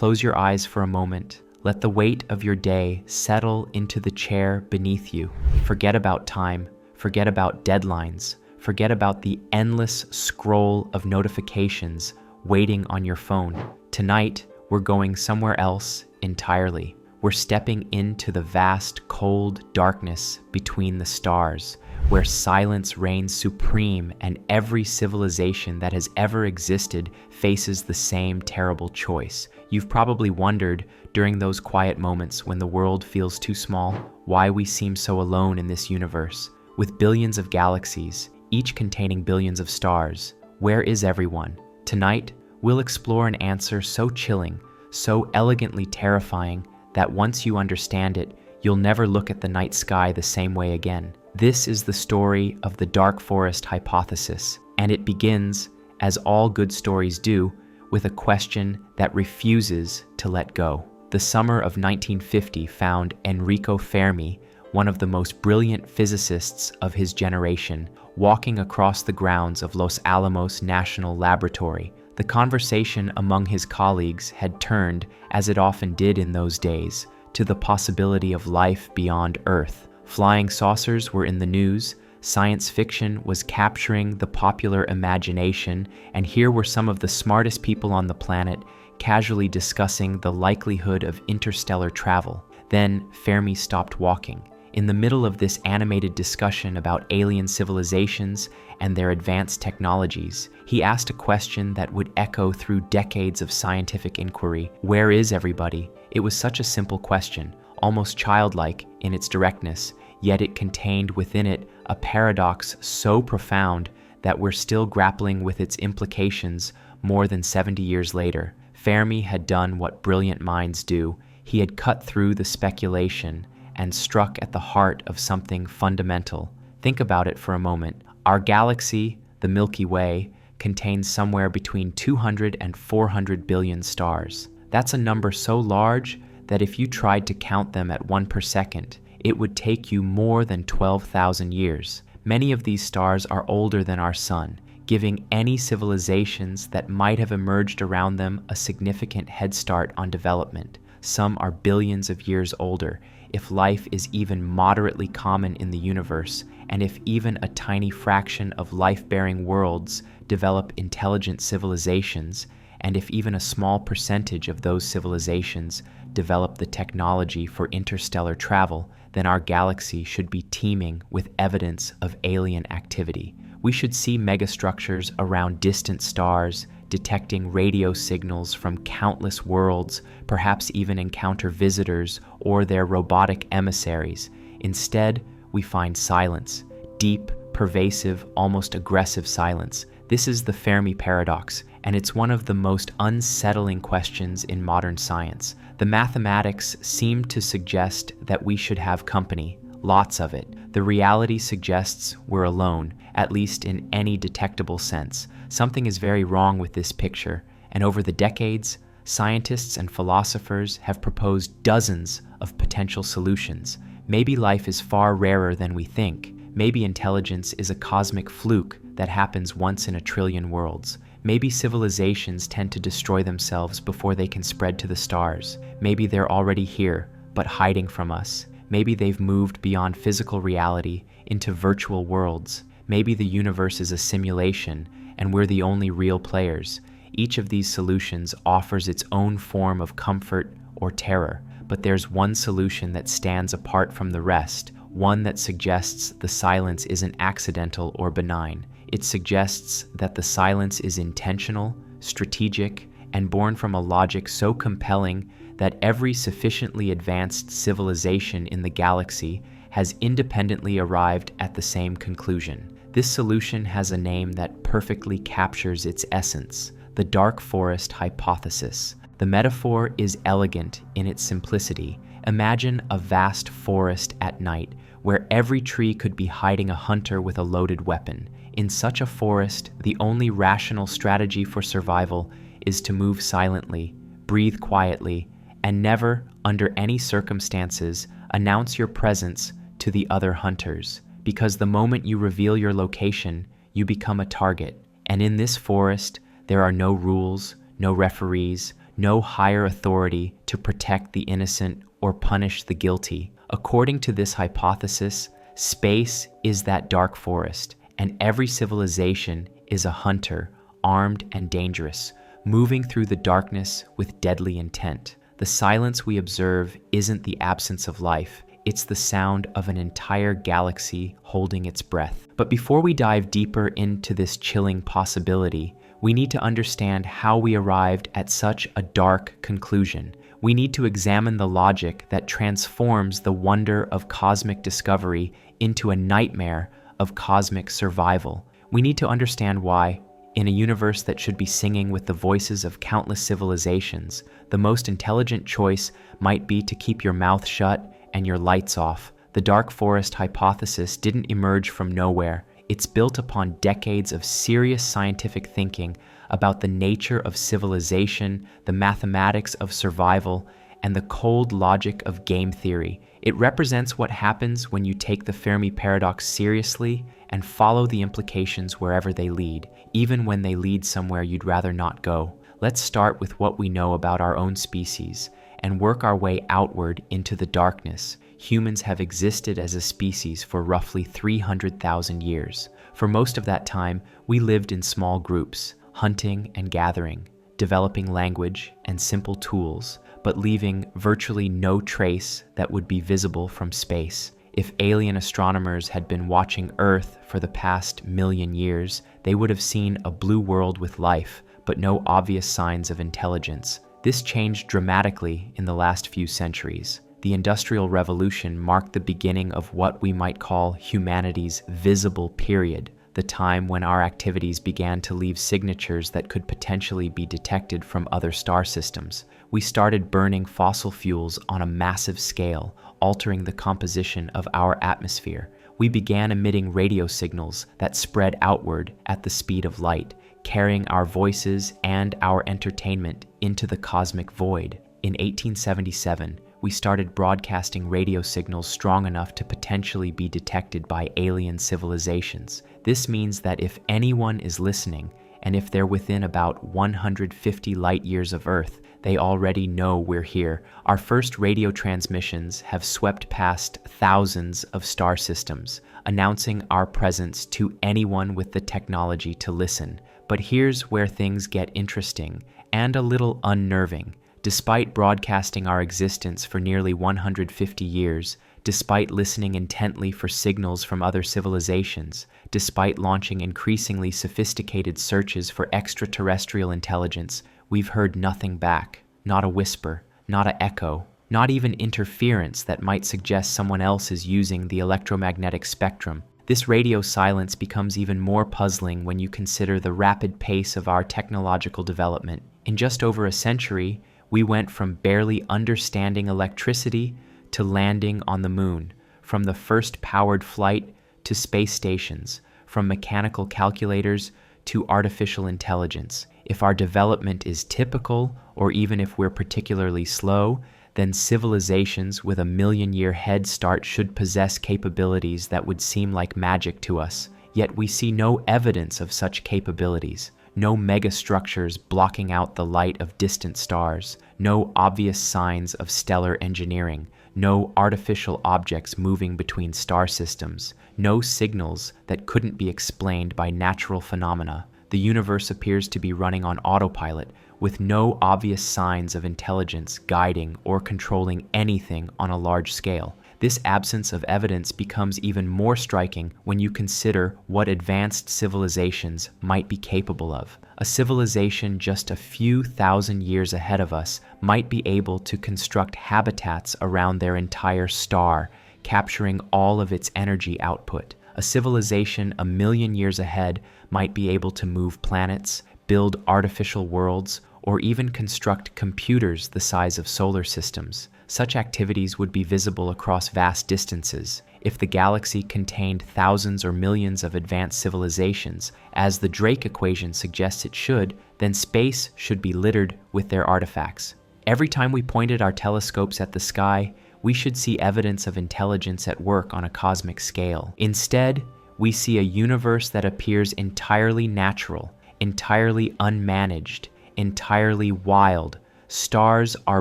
close your eyes for a moment. Let the weight of your day settle into the chair beneath you. Forget about time. Forget about deadlines. Forget about the endless scroll of notifications waiting on your phone. Tonight, we're going somewhere else entirely. We're stepping into the vast, cold darkness between the stars, where silence reigns supreme and every civilization that has ever existed faces the same terrible choice. You've probably wondered, during those quiet moments when the world feels too small, why we seem so alone in this universe. With billions of galaxies, each containing billions of stars, where is everyone? Tonight, we'll explore an answer so chilling, so elegantly terrifying, that once you understand it, you'll never look at the night sky the same way again. This is the story of the dark forest hypothesis, and it begins, as all good stories do, with a question that refuses to let go. The summer of 1950 found Enrico Fermi, one of the most brilliant physicists of his generation, walking across the grounds of Los Alamos National Laboratory. The conversation among his colleagues had turned, as it often did in those days, to the possibility of life beyond Earth. Flying saucers were in the news, science fiction was capturing the popular imagination, and here were some of the smartest people on the planet casually discussing the likelihood of interstellar travel. Then Fermi stopped walking. In the middle of this animated discussion about alien civilizations and their advanced technologies, he asked a question that would echo through decades of scientific inquiry. Where is everybody? It was such a simple question, almost childlike in its directness, yet it contained within it a paradox so profound that we're still grappling with its implications more than 70 years later. Fermi had done what brilliant minds do. He had cut through the speculation and struck at the heart of something fundamental. Think about it for a moment. Our galaxy, the Milky Way, contains somewhere between 200 and 400 billion stars. That's a number so large that if you tried to count them at one per second, it would take you more than 12,000 years. Many of these stars are older than our sun, giving any civilizations that might have emerged around them a significant head start on development. Some are billions of years older, if life is even moderately common in the universe, and if even a tiny fraction of life-bearing worlds develop intelligent civilizations, and if even a small percentage of those civilizations develop the technology for interstellar travel, then our galaxy should be teeming with evidence of alien activity. We should see megastructures around distant stars, detecting radio signals from countless worlds, perhaps even encounter visitors or their robotic emissaries. Instead, we find silence, deep, pervasive, almost aggressive silence. This is the Fermi paradox, and it's one of the most unsettling questions in modern science. The mathematics seem to suggest that we should have company, lots of it. The reality suggests we're alone, at least in any detectable sense. Something is very wrong with this picture, and over the decades, scientists and philosophers have proposed dozens of potential solutions. Maybe life is far rarer than we think. Maybe intelligence is a cosmic fluke that happens once in a trillion worlds. Maybe civilizations tend to destroy themselves before they can spread to the stars. Maybe they're already here, but hiding from us. Maybe they've moved beyond physical reality into virtual worlds. Maybe the universe is a simulation, and we're the only real players. Each of these solutions offers its own form of comfort or terror, but there's one solution that stands apart from the rest, one that suggests the silence isn't accidental or benign. It suggests that the silence is intentional, strategic, and born from a logic so compelling that every sufficiently advanced civilization in the galaxy has independently arrived at the same conclusion. This solution has a name that perfectly captures its essence: the dark forest hypothesis. The metaphor is elegant in its simplicity. Imagine a vast forest at night where every tree could be hiding a hunter with a loaded weapon. In such a forest, the only rational strategy for survival is to move silently, breathe quietly, and never, under any circumstances, announce your presence to the other hunters, because the moment you reveal your location, you become a target. And in this forest, there are no rules, no referees, no higher authority to protect the innocent or punish the guilty. According to this hypothesis, space is that dark forest, and every civilization is a hunter, armed and dangerous, moving through the darkness with deadly intent. The silence we observe isn't the absence of life, it's the sound of an entire galaxy holding its breath. But before we dive deeper into this chilling possibility, we need to understand how we arrived at such a dark conclusion. We need to examine the logic that transforms the wonder of cosmic discovery into a nightmare of cosmic survival. We need to understand why, in a universe that should be singing with the voices of countless civilizations, the most intelligent choice might be to keep your mouth shut and your lights off. The dark forest hypothesis didn't emerge from nowhere. It's built upon decades of serious scientific thinking about the nature of civilization, the mathematics of survival, and the cold logic of game theory. It represents what happens when you take the Fermi paradox seriously and follow the implications wherever they lead, even when they lead somewhere you'd rather not go. Let's start with what we know about our own species and work our way outward into the darkness. Humans have existed as a species for roughly 300,000 years. For most of that time, we lived in small groups, hunting and gathering, developing language and simple tools, but leaving virtually no trace that would be visible from space. If alien astronomers had been watching Earth for the past million years, they would have seen a blue world with life, but no obvious signs of intelligence. This changed dramatically in the last few centuries. The Industrial Revolution marked the beginning of what we might call humanity's visible period, the time when our activities began to leave signatures that could potentially be detected from other star systems. We started burning fossil fuels on a massive scale, altering the composition of our atmosphere. We began emitting radio signals that spread outward at the speed of light, carrying our voices and our entertainment into the cosmic void. In 1877, we started broadcasting radio signals strong enough to potentially be detected by alien civilizations. This means that if anyone is listening, and if they're within about 150 light years of Earth, they already know we're here. Our first radio transmissions have swept past thousands of star systems, announcing our presence to anyone with the technology to listen. But here's where things get interesting and a little unnerving. Despite broadcasting our existence for nearly 150 years, despite listening intently for signals from other civilizations, despite launching increasingly sophisticated searches for extraterrestrial intelligence, we've heard nothing back. Not a whisper, not an echo, not even interference that might suggest someone else is using the electromagnetic spectrum. This radio silence becomes even more puzzling when you consider the rapid pace of our technological development. In just over a century, we went from barely understanding electricity to landing on the moon, from the first powered flight to space stations, from mechanical calculators to artificial intelligence. If our development is typical, or even if we're particularly slow, then civilizations with a million-year head start should possess capabilities that would seem like magic to us. Yet we see no evidence of such capabilities. No megastructures blocking out the light of distant stars, no obvious signs of stellar engineering, no artificial objects moving between star systems, no signals that couldn't be explained by natural phenomena. The universe appears to be running on autopilot, with no obvious signs of intelligence guiding or controlling anything on a large scale. This absence of evidence becomes even more striking when you consider what advanced civilizations might be capable of. A civilization just a few thousand years ahead of us might be able to construct habitats around their entire star, capturing all of its energy output. A civilization a million years ahead might be able to move planets, build artificial worlds, or even construct computers the size of solar systems. Such activities would be visible across vast distances. If the galaxy contained thousands or millions of advanced civilizations, as the Drake equation suggests it should, then space should be littered with their artifacts. Every time we pointed our telescopes at the sky, we should see evidence of intelligence at work on a cosmic scale. Instead, we see a universe that appears entirely natural, entirely unmanaged, entirely wild, Stars are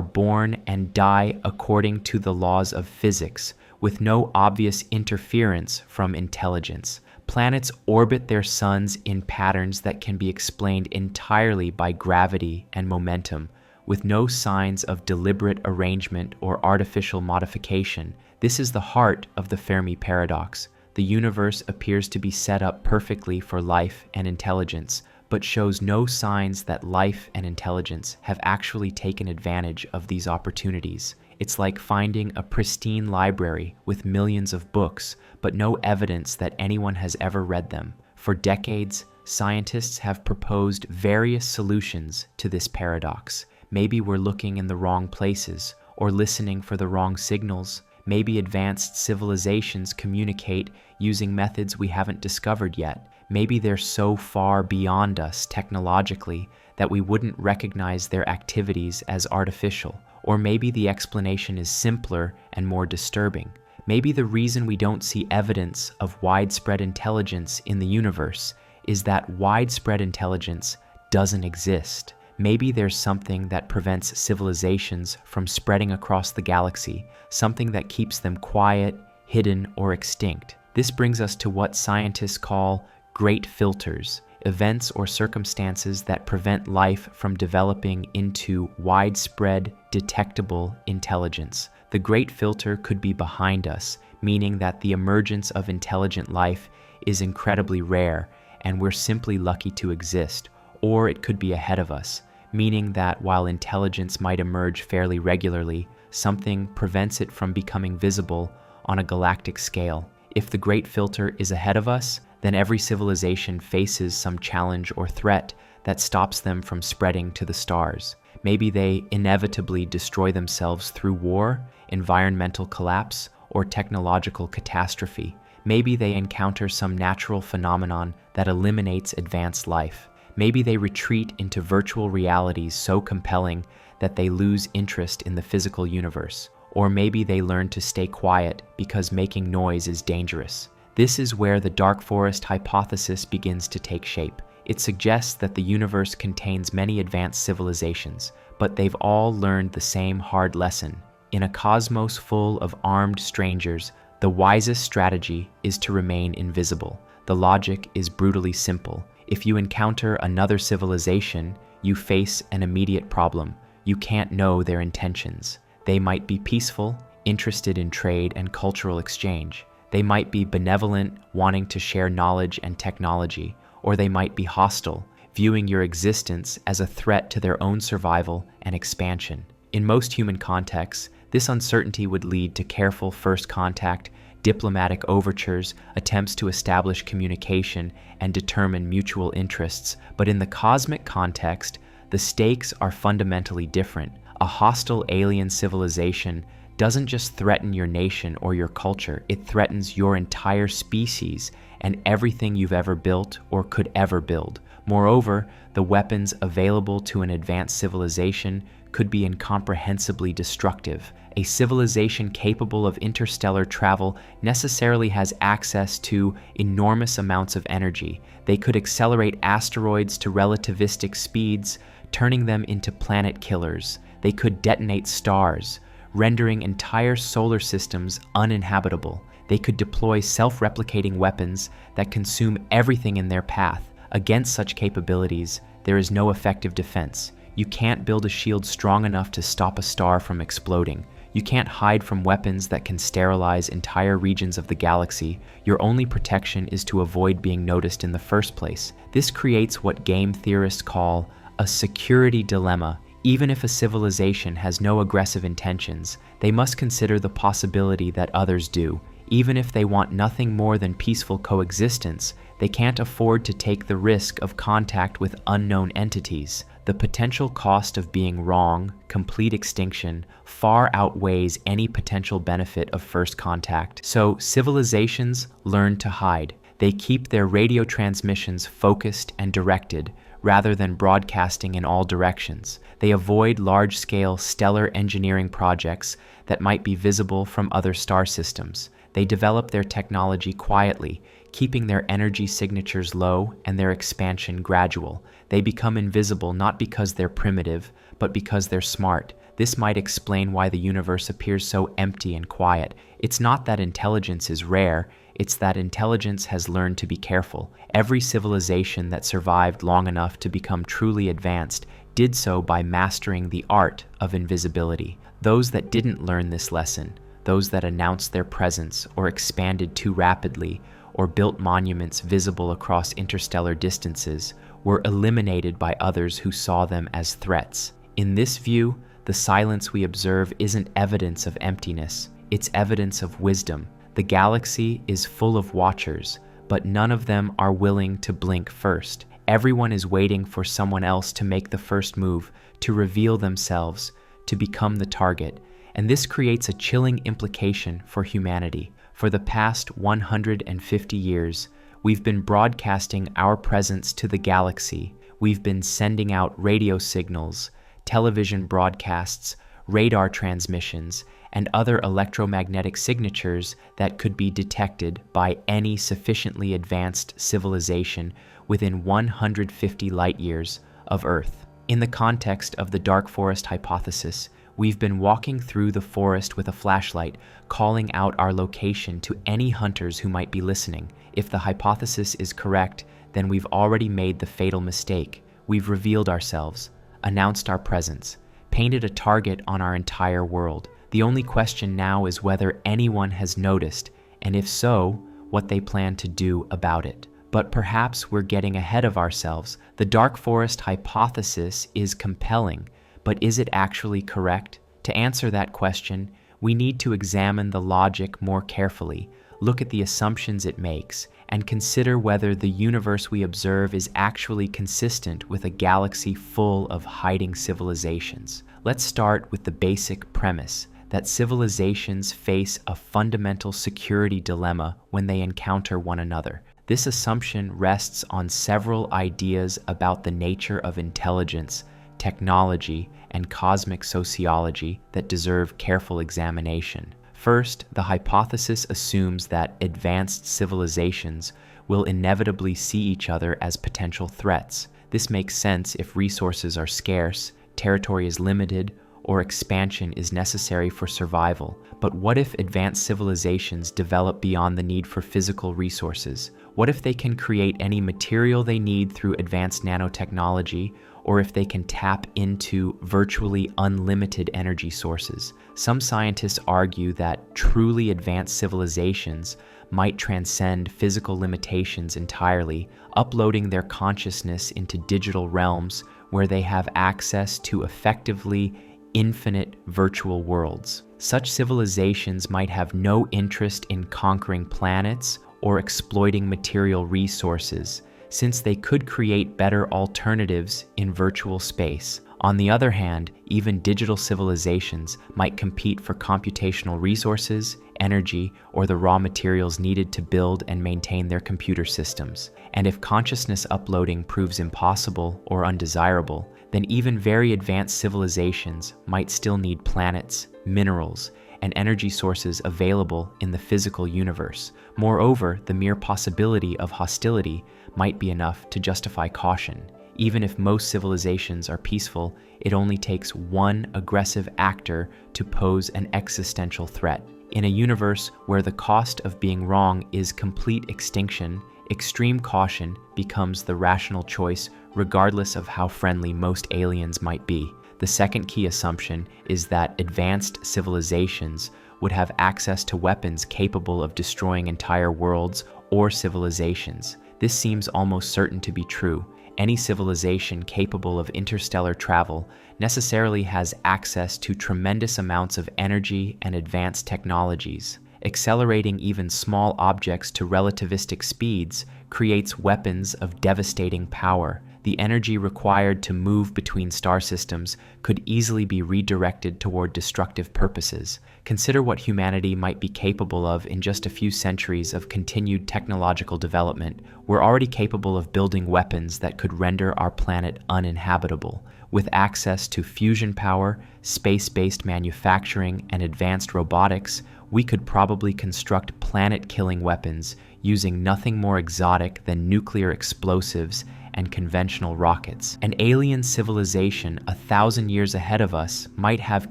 born and die according to the laws of physics, with no obvious interference from intelligence. Planets orbit their suns in patterns that can be explained entirely by gravity and momentum, with no signs of deliberate arrangement or artificial modification. This is the heart of the Fermi paradox. The universe appears to be set up perfectly for life and intelligence, but shows no signs that life and intelligence have actually taken advantage of these opportunities. It's like finding a pristine library with millions of books, but no evidence that anyone has ever read them. For decades, scientists have proposed various solutions to this paradox. Maybe we're looking in the wrong places, or listening for the wrong signals. Maybe advanced civilizations communicate using methods we haven't discovered yet. Maybe they're so far beyond us technologically that we wouldn't recognize their activities as artificial. Or maybe the explanation is simpler and more disturbing. Maybe the reason we don't see evidence of widespread intelligence in the universe is that widespread intelligence doesn't exist. Maybe there's something that prevents civilizations from spreading across the galaxy, something that keeps them quiet, hidden, or extinct. This brings us to what scientists call great filters, events or circumstances that prevent life from developing into widespread, detectable intelligence. The great filter could be behind us, meaning that the emergence of intelligent life is incredibly rare, and we're simply lucky to exist. Or it could be ahead of us, meaning that while intelligence might emerge fairly regularly, something prevents it from becoming visible on a galactic scale. If the great filter is ahead of us, then every civilization faces some challenge or threat that stops them from spreading to the stars. Maybe they inevitably destroy themselves through war, environmental collapse, or technological catastrophe. Maybe they encounter some natural phenomenon that eliminates advanced life. Maybe they retreat into virtual realities so compelling that they lose interest in the physical universe. Or maybe they learn to stay quiet because making noise is dangerous. This is where the dark forest hypothesis begins to take shape. It suggests that the universe contains many advanced civilizations, but they've all learned the same hard lesson. In a cosmos full of armed strangers, the wisest strategy is to remain invisible. The logic is brutally simple. If you encounter another civilization, you face an immediate problem. You can't know their intentions. They might be peaceful, interested in trade and cultural exchange. They might be benevolent, wanting to share knowledge and technology, or they might be hostile, viewing your existence as a threat to their own survival and expansion. In most human contexts, this uncertainty would lead to careful first contact, diplomatic overtures, attempts to establish communication and determine mutual interests. But in the cosmic context, the stakes are fundamentally different. A hostile alien civilization doesn't just threaten your nation or your culture, it threatens your entire species and everything you've ever built or could ever build. Moreover, the weapons available to an advanced civilization could be incomprehensibly destructive. A civilization capable of interstellar travel necessarily has access to enormous amounts of energy. They could accelerate asteroids to relativistic speeds, turning them into planet killers. They could detonate stars, rendering entire solar systems uninhabitable. They could deploy self-replicating weapons that consume everything in their path. Against such capabilities, there is no effective defense. You can't build a shield strong enough to stop a star from exploding. You can't hide from weapons that can sterilize entire regions of the galaxy. Your only protection is to avoid being noticed in the first place. This creates what game theorists call a security dilemma. Even if a civilization has no aggressive intentions, they must consider the possibility that others do. Even if they want nothing more than peaceful coexistence, they can't afford to take the risk of contact with unknown entities. The potential cost of being wrong, complete extinction, far outweighs any potential benefit of first contact. So civilizations learn to hide. They keep their radio transmissions focused and directed, rather than broadcasting in all directions. They avoid large-scale stellar engineering projects that might be visible from other star systems. They develop their technology quietly, keeping their energy signatures low and their expansion gradual. They become invisible not because they're primitive, but because they're smart. This might explain why the universe appears so empty and quiet. It's not that intelligence is rare, it's that intelligence has learned to be careful. Every civilization that survived long enough to become truly advanced did so by mastering the art of invisibility. Those that didn't learn this lesson, those that announced their presence or expanded too rapidly or built monuments visible across interstellar distances, were eliminated by others who saw them as threats. In this view, the silence we observe isn't evidence of emptiness, it's evidence of wisdom. The galaxy is full of watchers, but none of them are willing to blink first. Everyone is waiting for someone else to make the first move, to reveal themselves, to become the target. And this creates a chilling implication for humanity. For the past 150 years, we've been broadcasting our presence to the galaxy. We've been sending out radio signals, television broadcasts, radar transmissions, and other electromagnetic signatures that could be detected by any sufficiently advanced civilization within 150 light years of Earth. In the context of the dark forest hypothesis, we've been walking through the forest with a flashlight, calling out our location to any hunters who might be listening. If the hypothesis is correct, then we've already made the fatal mistake. We've revealed ourselves, announced our presence, painted a target on our entire world. The only question now is whether anyone has noticed, and if so, what they plan to do about it. But perhaps we're getting ahead of ourselves. The dark forest hypothesis is compelling, but is it actually correct? To answer that question, we need to examine the logic more carefully, look at the assumptions it makes, and consider whether the universe we observe is actually consistent with a galaxy full of hiding civilizations. Let's start with the basic premise that civilizations face a fundamental security dilemma when they encounter one another. This assumption rests on several ideas about the nature of intelligence, technology, and cosmic sociology that deserve careful examination. First, the hypothesis assumes that advanced civilizations will inevitably see each other as potential threats. This makes sense if resources are scarce, territory is limited, or expansion is necessary for survival. But what if advanced civilizations develop beyond the need for physical resources? What if they can create any material they need through advanced nanotechnology, or if they can tap into virtually unlimited energy sources? Some scientists argue that truly advanced civilizations might transcend physical limitations entirely, uploading their consciousness into digital realms where they have access to effectively infinite virtual worlds. Such civilizations might have no interest in conquering planets or exploiting material resources, since they could create better alternatives in virtual space. On the other hand, even digital civilizations might compete for computational resources, energy, or the raw materials needed to build and maintain their computer systems. And if consciousness uploading proves impossible or undesirable, then even very advanced civilizations might still need planets, minerals, and energy sources available in the physical universe. Moreover, the mere possibility of hostility might be enough to justify caution. Even if most civilizations are peaceful, it only takes one aggressive actor to pose an existential threat. In a universe where the cost of being wrong is complete extinction, extreme caution becomes the rational choice regardless of how friendly most aliens might be. The second key assumption is that advanced civilizations would have access to weapons capable of destroying entire worlds or civilizations. This seems almost certain to be true. Any civilization capable of interstellar travel necessarily has access to tremendous amounts of energy and advanced technologies. Accelerating even small objects to relativistic speeds creates weapons of devastating power. The energy required to move between star systems could easily be redirected toward destructive purposes. Consider what humanity might be capable of in just a few centuries of continued technological development. We're already capable of building weapons that could render our planet uninhabitable. With access to fusion power, space-based manufacturing, and advanced robotics, we could probably construct planet-killing weapons using nothing more exotic than nuclear explosives and conventional rockets. An alien civilization 1,000 years ahead of us might have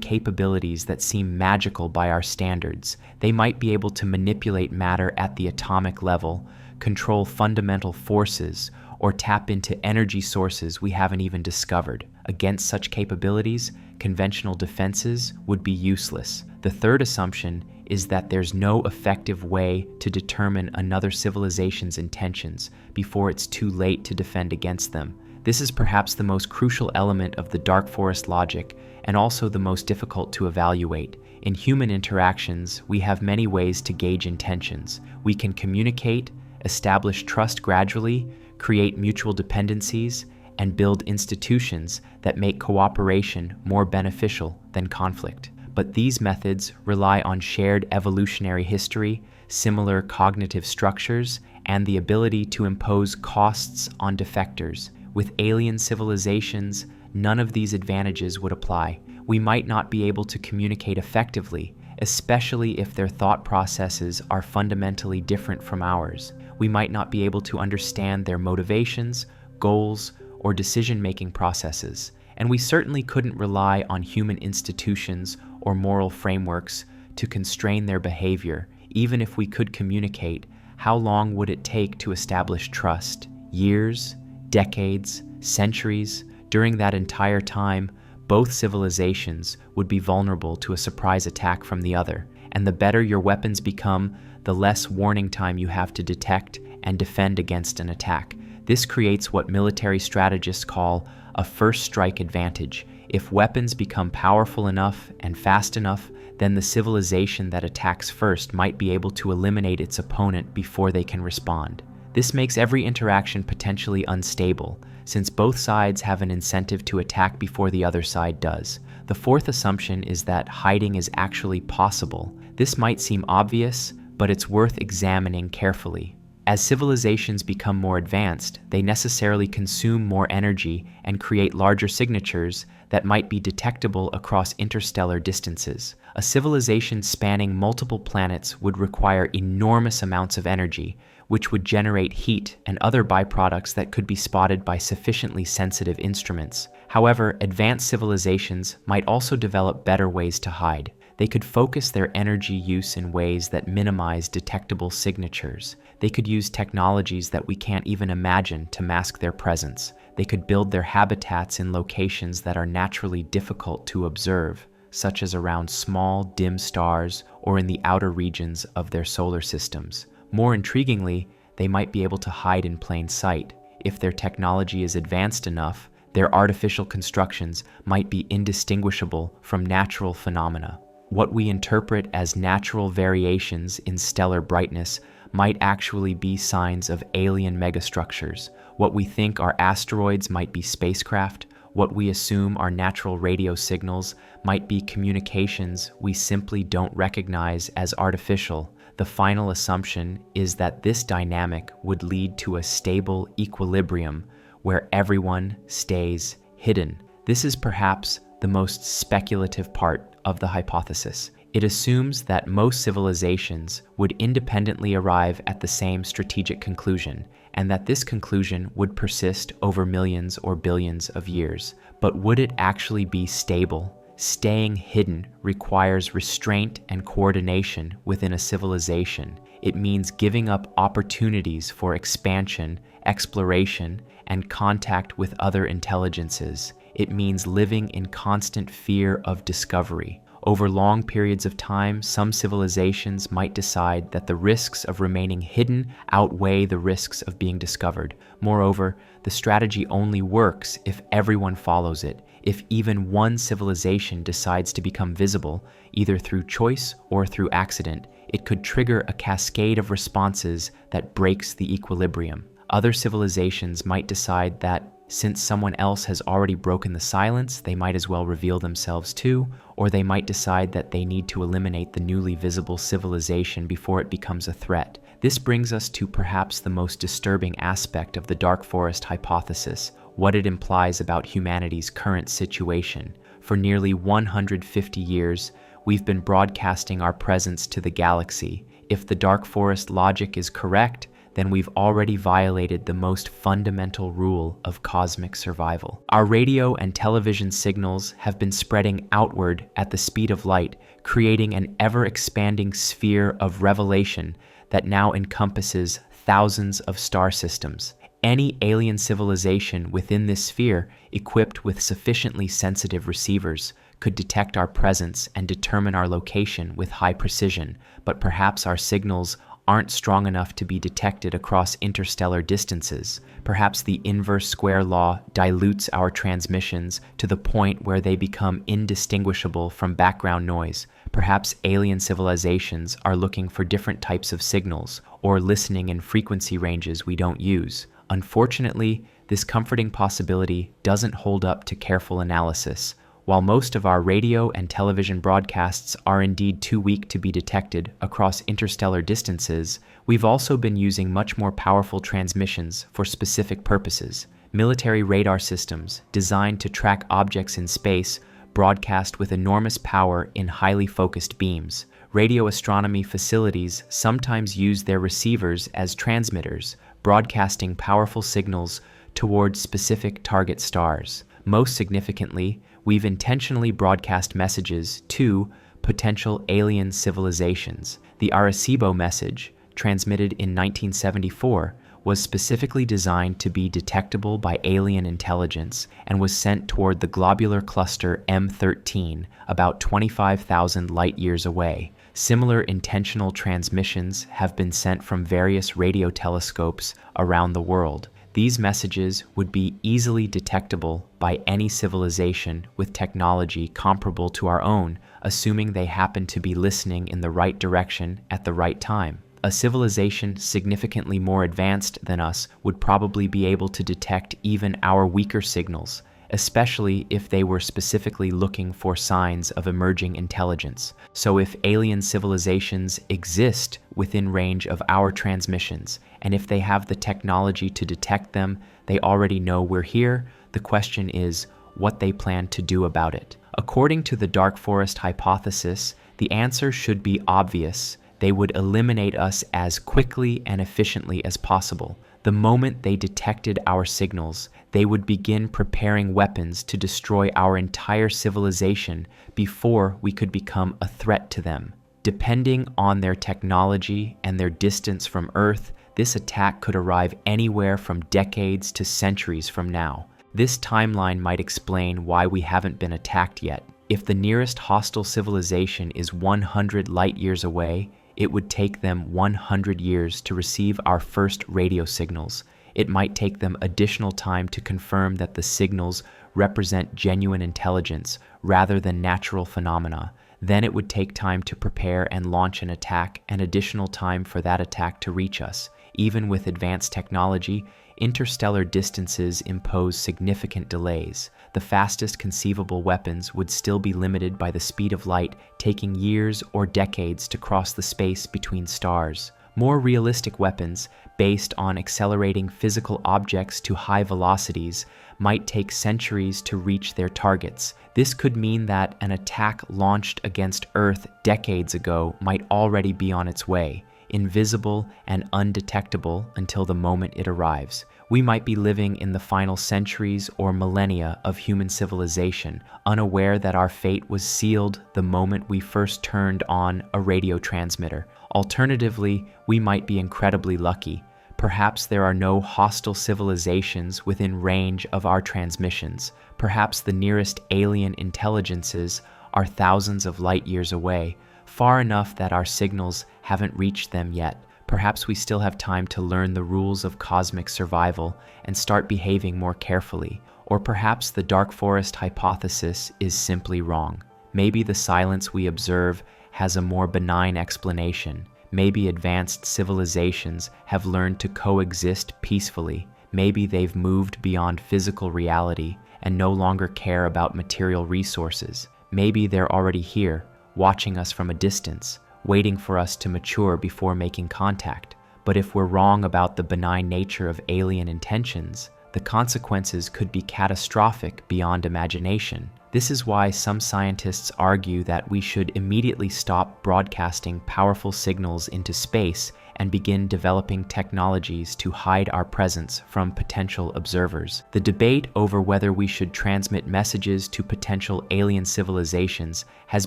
capabilities that seem magical by our standards. They might be able to manipulate matter at the atomic level, control fundamental forces, or tap into energy sources we haven't even discovered. Against such capabilities, conventional defenses would be useless. The third assumption is that there's no effective way to determine another civilization's intentions before it's too late to defend against them. This is perhaps the most crucial element of the dark forest logic, and also the most difficult to evaluate. In human interactions, we have many ways to gauge intentions. We can communicate, establish trust gradually, create mutual dependencies, and build institutions that make cooperation more beneficial than conflict. But these methods rely on shared evolutionary history, similar cognitive structures, and the ability to impose costs on defectors. With alien civilizations, none of these advantages would apply. We might not be able to communicate effectively, especially if their thought processes are fundamentally different from ours. We might not be able to understand their motivations, goals, or decision-making processes, and we certainly couldn't rely on human institutions or moral frameworks to constrain their behavior. Even if we could communicate, how long would it take to establish trust? Years? Decades? Centuries? During that entire time, both civilizations would be vulnerable to a surprise attack from the other, and the better your weapons become, the less warning time you have to detect and defend against an attack. This creates what military strategists call a first strike advantage. If weapons become powerful enough and fast enough, then the civilization that attacks first might be able to eliminate its opponent before they can respond. This makes every interaction potentially unstable, since both sides have an incentive to attack before the other side does. The fourth assumption is that hiding is actually possible. This might seem obvious, but it's worth examining carefully. As civilizations become more advanced, they necessarily consume more energy and create larger signatures that might be detectable across interstellar distances. A civilization spanning multiple planets would require enormous amounts of energy, which would generate heat and other byproducts that could be spotted by sufficiently sensitive instruments. However, advanced civilizations might also develop better ways to hide. They could focus their energy use in ways that minimize detectable signatures. They could use technologies that we can't even imagine to mask their presence. They could build their habitats in locations that are naturally difficult to observe, such as around small, dim stars or in the outer regions of their solar systems. More intriguingly, they might be able to hide in plain sight. If their technology is advanced enough, their artificial constructions might be indistinguishable from natural phenomena. What we interpret as natural variations in stellar brightness might actually be signs of alien megastructures. What we think are asteroids might be spacecraft. What we assume are natural radio signals might be communications we simply don't recognize as artificial. The final assumption is that this dynamic would lead to a stable equilibrium where everyone stays hidden. This is perhaps the most speculative part of the hypothesis. It assumes that most civilizations would independently arrive at the same strategic conclusion, and that this conclusion would persist over millions or billions of years. But would it actually be stable? Staying hidden requires restraint and coordination within a civilization. It means giving up opportunities for expansion, exploration, and contact with other intelligences. It means living in constant fear of discovery. Over long periods of time, some civilizations might decide that the risks of remaining hidden outweigh the risks of being discovered. Moreover, the strategy only works if everyone follows it. If even one civilization decides to become visible, either through choice or through accident, it could trigger a cascade of responses that breaks the equilibrium. Other civilizations might decide that since someone else has already broken the silence, they might as well reveal themselves too, or they might decide that they need to eliminate the newly visible civilization before it becomes a threat. This brings us to perhaps the most disturbing aspect of the dark forest hypothesis, what it implies about humanity's current situation. For nearly 150 years, we've been broadcasting our presence to the galaxy. If the dark forest logic is correct, then we've already violated the most fundamental rule of cosmic survival. Our radio and television signals have been spreading outward at the speed of light, creating an ever-expanding sphere of revelation that now encompasses thousands of star systems. Any alien civilization within this sphere, equipped with sufficiently sensitive receivers, could detect our presence and determine our location with high precision, but perhaps our signals aren't strong enough to be detected across interstellar distances. Perhaps the inverse square law dilutes our transmissions to the point where they become indistinguishable from background noise. Perhaps alien civilizations are looking for different types of signals or listening in frequency ranges we don't use. Unfortunately, this comforting possibility doesn't hold up to careful analysis. While most of our radio and television broadcasts are indeed too weak to be detected across interstellar distances, we've also been using much more powerful transmissions for specific purposes. Military radar systems designed to track objects in space broadcast with enormous power in highly focused beams. Radio astronomy facilities sometimes use their receivers as transmitters, broadcasting powerful signals towards specific target stars. Most significantly, we've intentionally broadcast messages to potential alien civilizations. The Arecibo message, transmitted in 1974, was specifically designed to be detectable by alien intelligence and was sent toward the globular cluster M13, about 25,000 light-years away. Similar intentional transmissions have been sent from various radio telescopes around the world. These messages would be easily detectable by any civilization with technology comparable to our own, assuming they happen to be listening in the right direction at the right time. A civilization significantly more advanced than us would probably be able to detect even our weaker signals, especially if they were specifically looking for signs of emerging intelligence. So if alien civilizations exist within range of our transmissions, and if they have the technology to detect them, they already know we're here. The question is what they plan to do about it. According to the dark forest hypothesis, the answer should be obvious. They would eliminate us as quickly and efficiently as possible. The moment they detected our signals, they would begin preparing weapons to destroy our entire civilization before we could become a threat to them. Depending on their technology and their distance from Earth, this attack could arrive anywhere from decades to centuries from now. This timeline might explain why we haven't been attacked yet. If the nearest hostile civilization is 100 light-years away, it would take them 100 years to receive our first radio signals. It might take them additional time to confirm that the signals represent genuine intelligence rather than natural phenomena. Then it would take time to prepare and launch an attack, and additional time for that attack to reach us. Even with advanced technology, interstellar distances impose significant delays. The fastest conceivable weapons would still be limited by the speed of light, taking years or decades to cross the space between stars. More realistic weapons, based on accelerating physical objects to high velocities, might take centuries to reach their targets. This could mean that an attack launched against Earth decades ago might already be on its way, invisible and undetectable until the moment it arrives. We might be living in the final centuries or millennia of human civilization, unaware that our fate was sealed the moment we first turned on a radio transmitter. Alternatively, we might be incredibly lucky. Perhaps there are no hostile civilizations within range of our transmissions. Perhaps the nearest alien intelligences are thousands of light years away, far enough that our signals haven't reached them yet. Perhaps we still have time to learn the rules of cosmic survival and start behaving more carefully. Or perhaps the dark forest hypothesis is simply wrong. Maybe the silence we observe has a more benign explanation. Maybe advanced civilizations have learned to coexist peacefully. Maybe they've moved beyond physical reality and no longer care about material resources. Maybe they're already here, watching us from a distance, waiting for us to mature before making contact. But if we're wrong about the benign nature of alien intentions, the consequences could be catastrophic beyond imagination. This is why some scientists argue that we should immediately stop broadcasting powerful signals into space and begin developing technologies to hide our presence from potential observers. The debate over whether we should transmit messages to potential alien civilizations has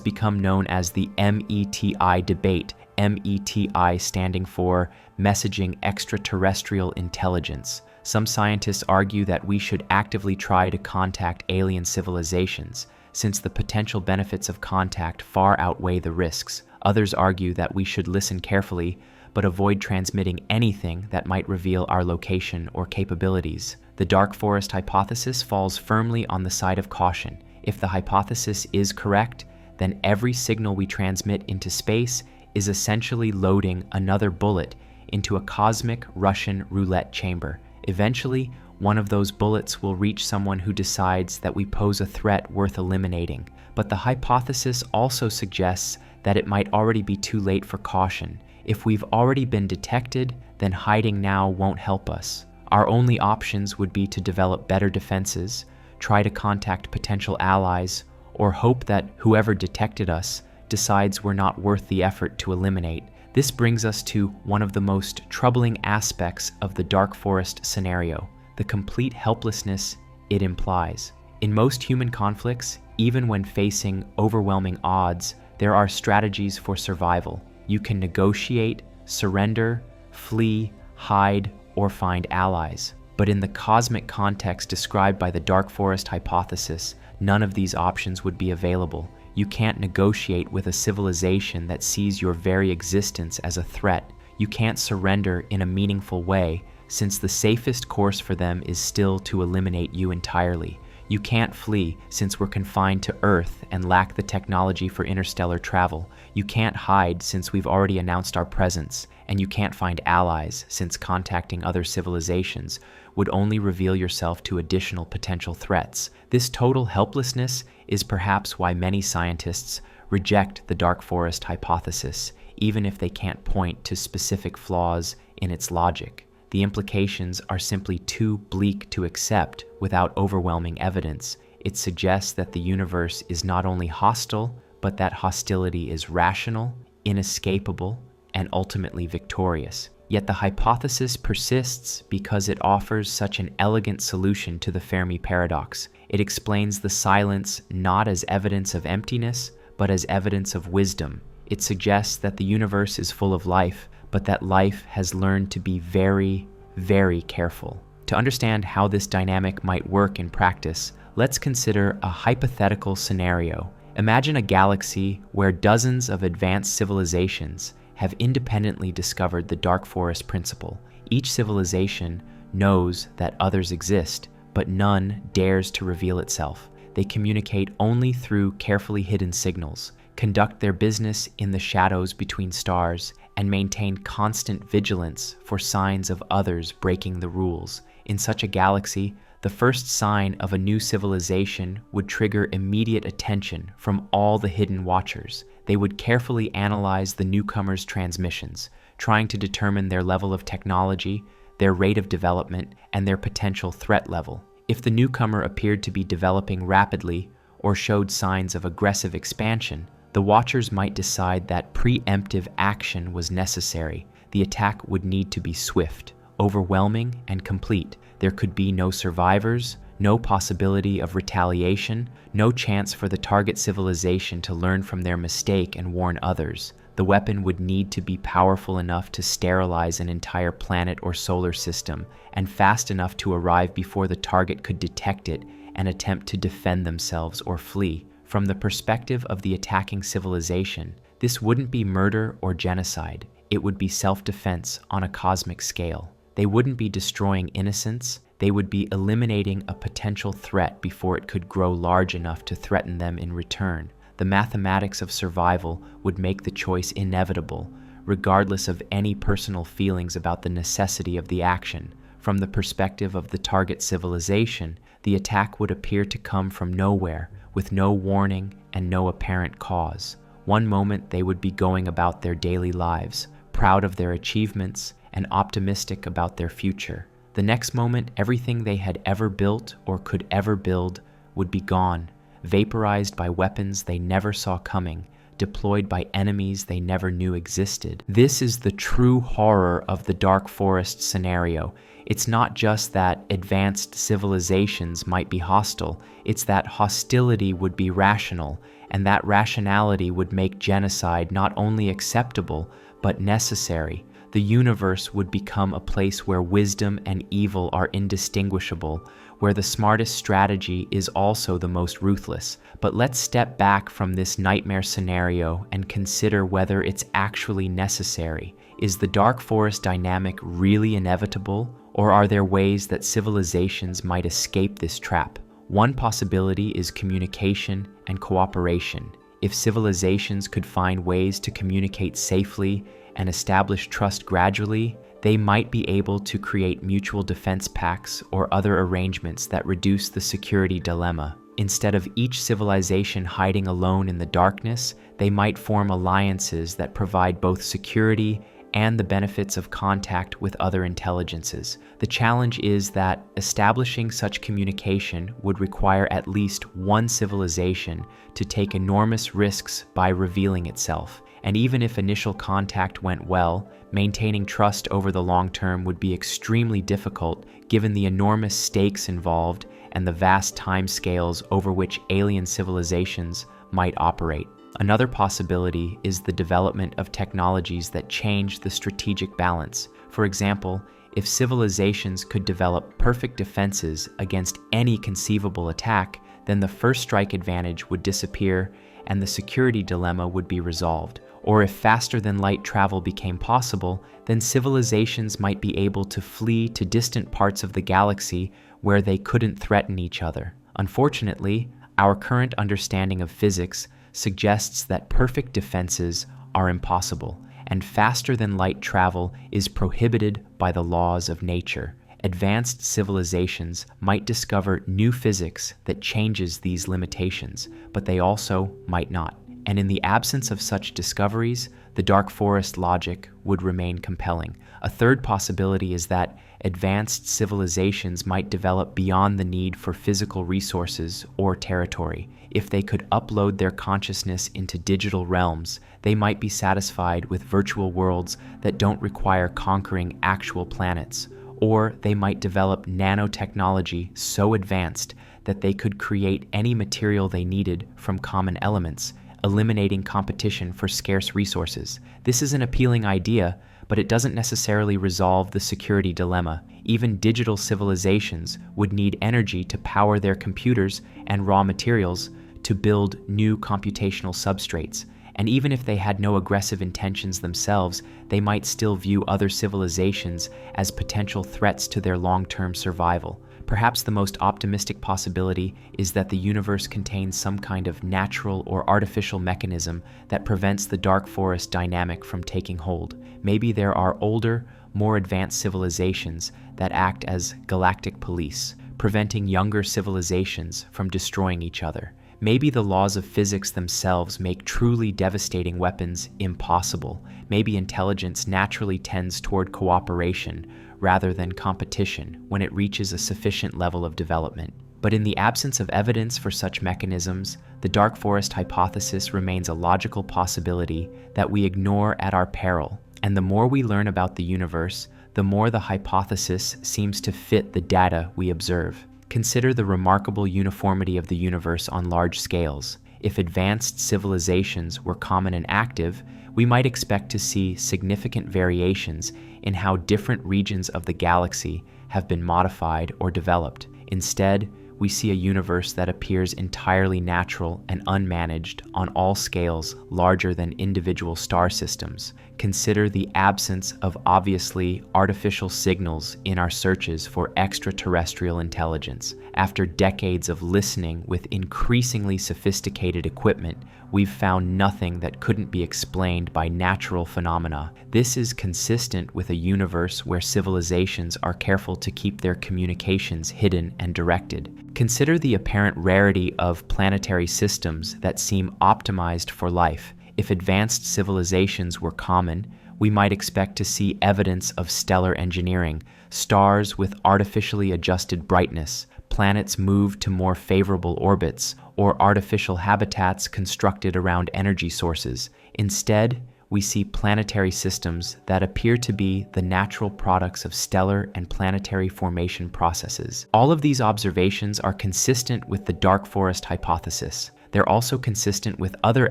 become known as the METI debate, METI standing for Messaging Extraterrestrial Intelligence. Some scientists argue that we should actively try to contact alien civilizations, since the potential benefits of contact far outweigh the risks. Others argue that we should listen carefully, but avoid transmitting anything that might reveal our location or capabilities. The dark forest hypothesis falls firmly on the side of caution. If the hypothesis is correct, then every signal we transmit into space is essentially loading another bullet into a cosmic Russian roulette chamber. Eventually, one of those bullets will reach someone who decides that we pose a threat worth eliminating. But the hypothesis also suggests that it might already be too late for caution. If we've already been detected, then hiding now won't help us. Our only options would be to develop better defenses, try to contact potential allies, or hope that whoever detected us decides we're not worth the effort to eliminate. This brings us to one of the most troubling aspects of the dark forest scenario: the complete helplessness it implies. In most human conflicts, even when facing overwhelming odds, there are strategies for survival. You can negotiate, surrender, flee, hide, or find allies. But in the cosmic context described by the dark forest hypothesis, none of these options would be available. You can't negotiate with a civilization that sees your very existence as a threat. You can't surrender in a meaningful way, since the safest course for them is still to eliminate you entirely. You can't flee, since we're confined to Earth and lack the technology for interstellar travel. You can't hide, since we've already announced our presence. And you can't find allies, since contacting other civilizations would only reveal yourself to additional potential threats. This total helplessness is perhaps why many scientists reject the dark forest hypothesis, even if they can't point to specific flaws in its logic. The implications are simply too bleak to accept without overwhelming evidence. It suggests that the universe is not only hostile, but that hostility is rational, inescapable, and ultimately victorious. Yet the hypothesis persists because it offers such an elegant solution to the Fermi paradox. It explains the silence not as evidence of emptiness, but as evidence of wisdom. It suggests that the universe is full of life, but that life has learned to be very, very careful. To understand how this dynamic might work in practice, let's consider a hypothetical scenario. Imagine a galaxy where dozens of advanced civilizations have independently discovered the dark forest principle. Each civilization knows that others exist, but none dares to reveal itself. They communicate only through carefully hidden signals, conduct their business in the shadows between stars, and maintain constant vigilance for signs of others breaking the rules. In such a galaxy, the first sign of a new civilization would trigger immediate attention from all the hidden watchers. They would carefully analyze the newcomers' transmissions, trying to determine their level of technology, their rate of development, and their potential threat level. If the newcomer appeared to be developing rapidly or showed signs of aggressive expansion, the watchers might decide that preemptive action was necessary. The attack would need to be swift, overwhelming, and complete. There could be no survivors, no possibility of retaliation, no chance for the target civilization to learn from their mistake and warn others. The weapon would need to be powerful enough to sterilize an entire planet or solar system, and fast enough to arrive before the target could detect it and attempt to defend themselves or flee. From the perspective of the attacking civilization, this wouldn't be murder or genocide. It would be self-defense on a cosmic scale. They wouldn't be destroying innocents. They would be eliminating a potential threat before it could grow large enough to threaten them in return. The mathematics of survival would make the choice inevitable, regardless of any personal feelings about the necessity of the action. From the perspective of the target civilization, the attack would appear to come from nowhere, with no warning and no apparent cause. One moment they would be going about their daily lives, proud of their achievements and optimistic about their future. The next moment, everything they had ever built or could ever build would be gone, vaporized by weapons they never saw coming, deployed by enemies they never knew existed. This is the true horror of the dark forest scenario. It's not just that advanced civilizations might be hostile, it's that hostility would be rational, and that rationality would make genocide not only acceptable, but necessary. The universe would become a place where wisdom and evil are indistinguishable, where the smartest strategy is also the most ruthless. But let's step back from this nightmare scenario and consider whether it's actually necessary. Is the dark forest dynamic really inevitable, or are there ways that civilizations might escape this trap? One possibility is communication and cooperation. If civilizations could find ways to communicate safely and establish trust gradually, they might be able to create mutual defense pacts or other arrangements that reduce the security dilemma. Instead of each civilization hiding alone in the darkness, they might form alliances that provide both security and the benefits of contact with other intelligences. The challenge is that establishing such communication would require at least one civilization to take enormous risks by revealing itself. And even if initial contact went well, maintaining trust over the long term would be extremely difficult given the enormous stakes involved and the vast timescales over which alien civilizations might operate. Another possibility is the development of technologies that change the strategic balance. For example, if civilizations could develop perfect defenses against any conceivable attack, then the first strike advantage would disappear and the security dilemma would be resolved. Or if faster-than-light travel became possible, then civilizations might be able to flee to distant parts of the galaxy where they couldn't threaten each other. Unfortunately, our current understanding of physics suggests that perfect defenses are impossible, and faster-than-light travel is prohibited by the laws of nature. Advanced civilizations might discover new physics that changes these limitations, but they also might not. And in the absence of such discoveries, the dark forest logic would remain compelling. A third possibility is that advanced civilizations might develop beyond the need for physical resources or territory. If they could upload their consciousness into digital realms, they might be satisfied with virtual worlds that don't require conquering actual planets. Or they might develop nanotechnology so advanced that they could create any material they needed from common elements, eliminating competition for scarce resources. This is an appealing idea, but it doesn't necessarily resolve the security dilemma. Even digital civilizations would need energy to power their computers and raw materials to build new computational substrates. And even if they had no aggressive intentions themselves, they might still view other civilizations as potential threats to their long-term survival. Perhaps the most optimistic possibility is that the universe contains some kind of natural or artificial mechanism that prevents the dark forest dynamic from taking hold. Maybe there are older, more advanced civilizations that act as galactic police, preventing younger civilizations from destroying each other. Maybe the laws of physics themselves make truly devastating weapons impossible. Maybe intelligence naturally tends toward cooperation rather than competition when it reaches a sufficient level of development. But in the absence of evidence for such mechanisms, the dark forest hypothesis remains a logical possibility that we ignore at our peril. And the more we learn about the universe, the more the hypothesis seems to fit the data we observe. Consider the remarkable uniformity of the universe on large scales. If advanced civilizations were common and active, we might expect to see significant variations in how different regions of the galaxy have been modified or developed. Instead, we see a universe that appears entirely natural and unmanaged on all scales larger than individual star systems. Consider the absence of obviously artificial signals in our searches for extraterrestrial intelligence. After decades of listening with increasingly sophisticated equipment, we've found nothing that couldn't be explained by natural phenomena. This is consistent with a universe where civilizations are careful to keep their communications hidden and directed. Consider the apparent rarity of planetary systems that seem optimized for life. If advanced civilizations were common, we might expect to see evidence of stellar engineering, stars with artificially adjusted brightness, planets moved to more favorable orbits or artificial habitats constructed around energy sources. Instead, we see planetary systems that appear to be the natural products of stellar and planetary formation processes. All of these observations are consistent with the dark forest hypothesis. They're also consistent with other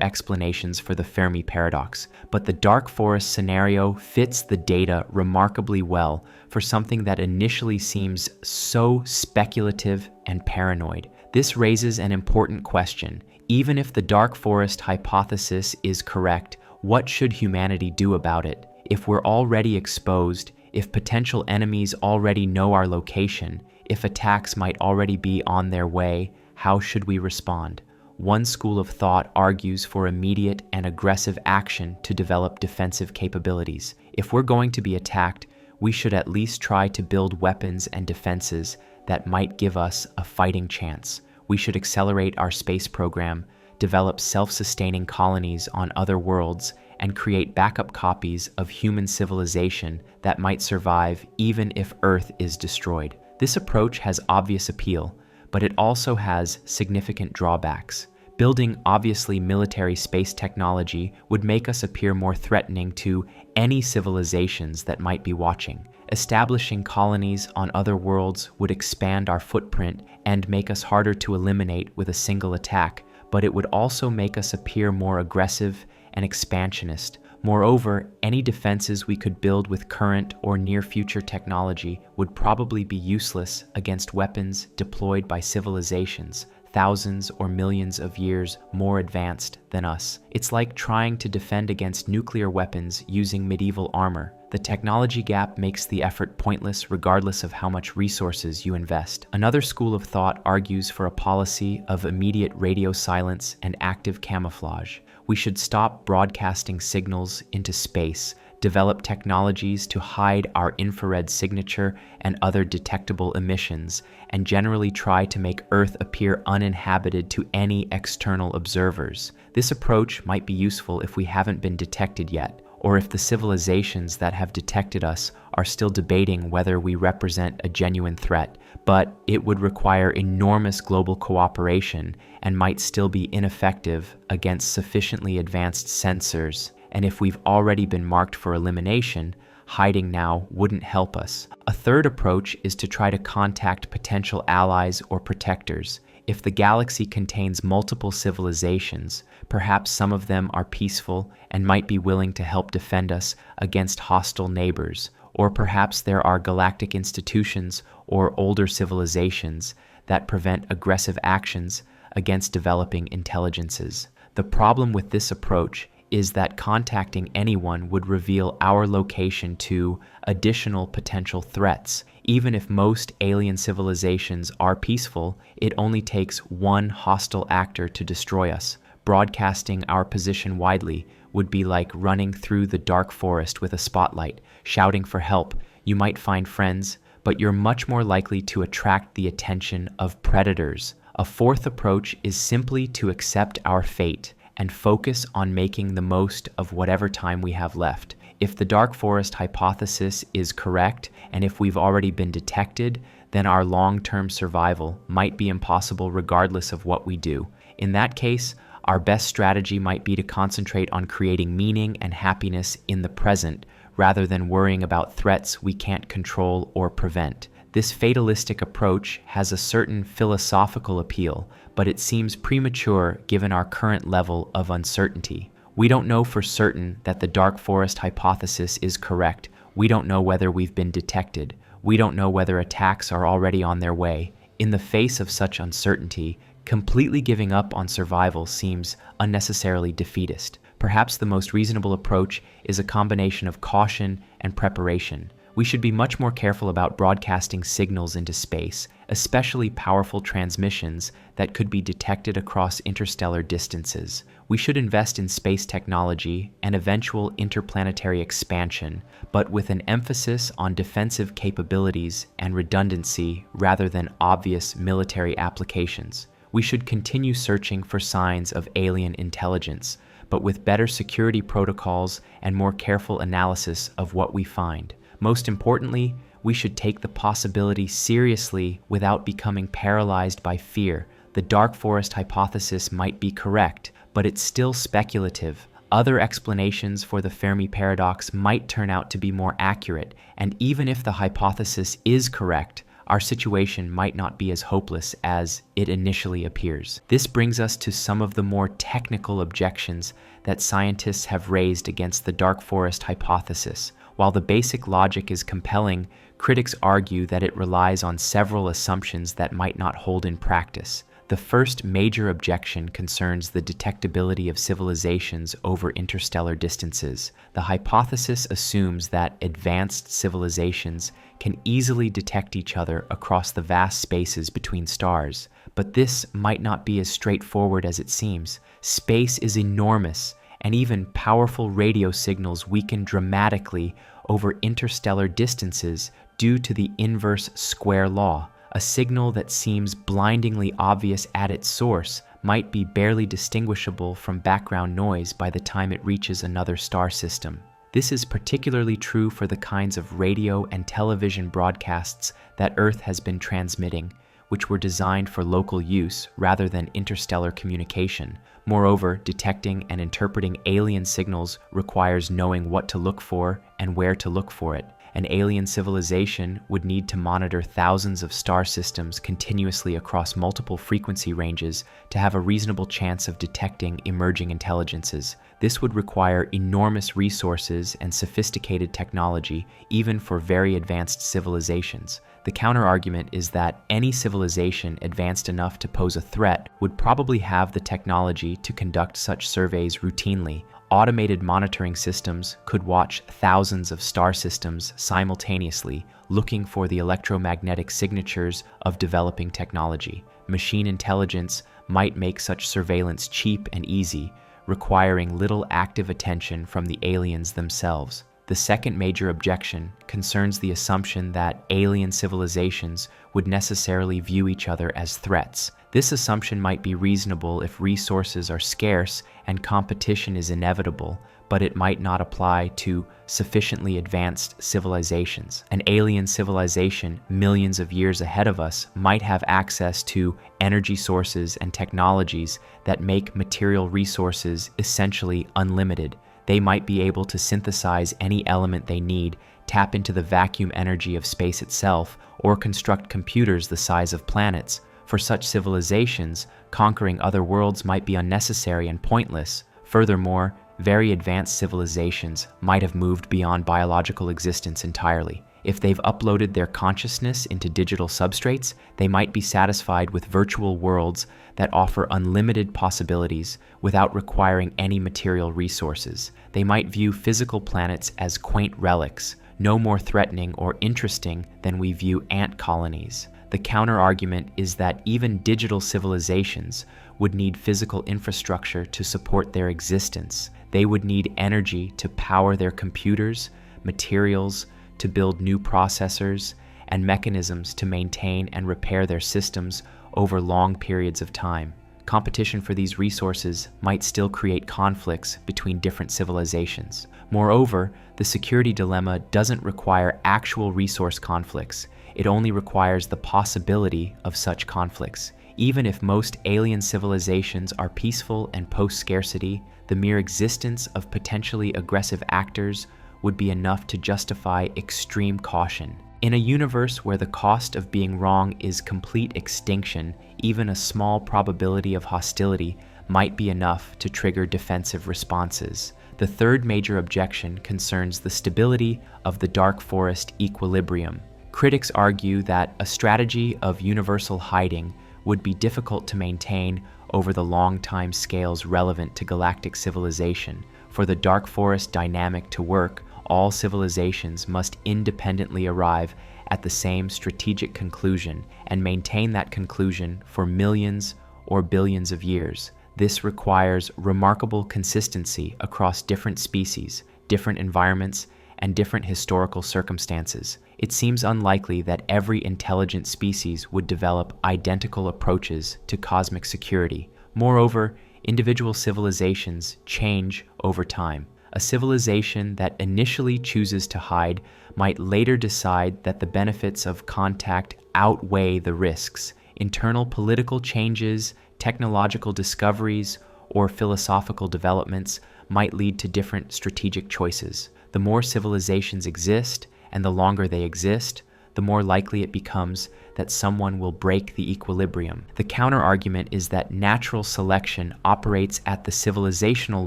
explanations for the Fermi paradox, but the dark forest scenario fits the data remarkably well for something that initially seems so speculative and paranoid. This raises an important question. Even if the dark forest hypothesis is correct, what should humanity do about it? If we're already exposed, if potential enemies already know our location, if attacks might already be on their way, how should we respond? One school of thought argues for immediate and aggressive action to develop defensive capabilities. If we're going to be attacked, we should at least try to build weapons and defenses that might give us a fighting chance. We should accelerate our space program, develop self-sustaining colonies on other worlds, and create backup copies of human civilization that might survive even if Earth is destroyed. This approach has obvious appeal, but it also has significant drawbacks. Building obviously military space technology would make us appear more threatening to any civilizations that might be watching. Establishing colonies on other worlds would expand our footprint and make us harder to eliminate with a single attack, but it would also make us appear more aggressive and expansionist. Moreover, any defenses we could build with current or near-future technology would probably be useless against weapons deployed by civilizations thousands or millions of years more advanced than us. It's like trying to defend against nuclear weapons using medieval armor. The technology gap makes the effort pointless regardless of how much resources you invest. Another school of thought argues for a policy of immediate radio silence and active camouflage. We should stop broadcasting signals into space, develop technologies to hide our infrared signature and other detectable emissions, and generally try to make Earth appear uninhabited to any external observers. This approach might be useful if we haven't been detected yet, or if the civilizations that have detected us are still debating whether we represent a genuine threat, but it would require enormous global cooperation and might still be ineffective against sufficiently advanced sensors. And if we've already been marked for elimination, hiding now wouldn't help us. A third approach is to try to contact potential allies or protectors. If the galaxy contains multiple civilizations, perhaps some of them are peaceful and might be willing to help defend us against hostile neighbors, or perhaps there are galactic institutions or older civilizations that prevent aggressive actions against developing intelligences. The problem with this approach is that contacting anyone would reveal our location to additional potential threats. Even if most alien civilizations are peaceful, it only takes one hostile actor to destroy us. Broadcasting our position widely would be like running through the dark forest with a spotlight, shouting for help. You might find friends, but you're much more likely to attract the attention of predators. A fourth approach is simply to accept our fate and focus on making the most of whatever time we have left. If the dark forest hypothesis is correct, and if we've already been detected, then our long-term survival might be impossible regardless of what we do. In that case, our best strategy might be to concentrate on creating meaning and happiness in the present, rather than worrying about threats we can't control or prevent. This fatalistic approach has a certain philosophical appeal, but it seems premature given our current level of uncertainty. We don't know for certain that the dark forest hypothesis is correct. We don't know whether we've been detected. We don't know whether attacks are already on their way. In the face of such uncertainty, completely giving up on survival seems unnecessarily defeatist. Perhaps the most reasonable approach is a combination of caution and preparation. We should be much more careful about broadcasting signals into space, especially powerful transmissions that could be detected across interstellar distances. We should invest in space technology and eventual interplanetary expansion, but with an emphasis on defensive capabilities and redundancy rather than obvious military applications. We should continue searching for signs of alien intelligence, but with better security protocols and more careful analysis of what we find. Most importantly, we should take the possibility seriously without becoming paralyzed by fear. The dark forest hypothesis might be correct, but it's still speculative. Other explanations for the Fermi paradox might turn out to be more accurate, and even if the hypothesis is correct, our situation might not be as hopeless as it initially appears. This brings us to some of the more technical objections that scientists have raised against the dark forest hypothesis. While the basic logic is compelling, critics argue that it relies on several assumptions that might not hold in practice. The first major objection concerns the detectability of civilizations over interstellar distances. The hypothesis assumes that advanced civilizations can easily detect each other across the vast spaces between stars, but this might not be as straightforward as it seems. Space is enormous, and even powerful radio signals weaken dramatically over interstellar distances due to the inverse square law. A signal that seems blindingly obvious at its source might be barely distinguishable from background noise by the time it reaches another star system. This is particularly true for the kinds of radio and television broadcasts that Earth has been transmitting, which were designed for local use rather than interstellar communication. Moreover, detecting and interpreting alien signals requires knowing what to look for and where to look for it. An alien civilization would need to monitor thousands of star systems continuously across multiple frequency ranges to have a reasonable chance of detecting emerging intelligences. This would require enormous resources and sophisticated technology, even for very advanced civilizations. The counterargument is that any civilization advanced enough to pose a threat would probably have the technology to conduct such surveys routinely. Automated monitoring systems could watch thousands of star systems simultaneously, looking for the electromagnetic signatures of developing technology. Machine intelligence might make such surveillance cheap and easy, requiring little active attention from the aliens themselves. The second major objection concerns the assumption that alien civilizations would necessarily view each other as threats. This assumption might be reasonable if resources are scarce and competition is inevitable, but it might not apply to sufficiently advanced civilizations. An alien civilization millions of years ahead of us might have access to energy sources and technologies that make material resources essentially unlimited. They might be able to synthesize any element they need, tap into the vacuum energy of space itself, or construct computers the size of planets. For such civilizations, conquering other worlds might be unnecessary and pointless. Furthermore, very advanced civilizations might have moved beyond biological existence entirely. If they've uploaded their consciousness into digital substrates, they might be satisfied with virtual worlds that offer unlimited possibilities without requiring any material resources. They might view physical planets as quaint relics, no more threatening or interesting than we view ant colonies. The counter-argument is that even digital civilizations would need physical infrastructure to support their existence. They would need energy to power their computers, materials to build new processors, and mechanisms to maintain and repair their systems over long periods of time. Competition for these resources might still create conflicts between different civilizations. Moreover, the security dilemma doesn't require actual resource conflicts. It only requires the possibility of such conflicts. Even if most alien civilizations are peaceful and post-scarcity, the mere existence of potentially aggressive actors would be enough to justify extreme caution. In a universe where the cost of being wrong is complete extinction, even a small probability of hostility might be enough to trigger defensive responses. The third major objection concerns the stability of the dark forest equilibrium. Critics argue that a strategy of universal hiding would be difficult to maintain over the long time scales relevant to galactic civilization. For the dark forest dynamic to work, all civilizations must independently arrive at the same strategic conclusion and maintain that conclusion for millions or billions of years. This requires remarkable consistency across different species, different environments, and different historical circumstances. It seems unlikely that every intelligent species would develop identical approaches to cosmic security. Moreover, individual civilizations change over time. A civilization that initially chooses to hide might later decide that the benefits of contact outweigh the risks. Internal political changes, technological discoveries, or philosophical developments might lead to different strategic choices. The more civilizations exist, and the longer they exist, the more likely it becomes that someone will break the equilibrium. The counter-argument is that natural selection operates at the civilizational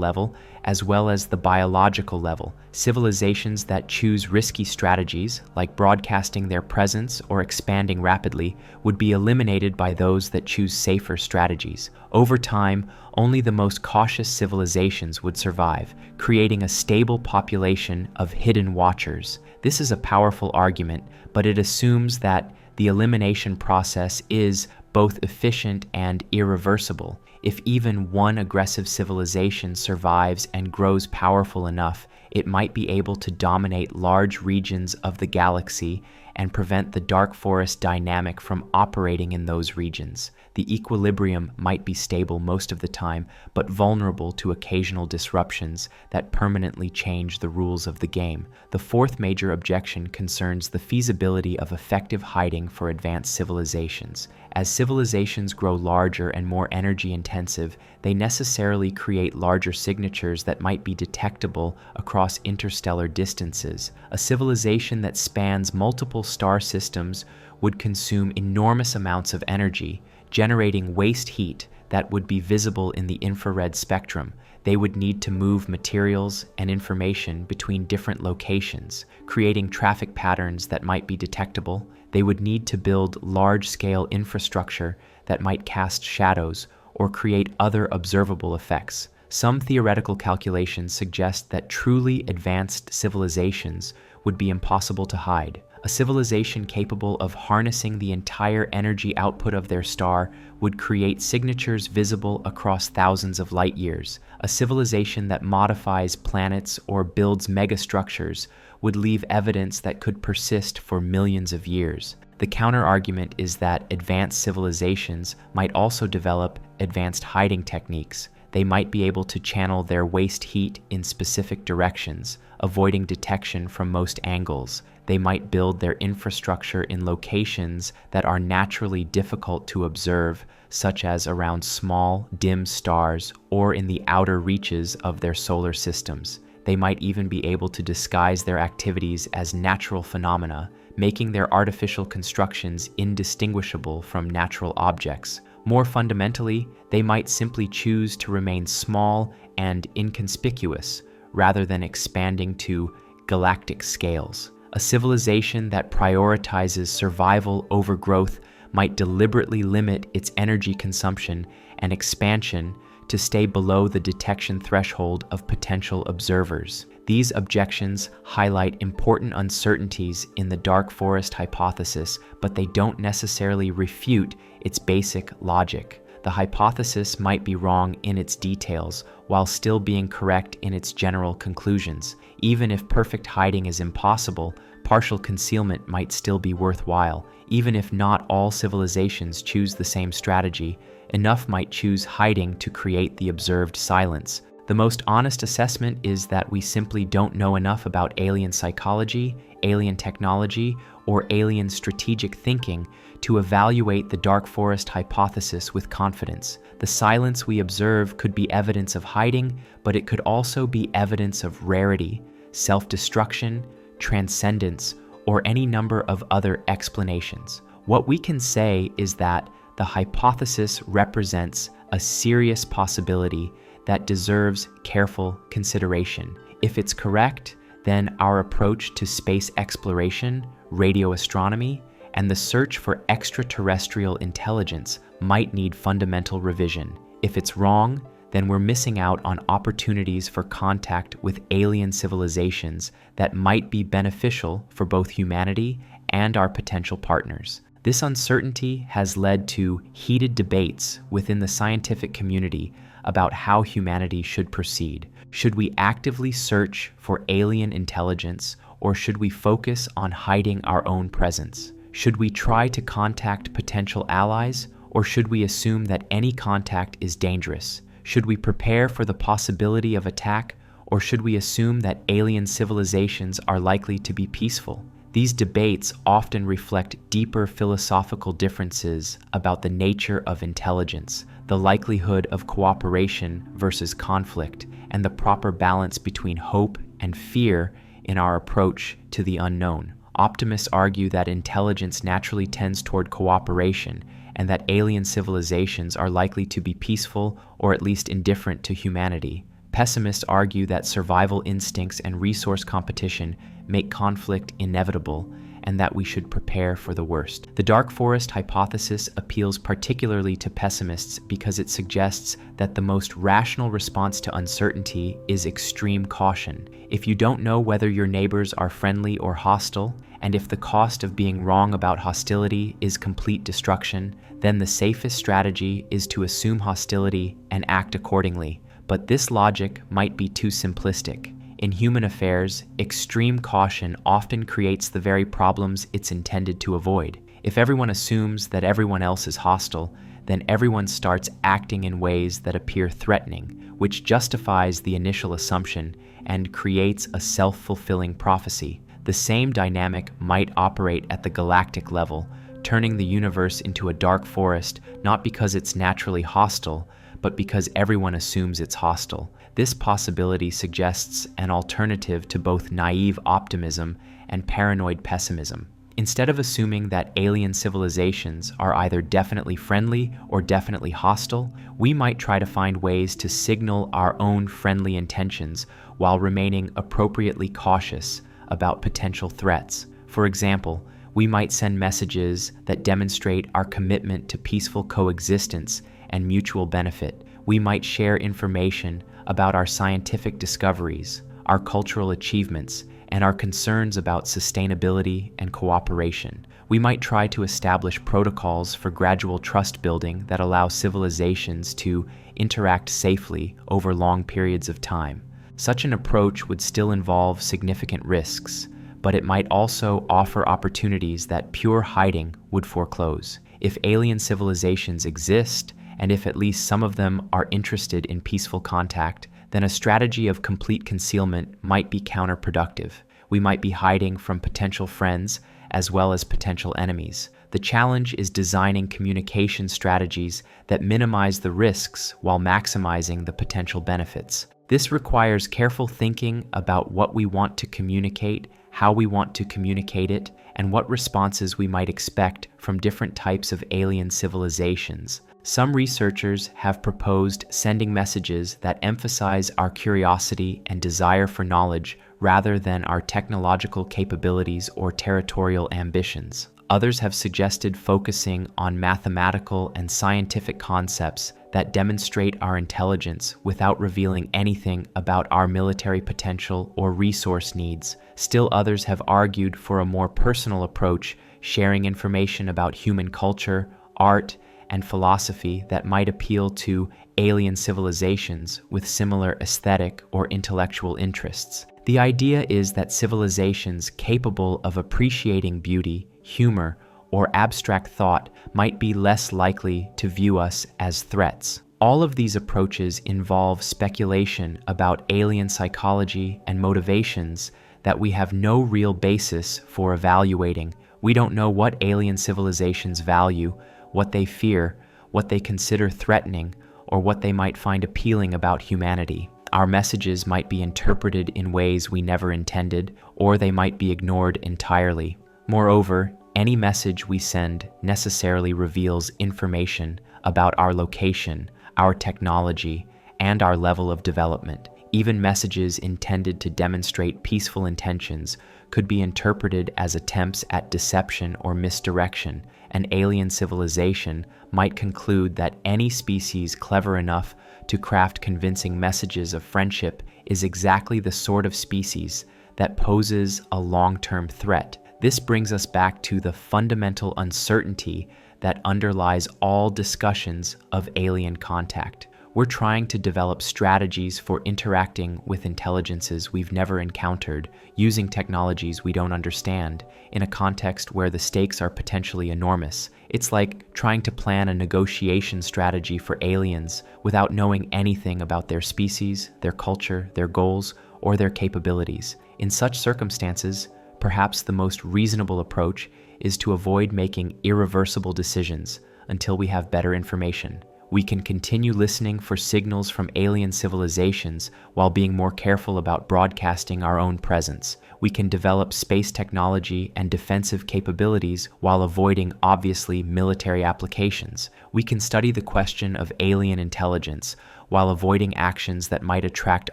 level as well as the biological level. Civilizations that choose risky strategies, like broadcasting their presence or expanding rapidly, would be eliminated by those that choose safer strategies. Over time, only the most cautious civilizations would survive, creating a stable population of hidden watchers. This is a powerful argument, but it assumes that the elimination process is both efficient and irreversible. If even one aggressive civilization survives and grows powerful enough, it might be able to dominate large regions of the galaxy and prevent the dark forest dynamic from operating in those regions. The equilibrium might be stable most of the time, but vulnerable to occasional disruptions that permanently change the rules of the game. The fourth major objection concerns the feasibility of effective hiding for advanced civilizations. As civilizations grow larger and more energy intensive, they necessarily create larger signatures that might be detectable across interstellar distances. A civilization that spans multiple star systems would consume enormous amounts of energy, generating waste heat that would be visible in the infrared spectrum. They would need to move materials and information between different locations, creating traffic patterns that might be detectable. They would need to build large-scale infrastructure that might cast shadows or create other observable effects. Some theoretical calculations suggest that truly advanced civilizations would be impossible to hide. A civilization capable of harnessing the entire energy output of their star would create signatures visible across thousands of light years. A civilization that modifies planets or builds megastructures would leave evidence that could persist for millions of years. The counter-argument is that advanced civilizations might also develop advanced hiding techniques. They might be able to channel their waste heat in specific directions, avoiding detection from most angles. They might build their infrastructure in locations that are naturally difficult to observe, such as around small, dim stars or in the outer reaches of their solar systems. They might even be able to disguise their activities as natural phenomena, making their artificial constructions indistinguishable from natural objects. More fundamentally, they might simply choose to remain small and inconspicuous rather than expanding to galactic scales. A civilization that prioritizes survival over growth might deliberately limit its energy consumption and expansion to stay below the detection threshold of potential observers. These objections highlight important uncertainties in the dark forest hypothesis, but they don't necessarily refute its basic logic. The hypothesis might be wrong in its details, while still being correct in its general conclusions. Even if perfect hiding is impossible, partial concealment might still be worthwhile. Even if not all civilizations choose the same strategy, enough might choose hiding to create the observed silence. The most honest assessment is that we simply don't know enough about alien psychology, alien technology, or alien strategic thinking to evaluate the dark forest hypothesis with confidence. The silence we observe could be evidence of hiding, but it could also be evidence of rarity, self-destruction, transcendence, or any number of other explanations. What we can say is that the hypothesis represents a serious possibility that deserves careful consideration. If it's correct, then our approach to space exploration, radio astronomy, and the search for extraterrestrial intelligence might need fundamental revision. If it's wrong, then we're missing out on opportunities for contact with alien civilizations that might be beneficial for both humanity and our potential partners. This uncertainty has led to heated debates within the scientific community about how humanity should proceed. Should we actively search for alien intelligence, or should we focus on hiding our own presence? Should we try to contact potential allies, or should we assume that any contact is dangerous? Should we prepare for the possibility of attack, Or should we assume that alien civilizations are likely to be peaceful? These debates often reflect deeper philosophical differences about the nature of intelligence, the likelihood of cooperation versus conflict, and the proper balance between hope and fear in our approach to the unknown. Optimists argue that intelligence naturally tends toward cooperation, and that alien civilizations are likely to be peaceful or at least indifferent to humanity. Pessimists argue that survival instincts and resource competition make conflict inevitable, and that we should prepare for the worst. The dark forest hypothesis appeals particularly to pessimists because it suggests that the most rational response to uncertainty is extreme caution. If you don't know whether your neighbors are friendly or hostile, and if the cost of being wrong about hostility is complete destruction, then the safest strategy is to assume hostility and act accordingly. But this logic might be too simplistic. In human affairs, extreme caution often creates the very problems it's intended to avoid. If everyone assumes that everyone else is hostile, then everyone starts acting in ways that appear threatening, which justifies the initial assumption and creates a self-fulfilling prophecy. The same dynamic might operate at the galactic level, turning the universe into a dark forest not because it's naturally hostile, but because everyone assumes it's hostile. This possibility suggests an alternative to both naive optimism and paranoid pessimism. Instead of assuming that alien civilizations are either definitely friendly or definitely hostile, we might try to find ways to signal our own friendly intentions while remaining appropriately cautious about potential threats. For example, we might send messages that demonstrate our commitment to peaceful coexistence and mutual benefit. We might share information about our scientific discoveries, our cultural achievements, and our concerns about sustainability and cooperation. We might try to establish protocols for gradual trust building that allow civilizations to interact safely over long periods of time. Such an approach would still involve significant risks, but it might also offer opportunities that pure hiding would foreclose. If alien civilizations exist, and if at least some of them are interested in peaceful contact, then a strategy of complete concealment might be counterproductive. We might be hiding from potential friends as well as potential enemies. The challenge is designing communication strategies that minimize the risks while maximizing the potential benefits. This requires careful thinking about what we want to communicate, how we want to communicate it, and what responses we might expect from different types of alien civilizations. Some researchers have proposed sending messages that emphasize our curiosity and desire for knowledge rather than our technological capabilities or territorial ambitions. Others have suggested focusing on mathematical and scientific concepts that demonstrate our intelligence without revealing anything about our military potential or resource needs. Still others have argued for a more personal approach, sharing information about human culture, art, and philosophy that might appeal to alien civilizations with similar aesthetic or intellectual interests. The idea is that civilizations capable of appreciating beauty, humor, or abstract thought might be less likely to view us as threats. All of these approaches involve speculation about alien psychology and motivations that we have no real basis for evaluating. We don't know what alien civilizations value, what they fear, what they consider threatening, or what they might find appealing about humanity. Our messages might be interpreted in ways we never intended, or they might be ignored entirely. Moreover, any message we send necessarily reveals information about our location, our technology, and our level of development. Even messages intended to demonstrate peaceful intentions could be interpreted as attempts at deception or misdirection. An alien civilization might conclude that any species clever enough to craft convincing messages of friendship is exactly the sort of species that poses a long-term threat. This brings us back to the fundamental uncertainty that underlies all discussions of alien contact. We're trying to develop strategies for interacting with intelligences we've never encountered, using technologies we don't understand, in a context where the stakes are potentially enormous. It's like trying to plan a negotiation strategy for aliens without knowing anything about their species, their culture, their goals, or their capabilities. In such circumstances, perhaps the most reasonable approach is to avoid making irreversible decisions until we have better information. We can continue listening for signals from alien civilizations while being more careful about broadcasting our own presence. We can develop space technology and defensive capabilities while avoiding obviously military applications. We can study the question of alien intelligence while avoiding actions that might attract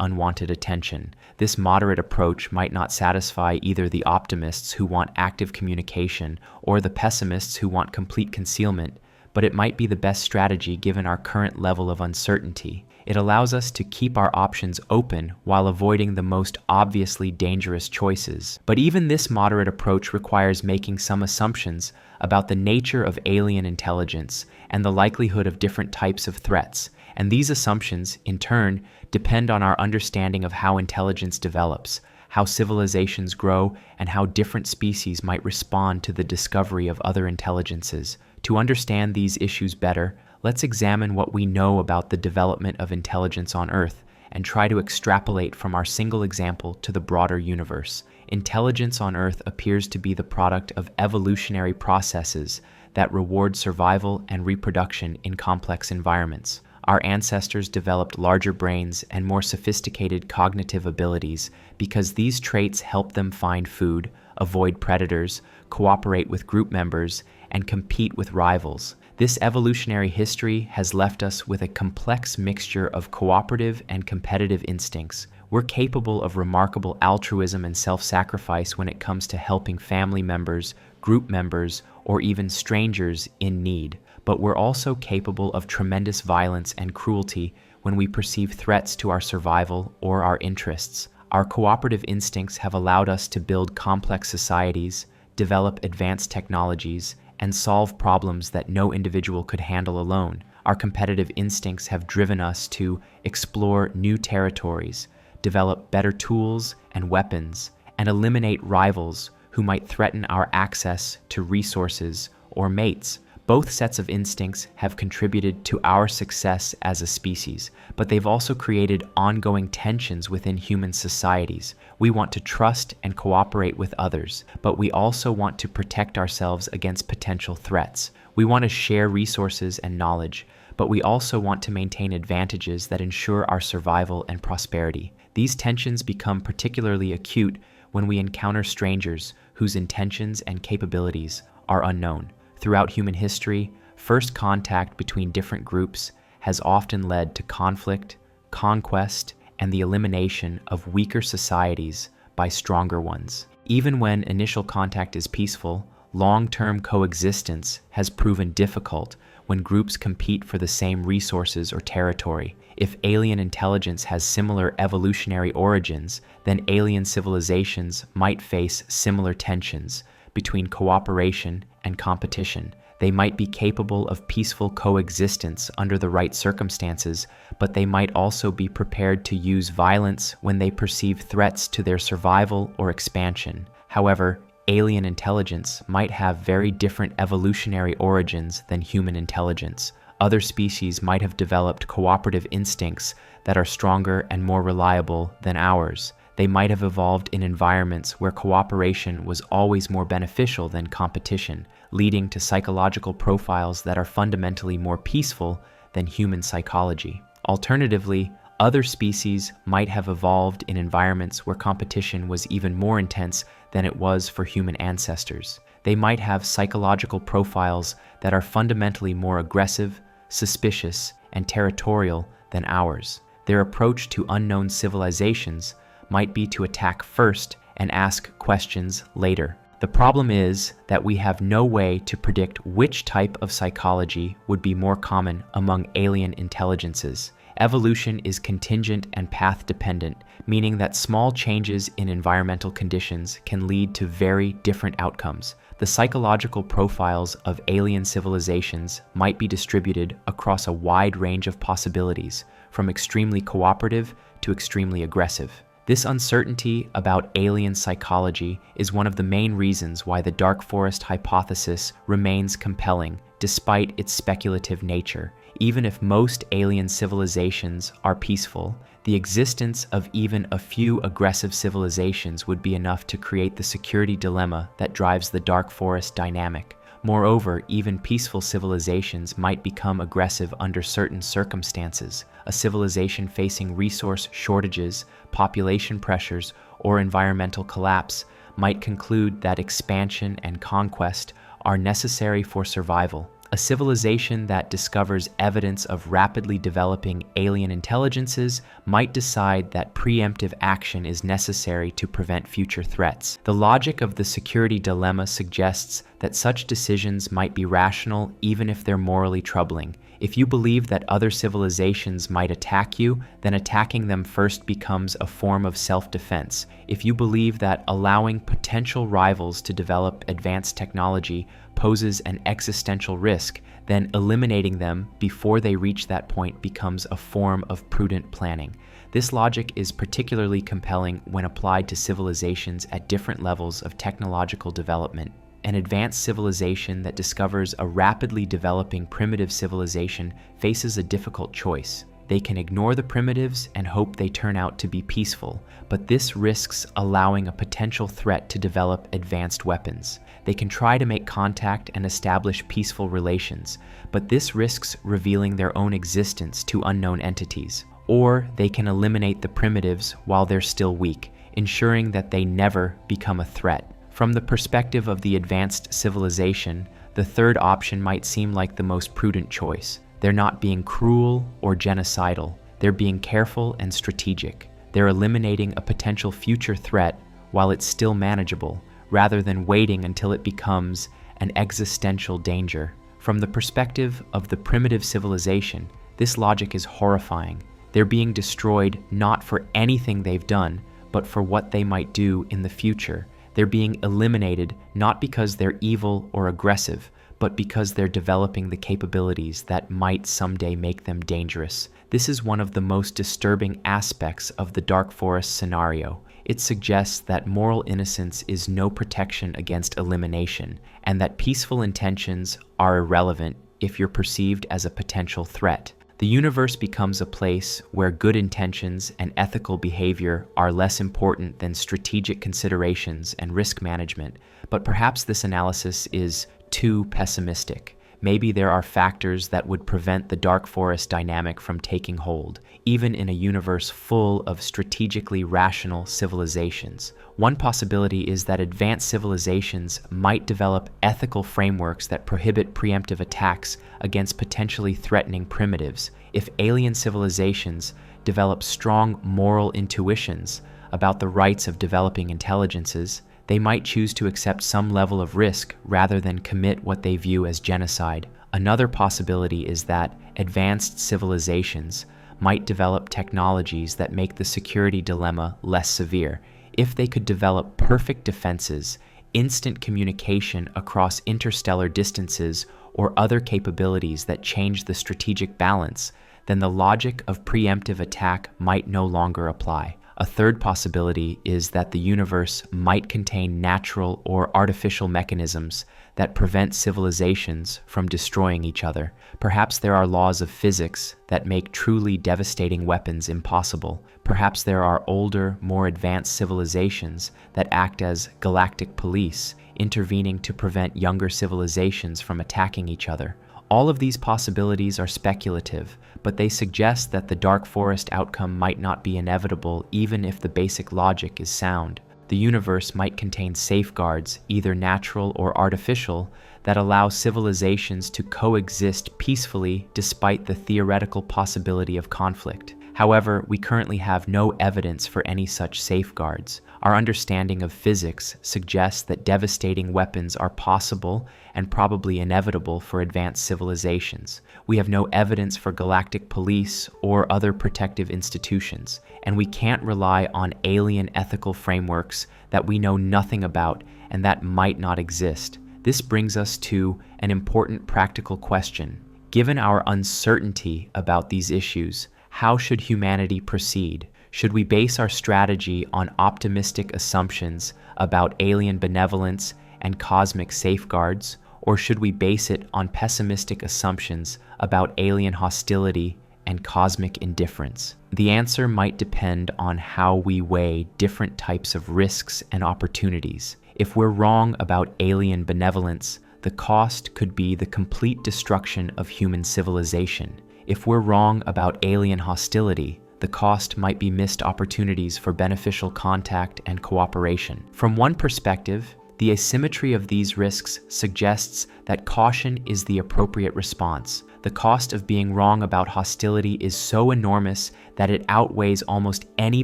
unwanted attention. This moderate approach might not satisfy either the optimists who want active communication or the pessimists who want complete concealment, but it might be the best strategy given our current level of uncertainty. It allows us to keep our options open while avoiding the most obviously dangerous choices. But even this moderate approach requires making some assumptions about the nature of alien intelligence and the likelihood of different types of threats. And these assumptions, in turn, depend on our understanding of how intelligence develops, how civilizations grow, and how different species might respond to the discovery of other intelligences. To understand these issues better, let's examine what we know about the development of intelligence on Earth and try to extrapolate from our single example to the broader universe. Intelligence on Earth appears to be the product of evolutionary processes that reward survival and reproduction in complex environments. Our ancestors developed larger brains and more sophisticated cognitive abilities because these traits helped them find food, avoid predators, cooperate with group members, and compete with rivals. This evolutionary history has left us with a complex mixture of cooperative and competitive instincts. We're capable of remarkable altruism and self-sacrifice when it comes to helping family members, group members, or even strangers in need. But we're also capable of tremendous violence and cruelty when we perceive threats to our survival or our interests. Our cooperative instincts have allowed us to build complex societies, develop advanced technologies, and solve problems that no individual could handle alone. Our competitive instincts have driven us to explore new territories, develop better tools and weapons, and eliminate rivals who might threaten our access to resources or mates. Both sets of instincts have contributed to our success as a species, but they've also created ongoing tensions within human societies. We want to trust and cooperate with others, but we also want to protect ourselves against potential threats. We want to share resources and knowledge, but we also want to maintain advantages that ensure our survival and prosperity. These tensions become particularly acute when we encounter strangers whose intentions and capabilities are unknown. Throughout human history, first contact between different groups has often led to conflict, conquest, and the elimination of weaker societies by stronger ones. Even when initial contact is peaceful, long-term coexistence has proven difficult when groups compete for the same resources or territory. If alien intelligence has similar evolutionary origins, then alien civilizations might face similar tensions between cooperation and competition. They might be capable of peaceful coexistence under the right circumstances, but they might also be prepared to use violence when they perceive threats to their survival or expansion. However, alien intelligence might have very different evolutionary origins than human intelligence. Other species might have developed cooperative instincts that are stronger and more reliable than ours. They might have evolved in environments where cooperation was always more beneficial than competition, leading to psychological profiles that are fundamentally more peaceful than human psychology. Alternatively, other species might have evolved in environments where competition was even more intense than it was for human ancestors. They might have psychological profiles that are fundamentally more aggressive, suspicious, and territorial than ours. Their approach to unknown civilizations might be to attack first and ask questions later. The problem is that we have no way to predict which type of psychology would be more common among alien intelligences, Evolution is contingent and path-dependent, meaning that small changes in environmental conditions can lead to very different outcomes. The psychological profiles of alien civilizations might be distributed across a wide range of possibilities, from extremely cooperative to extremely aggressive. This uncertainty about alien psychology is one of the main reasons why the dark forest hypothesis remains compelling, despite its speculative nature. Even if most alien civilizations are peaceful, the existence of even a few aggressive civilizations would be enough to create the security dilemma that drives the dark forest dynamic. Moreover, even peaceful civilizations might become aggressive under certain circumstances. A civilization facing resource shortages, population pressures, or environmental collapse might conclude that expansion and conquest are necessary for survival. A civilization that discovers evidence of rapidly developing alien intelligences might decide that preemptive action is necessary to prevent future threats. The logic of the security dilemma suggests that such decisions might be rational even if they're morally troubling. If you believe that other civilizations might attack you, then attacking them first becomes a form of self-defense. If you believe that allowing potential rivals to develop advanced technology poses an existential risk, then eliminating them before they reach that point becomes a form of prudent planning. This logic is particularly compelling when applied to civilizations at different levels of technological development. An advanced civilization that discovers a rapidly developing primitive civilization faces a difficult choice. They can ignore the primitives and hope they turn out to be peaceful, but this risks allowing a potential threat to develop advanced weapons. They can try to make contact and establish peaceful relations, but this risks revealing their own existence to unknown entities. Or they can eliminate the primitives while they're still weak, ensuring that they never become a threat. From the perspective of the advanced civilization, the third option might seem like the most prudent choice. They're not being cruel or genocidal. They're being careful and strategic. They're eliminating a potential future threat while it's still manageable, rather than waiting until it becomes an existential danger. From the perspective of the primitive civilization, this logic is horrifying. They're being destroyed not for anything they've done, but for what they might do in the future. They're being eliminated not because they're evil or aggressive, but because they're developing the capabilities that might someday make them dangerous. This is one of the most disturbing aspects of the dark forest scenario. It suggests that moral innocence is no protection against elimination, and that peaceful intentions are irrelevant if you're perceived as a potential threat. The universe becomes a place where good intentions and ethical behavior are less important than strategic considerations and risk management, but perhaps this analysis is too pessimistic. Maybe there are factors that would prevent the dark forest dynamic from taking hold, even in a universe full of strategically rational civilizations. One possibility is that advanced civilizations might develop ethical frameworks that prohibit preemptive attacks against potentially threatening primitives. If alien civilizations develop strong moral intuitions about the rights of developing intelligences, they might choose to accept some level of risk rather than commit what they view as genocide. Another possibility is that advanced civilizations might develop technologies that make the security dilemma less severe. If they could develop perfect defenses, instant communication across interstellar distances, or other capabilities that change the strategic balance, then the logic of preemptive attack might no longer apply. A third possibility is that the universe might contain natural or artificial mechanisms that prevent civilizations from destroying each other. Perhaps there are laws of physics that make truly devastating weapons impossible. Perhaps there are older, more advanced civilizations that act as galactic police, intervening to prevent younger civilizations from attacking each other. All of these possibilities are speculative, but they suggest that the dark forest outcome might not be inevitable even if the basic logic is sound. The universe might contain safeguards, either natural or artificial, that allow civilizations to coexist peacefully despite the theoretical possibility of conflict. However, we currently have no evidence for any such safeguards. Our understanding of physics suggests that devastating weapons are possible and probably inevitable for advanced civilizations. We have no evidence for galactic police or other protective institutions, and we can't rely on alien ethical frameworks that we know nothing about and that might not exist. This brings us to an important practical question. Given our uncertainty about these issues, how should humanity proceed? Should we base our strategy on optimistic assumptions about alien benevolence and cosmic safeguards, or should we base it on pessimistic assumptions about alien hostility and cosmic indifference? The answer might depend on how we weigh different types of risks and opportunities. If we're wrong about alien benevolence, the cost could be the complete destruction of human civilization. If we're wrong about alien hostility, the cost might be missed opportunities for beneficial contact and cooperation. From one perspective, the asymmetry of these risks suggests that caution is the appropriate response. The cost of being wrong about hostility is so enormous that it outweighs almost any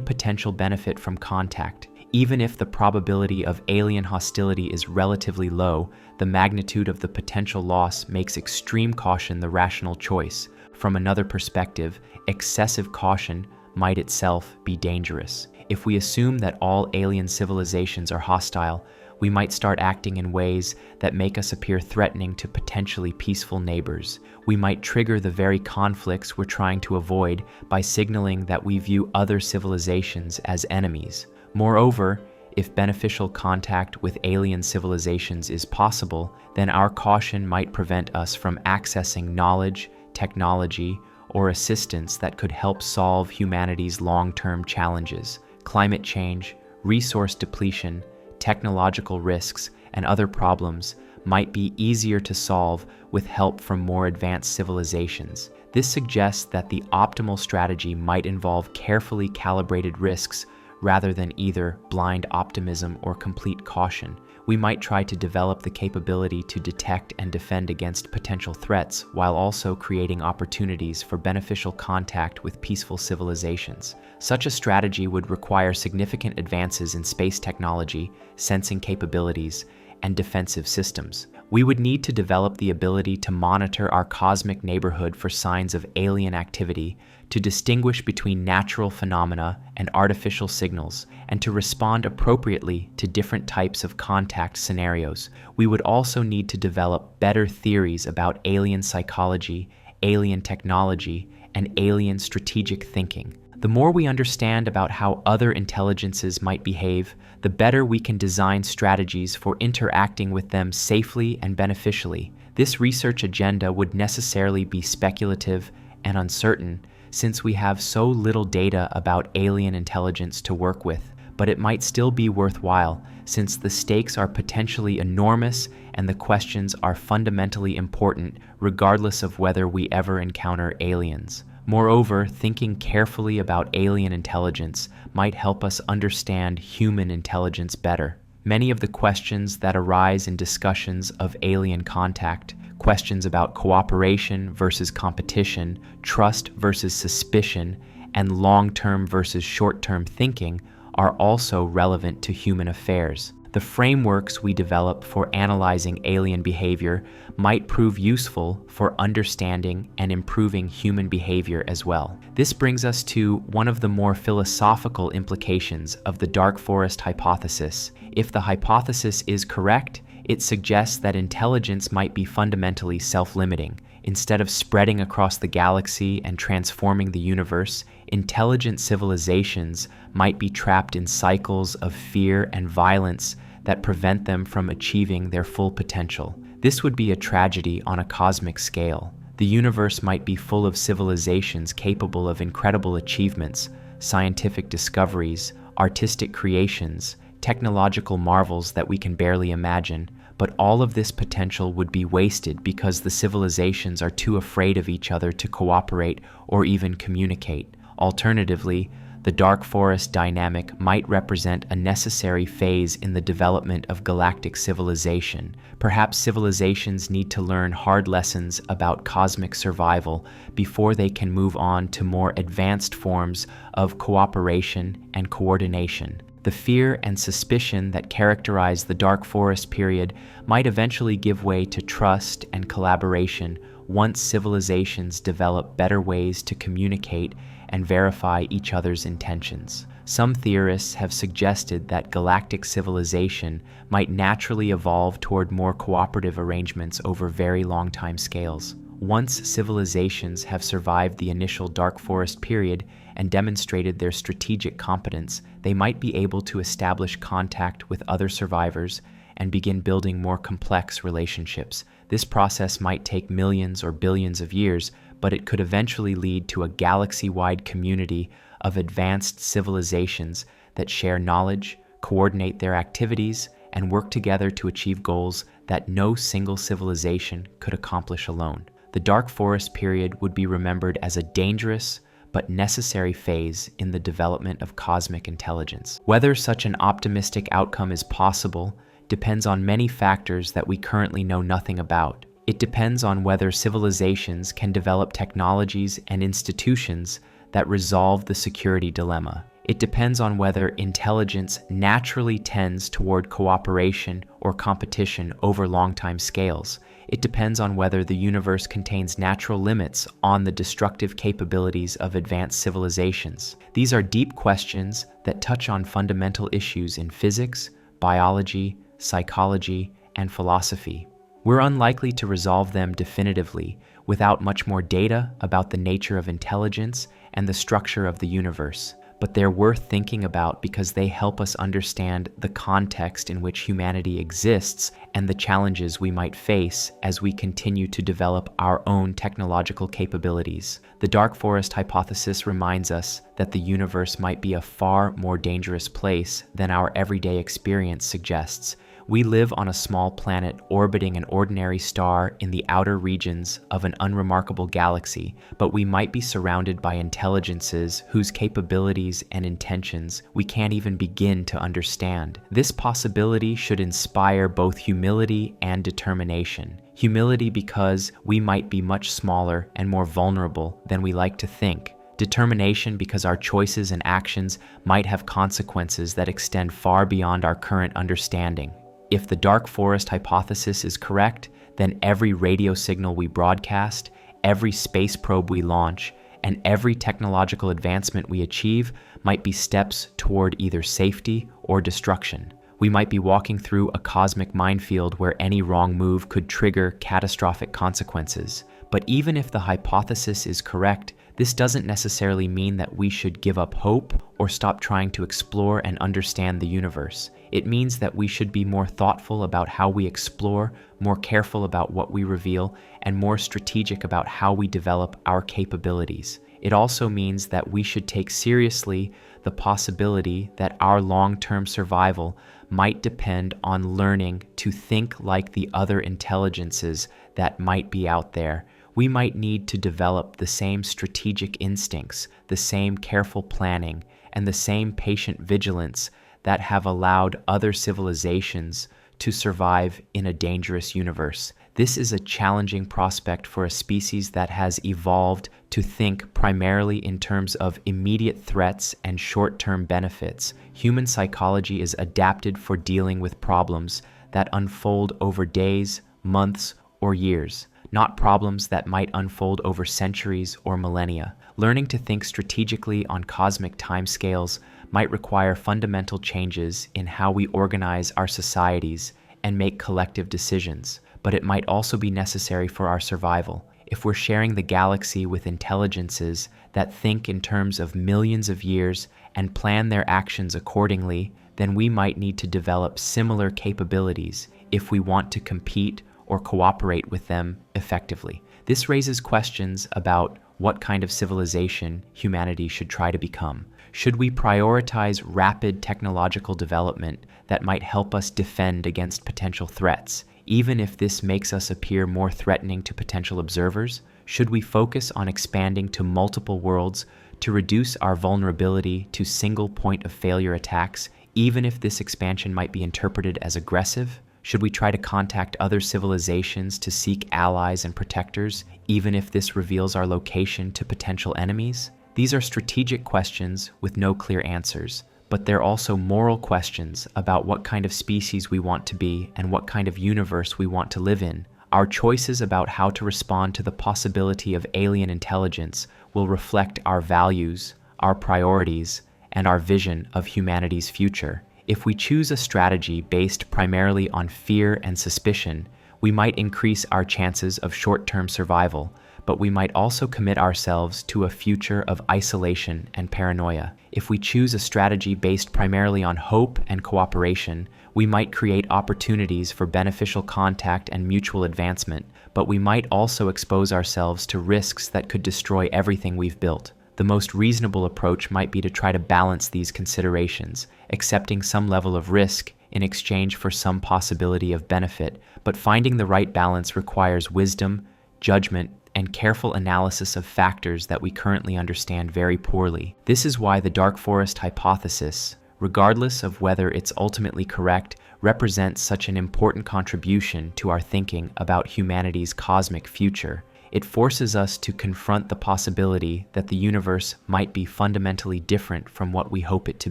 potential benefit from contact. Even if the probability of alien hostility is relatively low, the magnitude of the potential loss makes extreme caution the rational choice. From another perspective, excessive caution might itself be dangerous. If we assume that all alien civilizations are hostile, we might start acting in ways that make us appear threatening to potentially peaceful neighbors. We might trigger the very conflicts we're trying to avoid by signaling that we view other civilizations as enemies. Moreover, if beneficial contact with alien civilizations is possible, then our caution might prevent us from accessing knowledge, technology, or assistance that could help solve humanity's long-term challenges. Climate change, resource depletion, technological risks, and other problems might be easier to solve with help from more advanced civilizations. This suggests that the optimal strategy might involve carefully calibrated risks rather than either blind optimism or complete caution. We might try to develop the capability to detect and defend against potential threats while also creating opportunities for beneficial contact with peaceful civilizations. Such a strategy would require significant advances in space technology, sensing capabilities, and defensive systems. We would need to develop the ability to monitor our cosmic neighborhood for signs of alien activity, to distinguish between natural phenomena and artificial signals, and to respond appropriately to different types of contact scenarios. We would also need to develop better theories about alien psychology, alien technology, and alien strategic thinking. The more we understand about how other intelligences might behave, the better we can design strategies for interacting with them safely and beneficially. This research agenda would necessarily be speculative and uncertain, since we have so little data about alien intelligence to work with, but it might still be worthwhile, since the stakes are potentially enormous and the questions are fundamentally important regardless of whether we ever encounter aliens. Moreover, thinking carefully about alien intelligence might help us understand human intelligence better. Many of the questions that arise in discussions of alien contact, questions about cooperation versus competition, trust versus suspicion, and long-term versus short-term thinking, are also relevant to human affairs. The frameworks we develop for analyzing alien behavior might prove useful for understanding and improving human behavior as well. This brings us to one of the more philosophical implications of the dark forest hypothesis. If the hypothesis is correct, it suggests that intelligence might be fundamentally self-limiting. Instead of spreading across the galaxy and transforming the universe, intelligent civilizations might be trapped in cycles of fear and violence that prevent them from achieving their full potential. This would be a tragedy on a cosmic scale. The universe might be full of civilizations capable of incredible achievements, scientific discoveries, artistic creations, technological marvels that we can barely imagine, but all of this potential would be wasted because the civilizations are too afraid of each other to cooperate or even communicate. Alternatively, The dark forest dynamic might represent a necessary phase in the development of galactic civilization. Perhaps civilizations need to learn hard lessons about cosmic survival before they can move on to more advanced forms of cooperation and coordination. The fear and suspicion that characterize the dark forest period might eventually give way to trust and collaboration once civilizations develop better ways to communicate and verify each other's intentions. Some theorists have suggested that galactic civilization might naturally evolve toward more cooperative arrangements over very long time scales. Once civilizations have survived the initial dark forest period and demonstrated their strategic competence, they might be able to establish contact with other survivors and begin building more complex relationships. This process might take millions or billions of years, but it could eventually lead to a galaxy-wide community of advanced civilizations that share knowledge, coordinate their activities, and work together to achieve goals that no single civilization could accomplish alone. The dark forest period would be remembered as a dangerous but necessary phase in the development of cosmic intelligence. Whether such an optimistic outcome is possible depends on many factors that we currently know nothing about. It depends on whether civilizations can develop technologies and institutions that resolve the security dilemma. It depends on whether intelligence naturally tends toward cooperation or competition over long-time scales. It depends on whether the universe contains natural limits on the destructive capabilities of advanced civilizations. These are deep questions that touch on fundamental issues in physics, biology, psychology, and philosophy. We're unlikely to resolve them definitively without much more data about the nature of intelligence and the structure of the universe, but they're worth thinking about because they help us understand the context in which humanity exists and the challenges we might face as we continue to develop our own technological capabilities. The dark forest hypothesis reminds us that the universe might be a far more dangerous place than our everyday experience suggests. We live on a small planet orbiting an ordinary star in the outer regions of an unremarkable galaxy, but we might be surrounded by intelligences whose capabilities and intentions we can't even begin to understand. This possibility should inspire both humility and determination. Humility because we might be much smaller and more vulnerable than we like to think. Determination because our choices and actions might have consequences that extend far beyond our current understanding. If the dark forest hypothesis is correct, then every radio signal we broadcast, every space probe we launch, and every technological advancement we achieve might be steps toward either safety or destruction. We might be walking through a cosmic minefield where any wrong move could trigger catastrophic consequences. But even if the hypothesis is correct, this doesn't necessarily mean that we should give up hope or stop trying to explore and understand the universe. It means that we should be more thoughtful about how we explore, more careful about what we reveal, and more strategic about how we develop our capabilities. It also means that we should take seriously the possibility that our long-term survival might depend on learning to think like the other intelligences that might be out there. We might need to develop the same strategic instincts, the same careful planning, and the same patient vigilance that have allowed other civilizations to survive in a dangerous universe. This is a challenging prospect for a species that has evolved to think primarily in terms of immediate threats and short-term benefits. Human psychology is adapted for dealing with problems that unfold over days, months, or years, not problems that might unfold over centuries or millennia. Learning to think strategically on cosmic timescales might require fundamental changes in how we organize our societies and make collective decisions, but it might also be necessary for our survival. If we're sharing the galaxy with intelligences that think in terms of millions of years and plan their actions accordingly, then we might need to develop similar capabilities if we want to compete or cooperate with them effectively. This raises questions about what kind of civilization humanity should try to become. Should we prioritize rapid technological development that might help us defend against potential threats, even if this makes us appear more threatening to potential observers? Should we focus on expanding to multiple worlds to reduce our vulnerability to single point of failure attacks, even if this expansion might be interpreted as aggressive? Should we try to contact other civilizations to seek allies and protectors, even if this reveals our location to potential enemies? These are strategic questions with no clear answers, but they're also moral questions about what kind of species we want to be and what kind of universe we want to live in. Our choices about how to respond to the possibility of alien intelligence will reflect our values, our priorities, and our vision of humanity's future. If we choose a strategy based primarily on fear and suspicion, we might increase our chances of short-term survival, but we might also commit ourselves to a future of isolation and paranoia. If we choose a strategy based primarily on hope and cooperation, we might create opportunities for beneficial contact and mutual advancement, but we might also expose ourselves to risks that could destroy everything we've built. The most reasonable approach might be to try to balance these considerations, accepting some level of risk in exchange for some possibility of benefit, but finding the right balance requires wisdom, judgment, and careful analysis of factors that we currently understand very poorly. This is why the dark forest hypothesis, regardless of whether it's ultimately correct, represents such an important contribution to our thinking about humanity's cosmic future. It forces us to confront the possibility that the universe might be fundamentally different from what we hope it to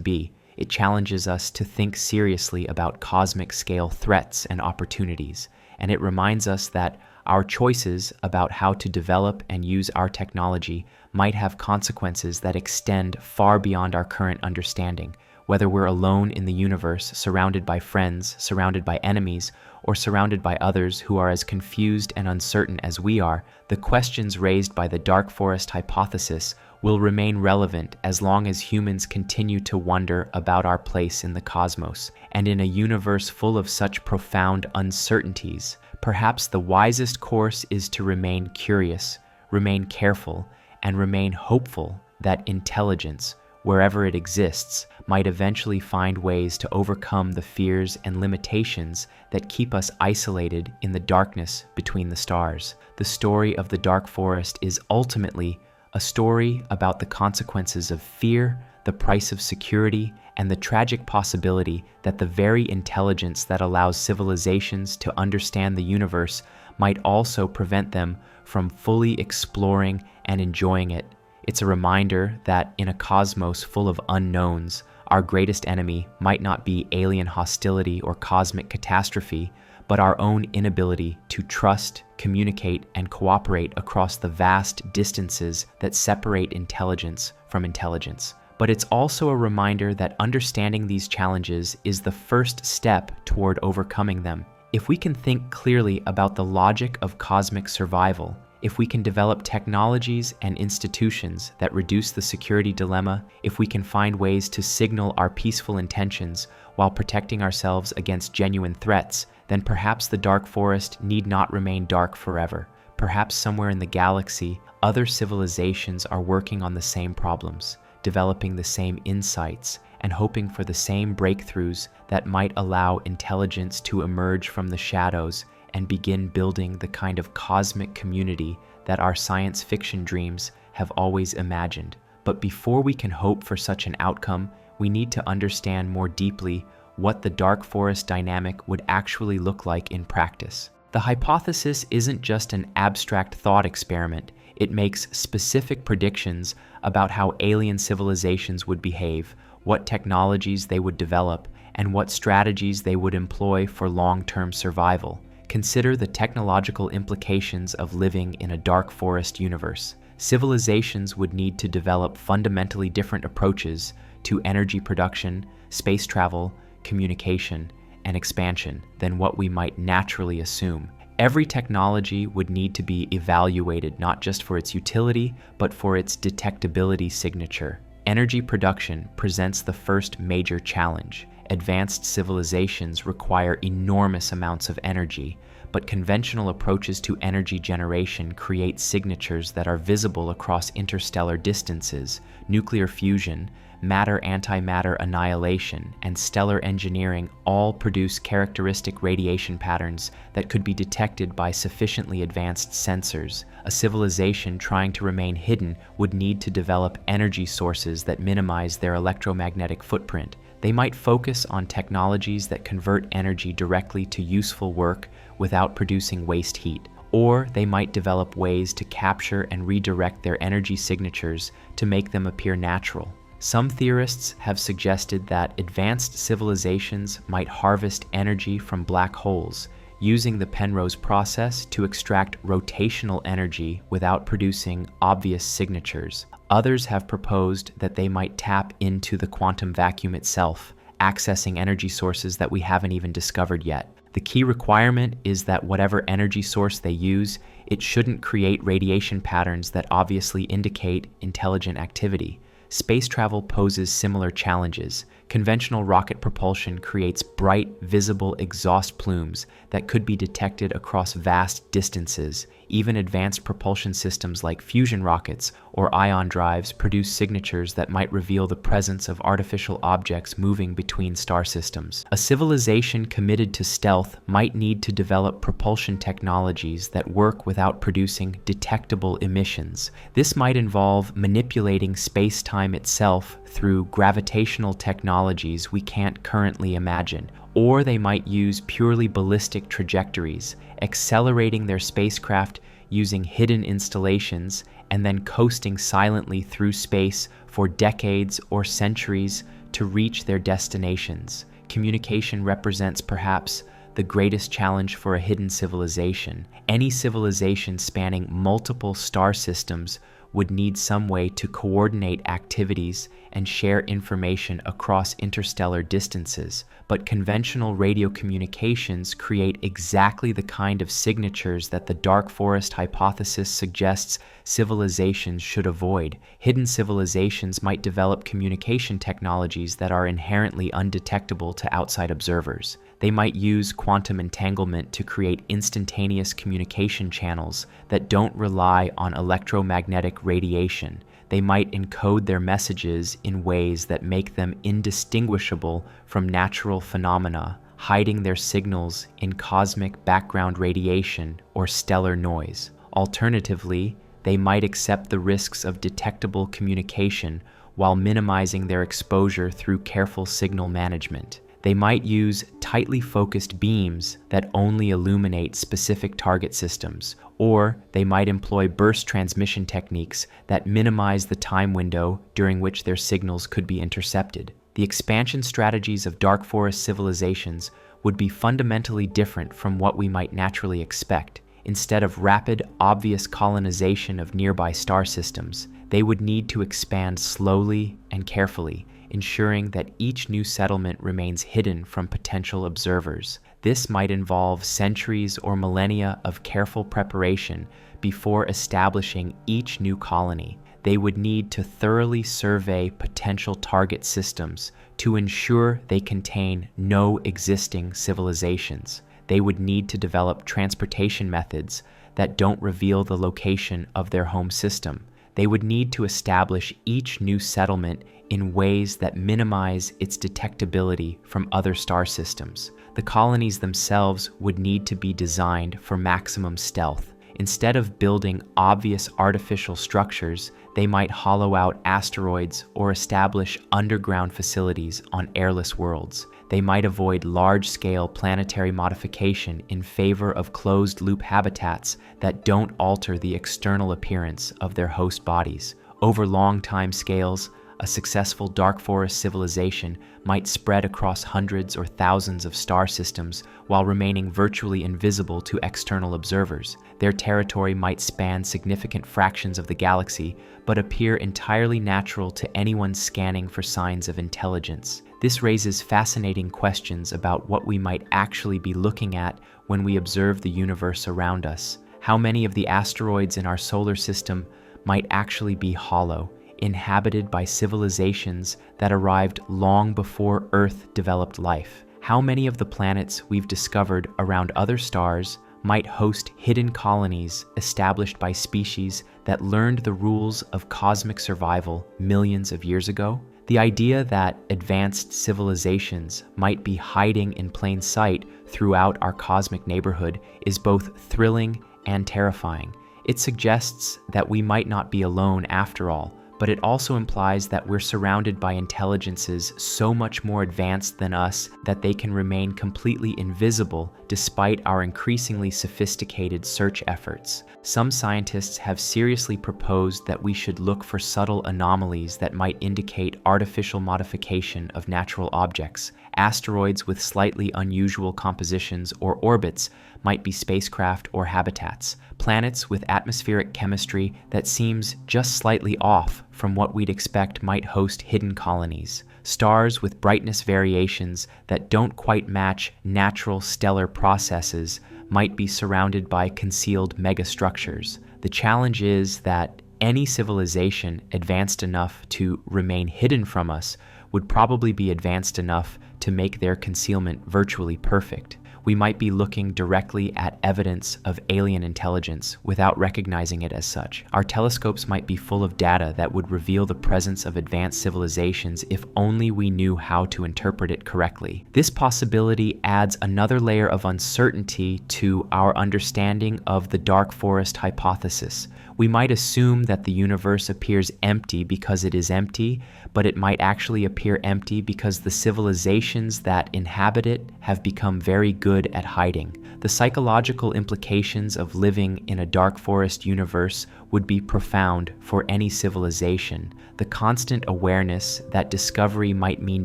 be. It challenges us to think seriously about cosmic-scale threats and opportunities, and it reminds us that our choices about how to develop and use our technology might have consequences that extend far beyond our current understanding. Whether we're alone in the universe, surrounded by friends, surrounded by enemies, or surrounded by others who are as confused and uncertain as we are, the questions raised by the dark forest hypothesis will remain relevant as long as humans continue to wonder about our place in the cosmos. And in a universe full of such profound uncertainties, perhaps the wisest course is to remain curious, remain careful, and remain hopeful that intelligence, wherever it exists, might eventually find ways to overcome the fears and limitations that keep us isolated in the darkness between the stars. The story of the dark forest is ultimately a story about the consequences of fear, the price of security, and the tragic possibility that the very intelligence that allows civilizations to understand the universe might also prevent them from fully exploring and enjoying it. It's a reminder that in a cosmos full of unknowns, our greatest enemy might not be alien hostility or cosmic catastrophe, but our own inability to trust, communicate, and cooperate across the vast distances that separate intelligence from intelligence. But it's also a reminder that understanding these challenges is the first step toward overcoming them. If we can think clearly about the logic of cosmic survival, if we can develop technologies and institutions that reduce the security dilemma, if we can find ways to signal our peaceful intentions while protecting ourselves against genuine threats, then perhaps the dark forest need not remain dark forever. Perhaps somewhere in the galaxy, other civilizations are working on the same problems, developing the same insights, and hoping for the same breakthroughs that might allow intelligence to emerge from the shadows and begin building the kind of cosmic community that our science fiction dreams have always imagined. But before we can hope for such an outcome, we need to understand more deeply what the dark forest dynamic would actually look like in practice. The hypothesis isn't just an abstract thought experiment. It makes specific predictions about how alien civilizations would behave, what technologies they would develop, and what strategies they would employ for long-term survival. Consider the technological implications of living in a dark forest universe. Civilizations would need to develop fundamentally different approaches to energy production, space travel, communication, and expansion than what we might naturally assume. Every technology would need to be evaluated not just for its utility, but for its detectability signature. Energy production presents the first major challenge. Advanced civilizations require enormous amounts of energy, but conventional approaches to energy generation create signatures that are visible across interstellar distances. Nuclear fusion, matter-antimatter annihilation, and stellar engineering all produce characteristic radiation patterns that could be detected by sufficiently advanced sensors. A civilization trying to remain hidden would need to develop energy sources that minimize their electromagnetic footprint. They might focus on technologies that convert energy directly to useful work without producing waste heat. Or they might develop ways to capture and redirect their energy signatures to make them appear natural. Some theorists have suggested that advanced civilizations might harvest energy from black holes, using the Penrose process to extract rotational energy without producing obvious signatures. Others have proposed that they might tap into the quantum vacuum itself, accessing energy sources that we haven't even discovered yet. The key requirement is that whatever energy source they use, it shouldn't create radiation patterns that obviously indicate intelligent activity. Space travel poses similar challenges. Conventional rocket propulsion creates bright, visible exhaust plumes that could be detected across vast distances. Even advanced propulsion systems like fusion rockets or ion drives produce signatures that might reveal the presence of artificial objects moving between star systems. A civilization committed to stealth might need to develop propulsion technologies that work without producing detectable emissions. This might involve manipulating space-time itself through gravitational technologies we can't currently imagine. Or they might use purely ballistic trajectories, accelerating their spacecraft using hidden installations and then coasting silently through space for decades or centuries to reach their destinations. Communication represents perhaps the greatest challenge for a hidden civilization. Any civilization spanning multiple star systems would need some way to coordinate activities and share information across interstellar distances, but conventional radio communications create exactly the kind of signatures that the dark forest hypothesis suggests civilizations should avoid. Hidden civilizations might develop communication technologies that are inherently undetectable to outside observers. They might use quantum entanglement to create instantaneous communication channels that don't rely on electromagnetic radiation. They might encode their messages in ways that make them indistinguishable from natural phenomena, hiding their signals in cosmic background radiation or stellar noise. Alternatively, they might accept the risks of detectable communication while minimizing their exposure through careful signal management. They might use tightly focused beams that only illuminate specific target systems, or they might employ burst transmission techniques that minimize the time window during which their signals could be intercepted. The expansion strategies of dark forest civilizations would be fundamentally different from what we might naturally expect. Instead of rapid, obvious colonization of nearby star systems, they would need to expand slowly and carefully, ensuring that each new settlement remains hidden from potential observers. This might involve centuries or millennia of careful preparation before establishing each new colony. They would need to thoroughly survey potential target systems to ensure they contain no existing civilizations. They would need to develop transportation methods that don't reveal the location of their home system. They would need to establish each new settlement in ways that minimize its detectability from other star systems. The colonies themselves would need to be designed for maximum stealth. Instead of building obvious artificial structures, they might hollow out asteroids or establish underground facilities on airless worlds. They might avoid large-scale planetary modification in favor of closed-loop habitats that don't alter the external appearance of their host bodies. Over long time scales, a successful dark forest civilization might spread across hundreds or thousands of star systems while remaining virtually invisible to external observers. Their territory might span significant fractions of the galaxy, but appear entirely natural to anyone scanning for signs of intelligence. This raises fascinating questions about what we might actually be looking at when we observe the universe around us. How many of the asteroids in our solar system might actually be hollow, inhabited by civilizations that arrived long before Earth developed life? How many of the planets we've discovered around other stars might host hidden colonies established by species that learned the rules of cosmic survival millions of years ago? The idea that advanced civilizations might be hiding in plain sight throughout our cosmic neighborhood is both thrilling and terrifying. It suggests that we might not be alone after all, but it also implies that we're surrounded by intelligences so much more advanced than us that they can remain completely invisible despite our increasingly sophisticated search efforts. Some scientists have seriously proposed that we should look for subtle anomalies that might indicate artificial modification of natural objects. Asteroids with slightly unusual compositions or orbits might be spacecraft or habitats. Planets with atmospheric chemistry that seems just slightly off from what we'd expect might host hidden colonies. Stars with brightness variations that don't quite match natural stellar processes might be surrounded by concealed megastructures. The challenge is that any civilization advanced enough to remain hidden from us would probably be advanced enough to make their concealment virtually perfect. We might be looking directly at evidence of alien intelligence without recognizing it as such. Our telescopes might be full of data that would reveal the presence of advanced civilizations if only we knew how to interpret it correctly. This possibility adds another layer of uncertainty to our understanding of the dark forest hypothesis. We might assume that the universe appears empty because it is empty, but it might actually appear empty because the civilizations that inhabit it have become very good at hiding. The psychological implications of living in a dark forest universe would be profound for any civilization. The constant awareness that discovery might mean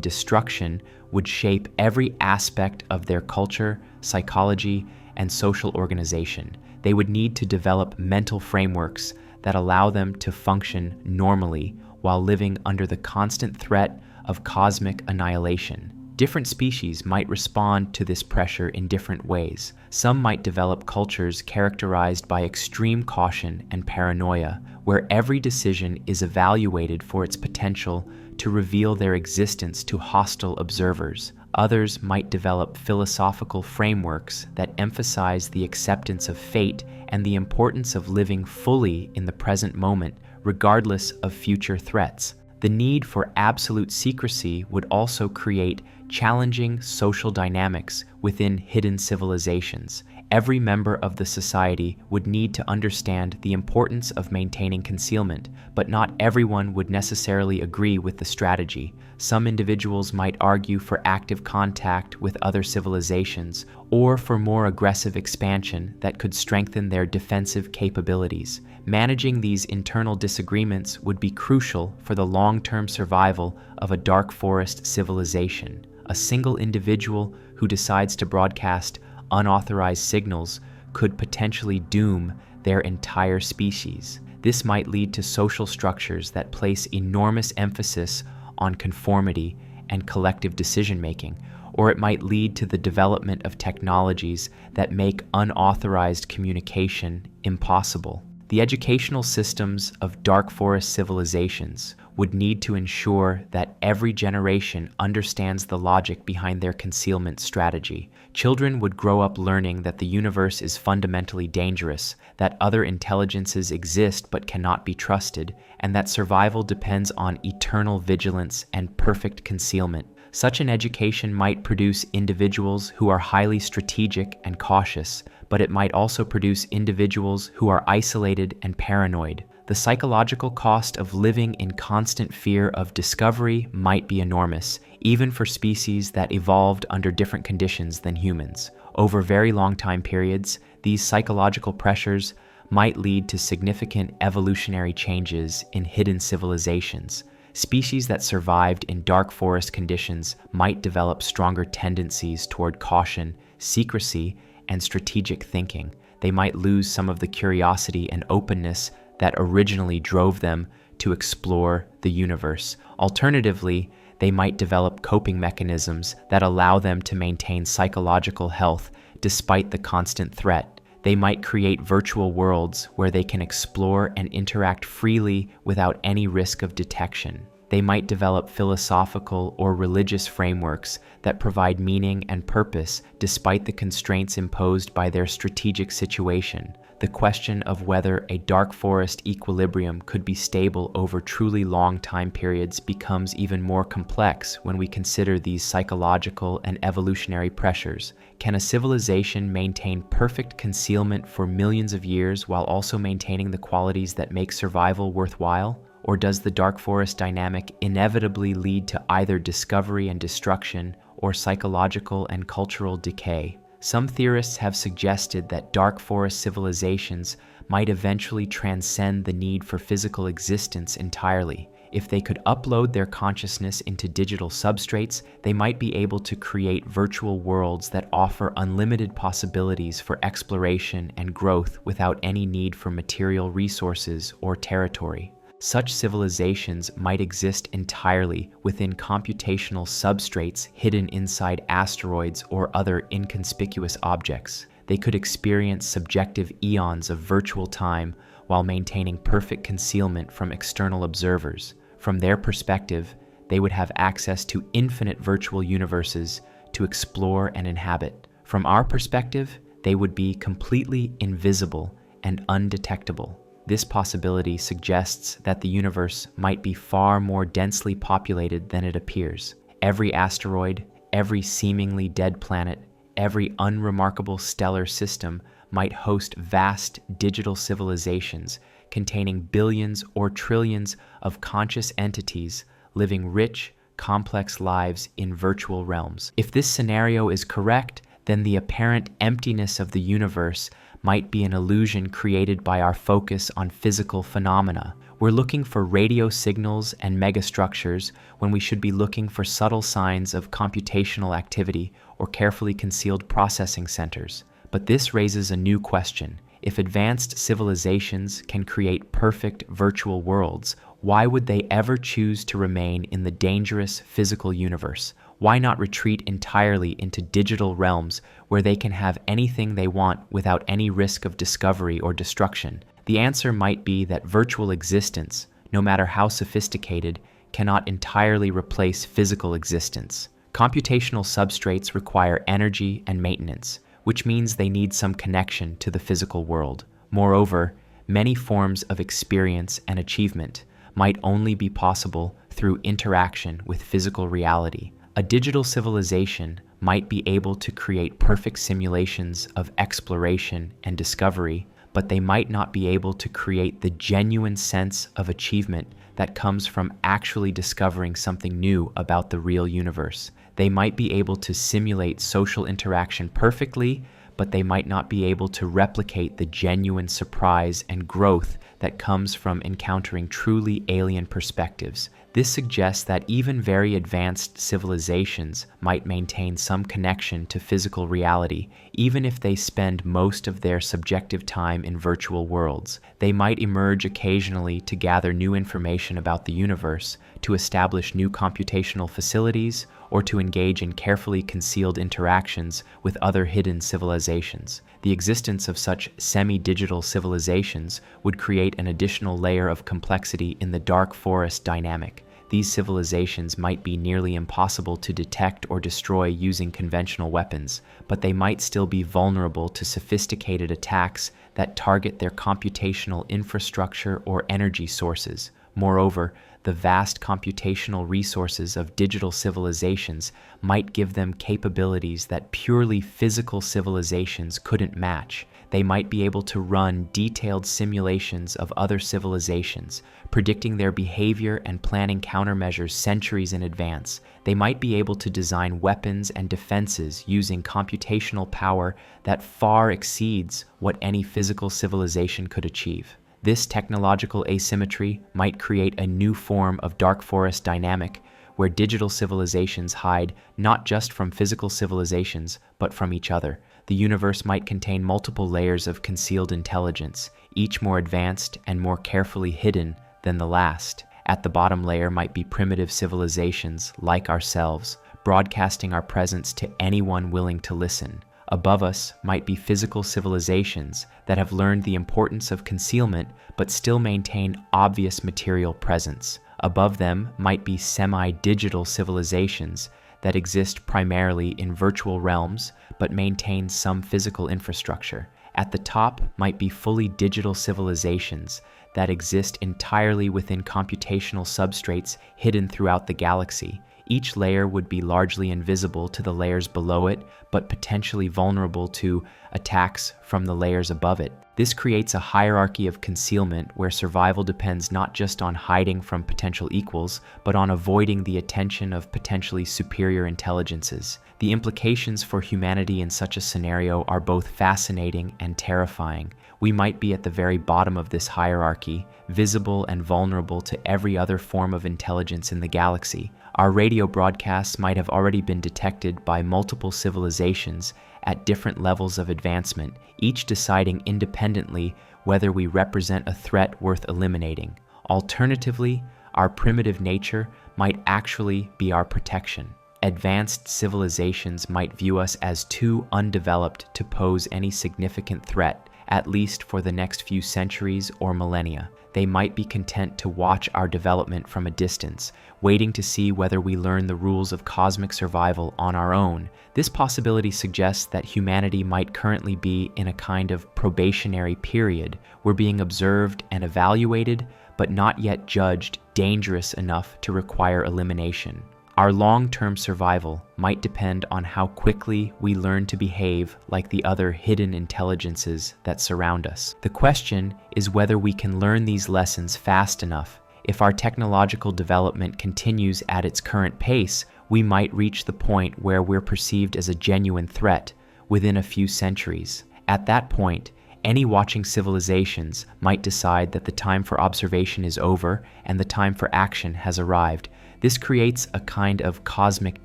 destruction would shape every aspect of their culture, psychology, and social organization. They would need to develop mental frameworks that allow them to function normally while living under the constant threat of cosmic annihilation. Different species might respond to this pressure in different ways. Some might develop cultures characterized by extreme caution and paranoia, where every decision is evaluated for its potential to reveal their existence to hostile observers. Others might develop philosophical frameworks that emphasize the acceptance of fate and the importance of living fully in the present moment, regardless of future threats. The need for absolute secrecy would also create challenging social dynamics within hidden civilizations. Every member of the society would need to understand the importance of maintaining concealment, but not everyone would necessarily agree with the strategy. Some individuals might argue for active contact with other civilizations, or for more aggressive expansion that could strengthen their defensive capabilities. Managing these internal disagreements would be crucial for the long-term survival of a dark forest civilization. A single individual who decides to broadcast unauthorized signals could potentially doom their entire species. This might lead to social structures that place enormous emphasis on conformity and collective decision-making, or it might lead to the development of technologies that make unauthorized communication impossible. The educational systems of dark forest civilizations would need to ensure that every generation understands the logic behind their concealment strategy. Children would grow up learning that the universe is fundamentally dangerous, that other intelligences exist but cannot be trusted, and that survival depends on eternal vigilance and perfect concealment. Such an education might produce individuals who are highly strategic and cautious, but it might also produce individuals who are isolated and paranoid. The psychological cost of living in constant fear of discovery might be enormous, even for species that evolved under different conditions than humans. Over very long time periods, these psychological pressures might lead to significant evolutionary changes in hidden civilizations. Species that survived in dark forest conditions might develop stronger tendencies toward caution, secrecy, and strategic thinking. They might lose some of the curiosity and openness that originally drove them to explore the universe. Alternatively, they might develop coping mechanisms that allow them to maintain psychological health despite the constant threat. They might create virtual worlds where they can explore and interact freely without any risk of detection. They might develop philosophical or religious frameworks that provide meaning and purpose despite the constraints imposed by their strategic situation. The question of whether a dark forest equilibrium could be stable over truly long time periods becomes even more complex when we consider these psychological and evolutionary pressures. Can a civilization maintain perfect concealment for millions of years while also maintaining the qualities that make survival worthwhile? Or does the dark forest dynamic inevitably lead to either discovery and destruction or psychological and cultural decay? Some theorists have suggested that dark forest civilizations might eventually transcend the need for physical existence entirely. If they could upload their consciousness into digital substrates, they might be able to create virtual worlds that offer unlimited possibilities for exploration and growth without any need for material resources or territory. Such civilizations might exist entirely within computational substrates hidden inside asteroids or other inconspicuous objects. They could experience subjective eons of virtual time while maintaining perfect concealment from external observers. From their perspective, they would have access to infinite virtual universes to explore and inhabit. From our perspective, they would be completely invisible and undetectable. This possibility suggests that the universe might be far more densely populated than it appears. Every asteroid, every seemingly dead planet, every unremarkable stellar system might host vast digital civilizations containing billions or trillions of conscious entities living rich, complex lives in virtual realms. If this scenario is correct, then the apparent emptiness of the universe might be an illusion created by our focus on physical phenomena. We're looking for radio signals and megastructures when we should be looking for subtle signs of computational activity or carefully concealed processing centers. But this raises a new question. If advanced civilizations can create perfect virtual worlds, why would they ever choose to remain in the dangerous physical universe? Why not retreat entirely into digital realms where they can have anything they want without any risk of discovery or destruction? The answer might be that virtual existence, no matter how sophisticated, cannot entirely replace physical existence. Computational substrates require energy and maintenance, which means they need some connection to the physical world. Moreover, many forms of experience and achievement might only be possible through interaction with physical reality. A digital civilization might be able to create perfect simulations of exploration and discovery, but they might not be able to create the genuine sense of achievement that comes from actually discovering something new about the real universe. They might be able to simulate social interaction perfectly, but they might not be able to replicate the genuine surprise and growth that comes from encountering truly alien perspectives. This suggests that even very advanced civilizations might maintain some connection to physical reality, even if they spend most of their subjective time in virtual worlds. They might emerge occasionally to gather new information about the universe, to establish new computational facilities, or to engage in carefully concealed interactions with other hidden civilizations. The existence of such semi-digital civilizations would create an additional layer of complexity in the dark forest dynamic. These civilizations might be nearly impossible to detect or destroy using conventional weapons, but they might still be vulnerable to sophisticated attacks that target their computational infrastructure or energy sources. Moreover, the vast computational resources of digital civilizations might give them capabilities that purely physical civilizations couldn't match. They might be able to run detailed simulations of other civilizations, predicting their behavior and planning countermeasures centuries in advance. They might be able to design weapons and defenses using computational power that far exceeds what any physical civilization could achieve. This technological asymmetry might create a new form of dark forest dynamic where digital civilizations hide not just from physical civilizations, but from each other. The universe might contain multiple layers of concealed intelligence, each more advanced and more carefully hidden than the last. At the bottom layer might be primitive civilizations like ourselves, broadcasting our presence to anyone willing to listen. Above us might be physical civilizations that have learned the importance of concealment but still maintain obvious material presence. Above them might be semi-digital civilizations that exist primarily in virtual realms but maintain some physical infrastructure. At the top might be fully digital civilizations that exist entirely within computational substrates hidden throughout the galaxy. Each layer would be largely invisible to the layers below it, but potentially vulnerable to attacks from the layers above it. This creates a hierarchy of concealment where survival depends not just on hiding from potential equals, but on avoiding the attention of potentially superior intelligences. The implications for humanity in such a scenario are both fascinating and terrifying. We might be at the very bottom of this hierarchy, visible and vulnerable to every other form of intelligence in the galaxy. Our radio broadcasts might have already been detected by multiple civilizations at different levels of advancement, each deciding independently whether we represent a threat worth eliminating. Alternatively, our primitive nature might actually be our protection. Advanced civilizations might view us as too undeveloped to pose any significant threat, at least for the next few centuries or millennia. They might be content to watch our development from a distance, waiting to see whether we learn the rules of cosmic survival on our own. This possibility suggests that humanity might currently be in a kind of probationary period. We're being observed and evaluated, but not yet judged dangerous enough to require elimination. Our long-term survival might depend on how quickly we learn to behave like the other hidden intelligences that surround us. The question is whether we can learn these lessons fast enough. If our technological development continues at its current pace, we might reach the point where we're perceived as a genuine threat within a few centuries. At that point, any watching civilizations might decide that the time for observation is over and the time for action has arrived. This creates a kind of cosmic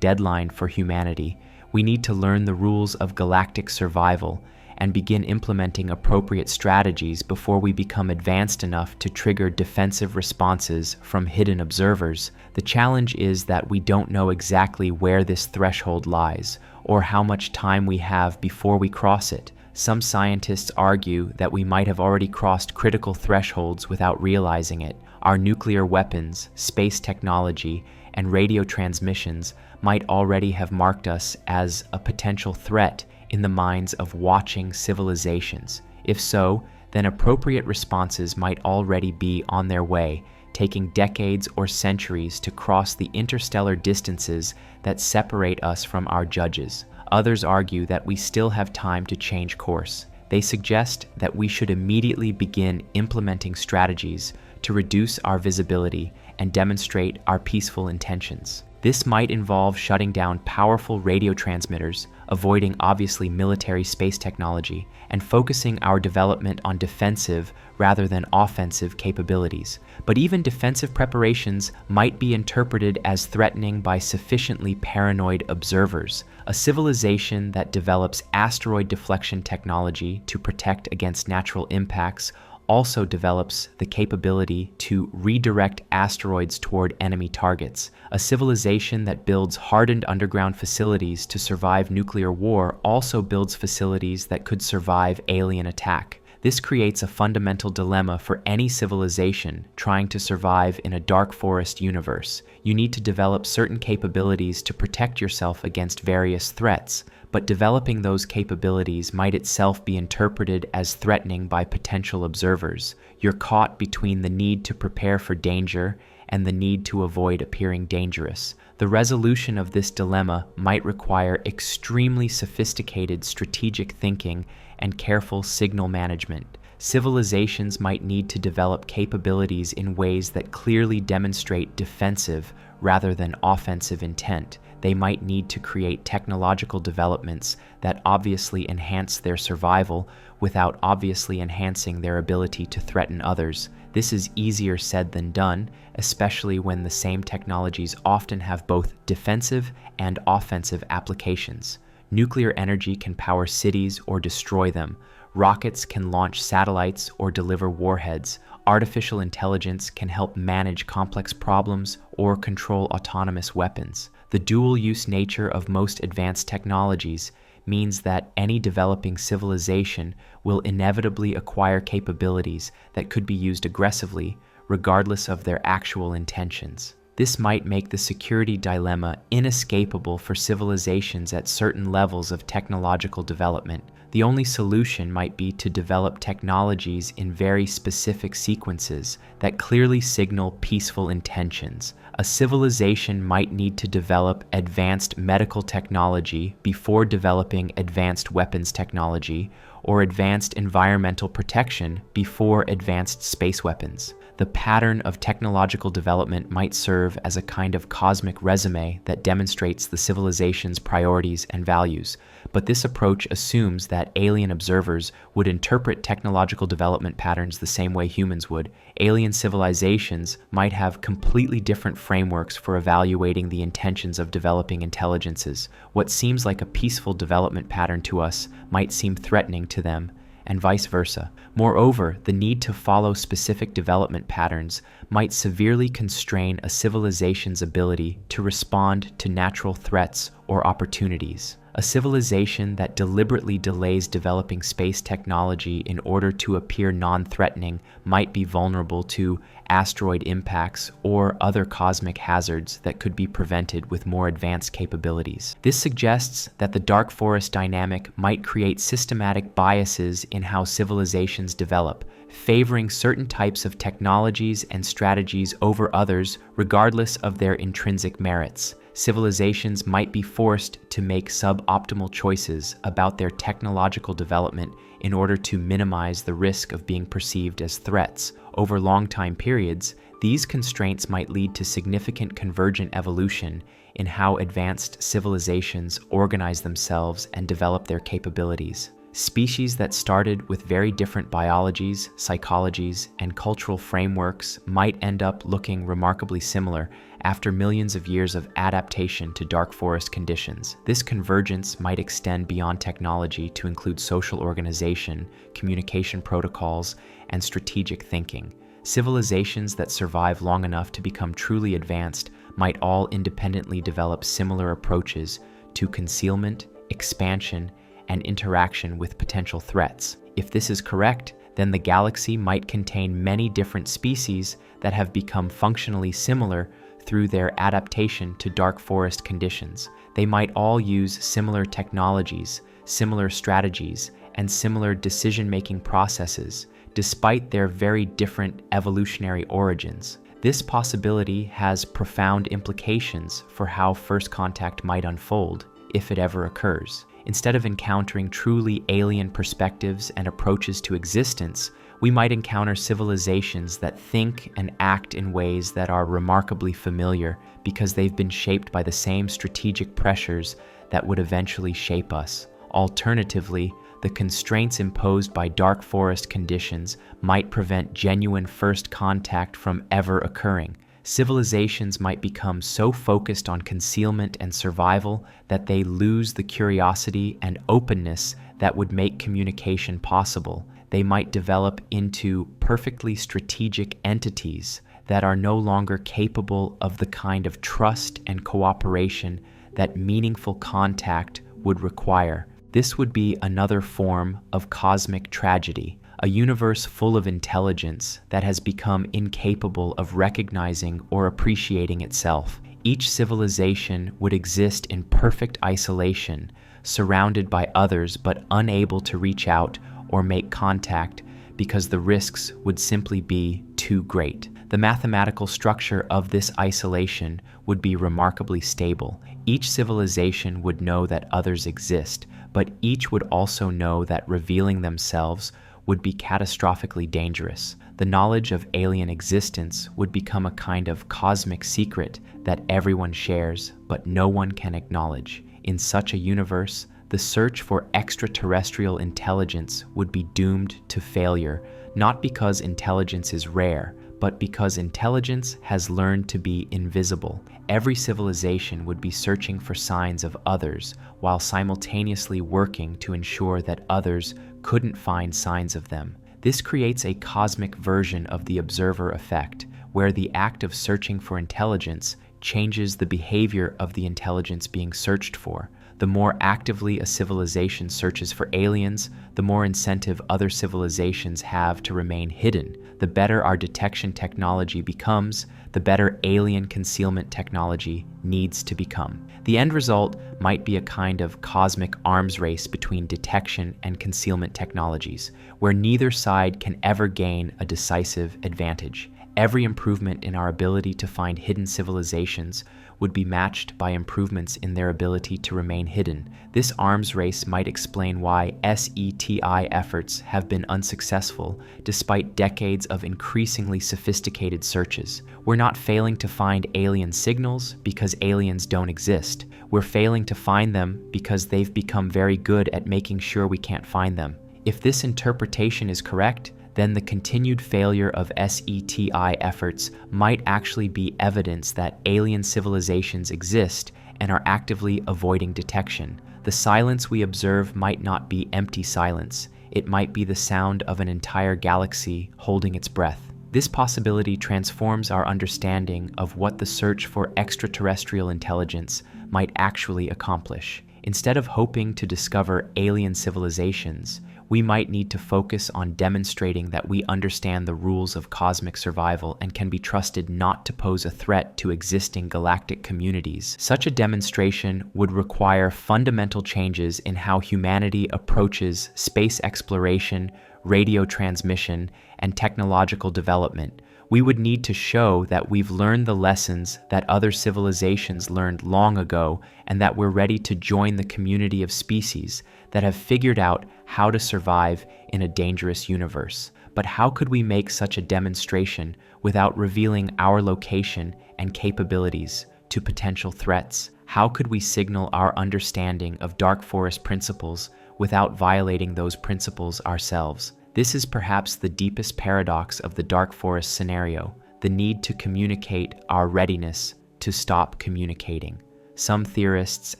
deadline for humanity. We need to learn the rules of galactic survival and begin implementing appropriate strategies before we become advanced enough to trigger defensive responses from hidden observers. The challenge is that we don't know exactly where this threshold lies or how much time we have before we cross it. Some scientists argue that we might have already crossed critical thresholds without realizing it. Our nuclear weapons, space technology, and radio transmissions might already have marked us as a potential threat in the minds of watching civilizations. If so, then appropriate responses might already be on their way, taking decades or centuries to cross the interstellar distances that separate us from our judges. Others argue that we still have time to change course. They suggest that we should immediately begin implementing strategies to reduce our visibility and demonstrate our peaceful intentions. This might involve shutting down powerful radio transmitters, avoiding obviously military space technology, and focusing our development on defensive rather than offensive capabilities. But even defensive preparations might be interpreted as threatening by sufficiently paranoid observers. A civilization that develops asteroid deflection technology to protect against natural impacts also develops the capability to redirect asteroids toward enemy targets. A civilization that builds hardened underground facilities to survive nuclear war also builds facilities that could survive alien attack. This creates a fundamental dilemma for any civilization trying to survive in a dark forest universe. You need to develop certain capabilities to protect yourself against various threats, but developing those capabilities might itself be interpreted as threatening by potential observers. You're caught between the need to prepare for danger and the need to avoid appearing dangerous. The resolution of this dilemma might require extremely sophisticated strategic thinking and careful signal management. Civilizations might need to develop capabilities in ways that clearly demonstrate defensive rather than offensive intent. They might need to create technological developments that obviously enhance their survival without obviously enhancing their ability to threaten others. This is easier said than done, especially when the same technologies often have both defensive and offensive applications. Nuclear energy can power cities or destroy them. Rockets can launch satellites or deliver warheads. Artificial intelligence can help manage complex problems or control autonomous weapons. The dual-use nature of most advanced technologies means that any developing civilization will inevitably acquire capabilities that could be used aggressively regardless of their actual intentions. This might make the security dilemma inescapable for civilizations at certain levels of technological development. The only solution might be to develop technologies in very specific sequences that clearly signal peaceful intentions. A civilization might need to develop advanced medical technology before developing advanced weapons technology, or advanced environmental protection before advanced space weapons. The pattern of technological development might serve as a kind of cosmic resume that demonstrates the civilization's priorities and values, but this approach assumes that alien observers would interpret technological development patterns the same way humans would. Alien civilizations might have completely different frameworks for evaluating the intentions of developing intelligences. What seems like a peaceful development pattern to us might seem threatening to them, and vice versa. Moreover, the need to follow specific development patterns might severely constrain a civilization's ability to respond to natural threats or opportunities. A civilization that deliberately delays developing space technology in order to appear non-threatening might be vulnerable to asteroid impacts or other cosmic hazards that could be prevented with more advanced capabilities. This suggests that the dark forest dynamic might create systematic biases in how civilizations develop, favoring certain types of technologies and strategies over others regardless of their intrinsic merits. Civilizations might be forced to make suboptimal choices about their technological development in order to minimize the risk of being perceived as threats. Over long time periods, these constraints might lead to significant convergent evolution in how advanced civilizations organize themselves and develop their capabilities. Species that started with very different biologies, psychologies, and cultural frameworks might end up looking remarkably similar after millions of years of adaptation to dark forest conditions. This convergence might extend beyond technology to include social organization, communication protocols, and strategic thinking. Civilizations that survive long enough to become truly advanced might all independently develop similar approaches to concealment, expansion, and interaction with potential threats. If this is correct, then the galaxy might contain many different species that have become functionally similar through their adaptation to dark forest conditions. They might all use similar technologies, similar strategies, and similar decision-making processes, despite their very different evolutionary origins. This possibility has profound implications for how first contact might unfold, if it ever occurs. Instead of encountering truly alien perspectives and approaches to existence, we might encounter civilizations that think and act in ways that are remarkably familiar because they've been shaped by the same strategic pressures that would eventually shape us. Alternatively, the constraints imposed by dark forest conditions might prevent genuine first contact from ever occurring. Civilizations might become so focused on concealment and survival that they lose the curiosity and openness that would make communication possible. They might develop into perfectly strategic entities that are no longer capable of the kind of trust and cooperation that meaningful contact would require. This would be another form of cosmic tragedy. A universe full of intelligence that has become incapable of recognizing or appreciating itself. Each civilization would exist in perfect isolation, surrounded by others but unable to reach out or make contact because the risks would simply be too great. The mathematical structure of this isolation would be remarkably stable. Each civilization would know that others exist, but each would also know that revealing themselves would be catastrophically dangerous. The knowledge of alien existence would become a kind of cosmic secret that everyone shares, but no one can acknowledge. In such a universe, the search for extraterrestrial intelligence would be doomed to failure, not because intelligence is rare, but because intelligence has learned to be invisible. Every civilization would be searching for signs of others while simultaneously working to ensure that others couldn't find signs of them. This creates a cosmic version of the observer effect, where the act of searching for intelligence changes the behavior of the intelligence being searched for. The more actively a civilization searches for aliens, the more incentive other civilizations have to remain hidden. The better our detection technology becomes, the better alien concealment technology needs to become. The end result might be a kind of cosmic arms race between detection and concealment technologies, where neither side can ever gain a decisive advantage. Every improvement in our ability to find hidden civilizations would be matched by improvements in their ability to remain hidden. This arms race might explain why SETI efforts have been unsuccessful despite decades of increasingly sophisticated searches. We're not failing to find alien signals because aliens don't exist. We're failing to find them because they've become very good at making sure we can't find them. If this interpretation is correct, then the continued failure of SETI efforts might actually be evidence that alien civilizations exist and are actively avoiding detection. The silence we observe might not be empty silence. It might be the sound of an entire galaxy holding its breath. This possibility transforms our understanding of what the search for extraterrestrial intelligence might actually accomplish. Instead of hoping to discover alien civilizations, we might need to focus on demonstrating that we understand the rules of cosmic survival and can be trusted not to pose a threat to existing galactic communities. Such a demonstration would require fundamental changes in how humanity approaches space exploration, radio transmission, and technological development. We would need to show that we've learned the lessons that other civilizations learned long ago and that we're ready to join the community of species that have figured out how to survive in a dangerous universe. But how could we make such a demonstration without revealing our location and capabilities to potential threats? How could we signal our understanding of dark forest principles without violating those principles ourselves? This is perhaps the deepest paradox of the dark forest scenario, the need to communicate our readiness to stop communicating. Some theorists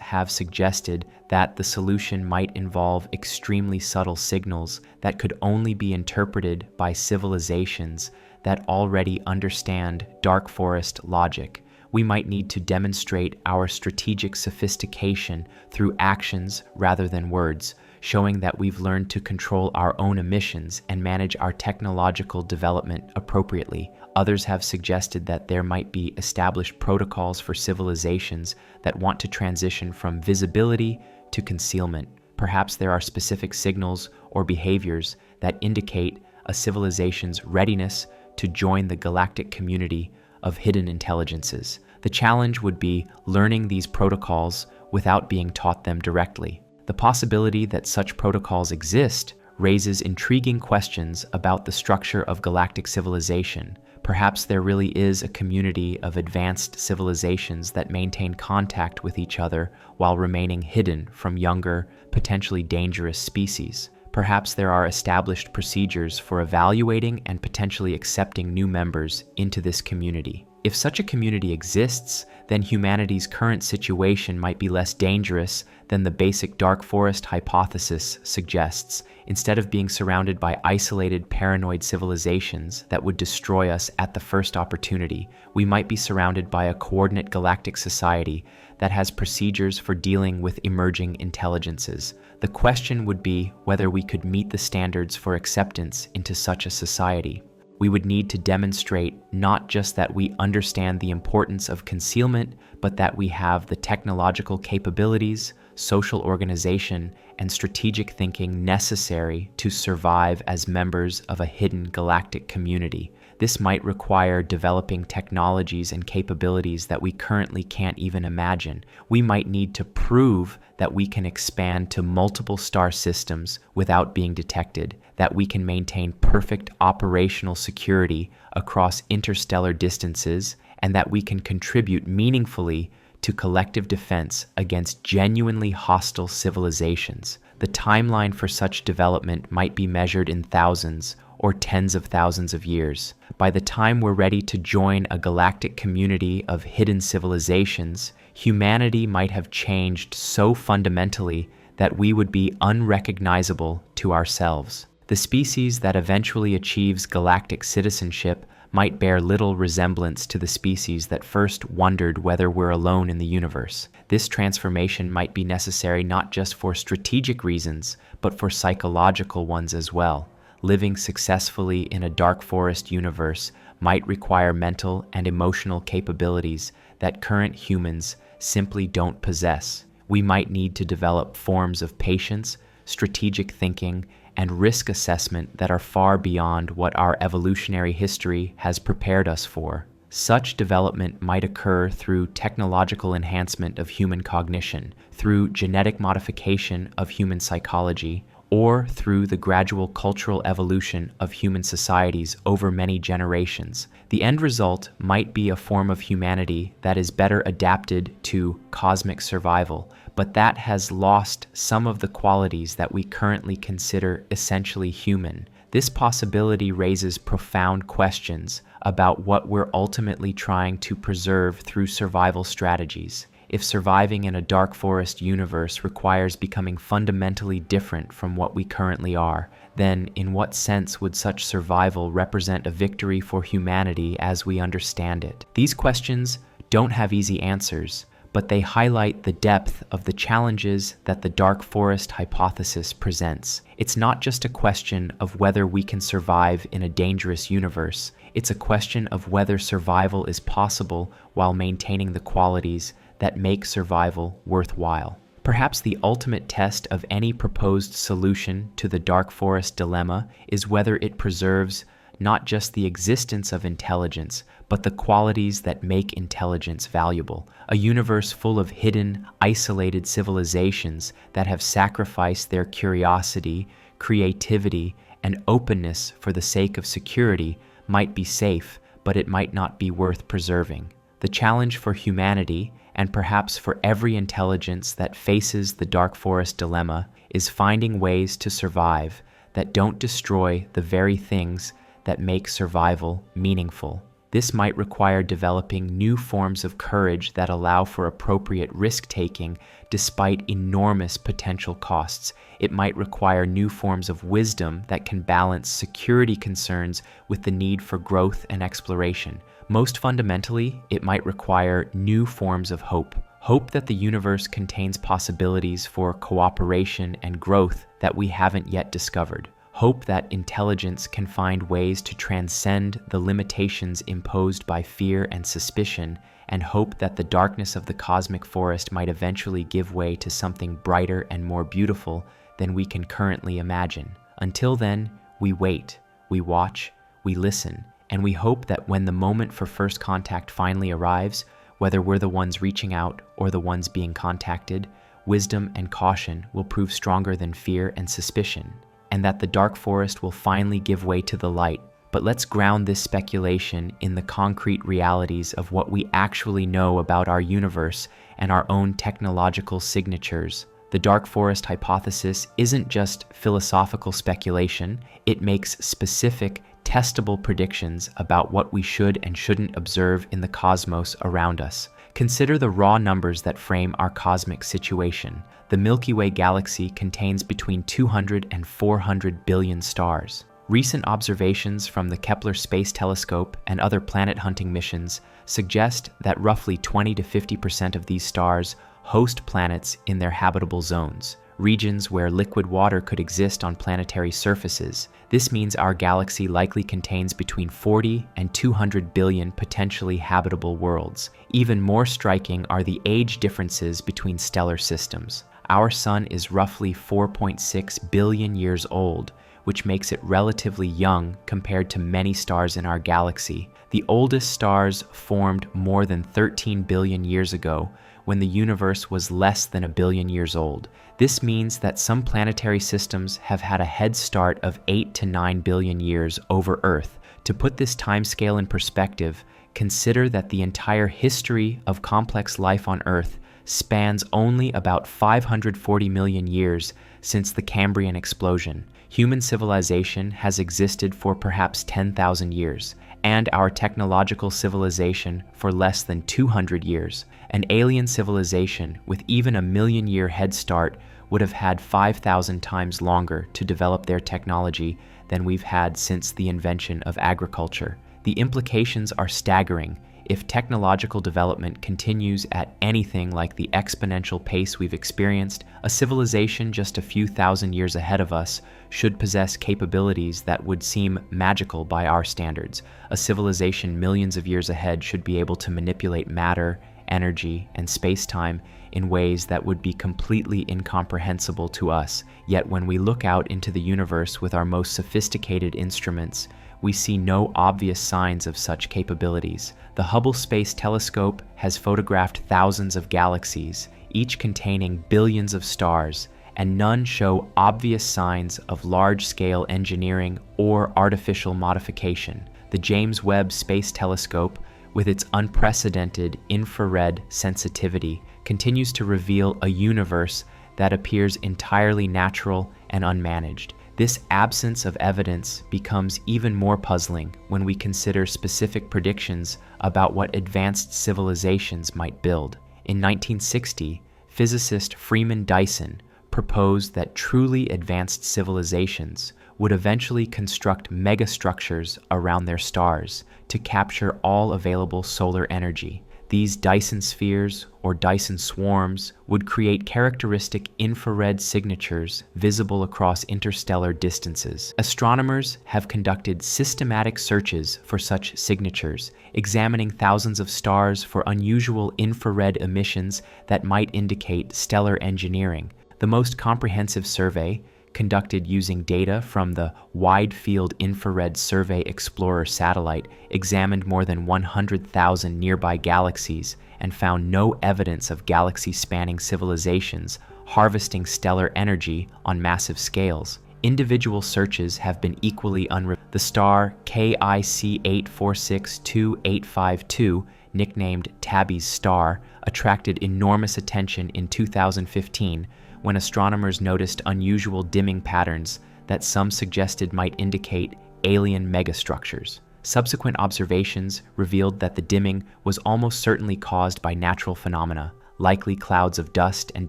have suggested that the solution might involve extremely subtle signals that could only be interpreted by civilizations that already understand dark forest logic. We might need to demonstrate our strategic sophistication through actions rather than words, showing that we've learned to control our own emissions and manage our technological development appropriately. Others have suggested that there might be established protocols for civilizations that want to transition from visibility to concealment. Perhaps there are specific signals or behaviors that indicate a civilization's readiness to join the galactic community of hidden intelligences. The challenge would be learning these protocols without being taught them directly. The possibility that such protocols exist raises intriguing questions about the structure of galactic civilization. Perhaps there really is a community of advanced civilizations that maintain contact with each other while remaining hidden from younger, potentially dangerous species. Perhaps there are established procedures for evaluating and potentially accepting new members into this community. If such a community exists, then humanity's current situation might be less dangerous than the basic dark forest hypothesis suggests. Instead of being surrounded by isolated paranoid civilizations that would destroy us at the first opportunity, we might be surrounded by a coordinate galactic society that has procedures for dealing with emerging intelligences. The question would be whether we could meet the standards for acceptance into such a society. We would need to demonstrate not just that we understand the importance of concealment, but that we have the technological capabilities, social organization, and strategic thinking necessary to survive as members of a hidden galactic community. This might require developing technologies and capabilities that we currently can't even imagine. We might need to prove that we can expand to multiple star systems without being detected, that we can maintain perfect operational security across interstellar distances, and that we can contribute meaningfully to collective defense against genuinely hostile civilizations. The timeline for such development might be measured in thousands or tens of thousands of years. By the time we're ready to join a galactic community of hidden civilizations, humanity might have changed so fundamentally that we would be unrecognizable to ourselves. The species that eventually achieves galactic citizenship might bear little resemblance to the species that first wondered whether we're alone in the universe. This transformation might be necessary not just for strategic reasons, but for psychological ones as well. Living successfully in a dark forest universe might require mental and emotional capabilities that current humans simply don't possess. We might need to develop forms of patience, strategic thinking, and risk assessment that are far beyond what our evolutionary history has prepared us for. Such development might occur through technological enhancement of human cognition, through genetic modification of human psychology, or through the gradual cultural evolution of human societies over many generations. The end result might be a form of humanity that is better adapted to cosmic survival, but that has lost some of the qualities that we currently consider essentially human. This possibility raises profound questions about what we're ultimately trying to preserve through survival strategies. If surviving in a dark forest universe requires becoming fundamentally different from what we currently are, then in what sense would such survival represent a victory for humanity as we understand it? These questions don't have easy answers, but they highlight the depth of the challenges that the dark forest hypothesis presents. It's not just a question of whether we can survive in a dangerous universe. It's a question of whether survival is possible while maintaining the qualities that make survival worthwhile. Perhaps the ultimate test of any proposed solution to the dark forest dilemma is whether it preserves not just the existence of intelligence, but the qualities that make intelligence valuable. A universe full of hidden, isolated civilizations that have sacrificed their curiosity, creativity, and openness for the sake of security might be safe, but it might not be worth preserving. The challenge for humanity, and perhaps for every intelligence that faces the dark forest dilemma, is finding ways to survive that don't destroy the very things that make survival meaningful. This might require developing new forms of courage that allow for appropriate risk-taking despite enormous potential costs. It might require new forms of wisdom that can balance security concerns with the need for growth and exploration. Most fundamentally, it might require new forms of hope. Hope that the universe contains possibilities for cooperation and growth that we haven't yet discovered. Hope that intelligence can find ways to transcend the limitations imposed by fear and suspicion, and hope that the darkness of the cosmic forest might eventually give way to something brighter and more beautiful than we can currently imagine. Until then, we wait, we watch, we listen, and we hope that when the moment for first contact finally arrives, whether we're the ones reaching out or the ones being contacted, wisdom and caution will prove stronger than fear and suspicion, and that the dark forest will finally give way to the light. But let's ground this speculation in the concrete realities of what we actually know about our universe and our own technological signatures. The dark forest hypothesis isn't just philosophical speculation, it makes specific, testable predictions about what we should and shouldn't observe in the cosmos around us. Consider the raw numbers that frame our cosmic situation. The Milky Way galaxy contains between 200 and 400 billion stars. Recent observations from the Kepler Space Telescope and other planet-hunting missions suggest that roughly 20 to 50% of these stars host planets in their habitable zones, regions where liquid water could exist on planetary surfaces. This means our galaxy likely contains between 40 and 200 billion potentially habitable worlds. Even more striking are the age differences between stellar systems. Our sun is roughly 4.6 billion years old, which makes it relatively young compared to many stars in our galaxy. The oldest stars formed more than 13 billion years ago, when the universe was less than a billion years old. This means that some planetary systems have had a head start of 8 to 9 billion years over Earth. To put this timescale in perspective, consider that the entire history of complex life on Earth spans only about 540 million years since the Cambrian explosion. Human civilization has existed for perhaps 10,000 years, and our technological civilization for less than 200 years. An alien civilization with even a million-year head start would have had 5,000 times longer to develop their technology than we've had since the invention of agriculture. The implications are staggering. If technological development continues at anything like the exponential pace we've experienced, a civilization just a few thousand years ahead of us should possess capabilities that would seem magical by our standards. A civilization millions of years ahead should be able to manipulate matter, energy, and space-time in ways that would be completely incomprehensible to us. Yet when we look out into the universe with our most sophisticated instruments, we see no obvious signs of such capabilities. The Hubble Space Telescope has photographed thousands of galaxies, each containing billions of stars, and none show obvious signs of large-scale engineering or artificial modification. The James Webb Space Telescope, with its unprecedented infrared sensitivity, continues to reveal a universe that appears entirely natural and unmanaged. This absence of evidence becomes even more puzzling when we consider specific predictions about what advanced civilizations might build. In 1960, physicist Freeman Dyson proposed that truly advanced civilizations would eventually construct megastructures around their stars to capture all available solar energy. These Dyson spheres, or Dyson swarms, would create characteristic infrared signatures visible across interstellar distances. Astronomers have conducted systematic searches for such signatures, examining thousands of stars for unusual infrared emissions that might indicate stellar engineering. The most comprehensive survey, conducted using data from the Wide Field Infrared Survey Explorer satellite, examined more than 100,000 nearby galaxies and found no evidence of galaxy-spanning civilizations harvesting stellar energy on massive scales. Individual searches have been equally unrevealed. The star KIC 8462-852, nicknamed Tabby's star, attracted enormous attention in 2015 when astronomers noticed unusual dimming patterns that some suggested might indicate alien megastructures. Subsequent observations revealed that the dimming was almost certainly caused by natural phenomena, likely clouds of dust and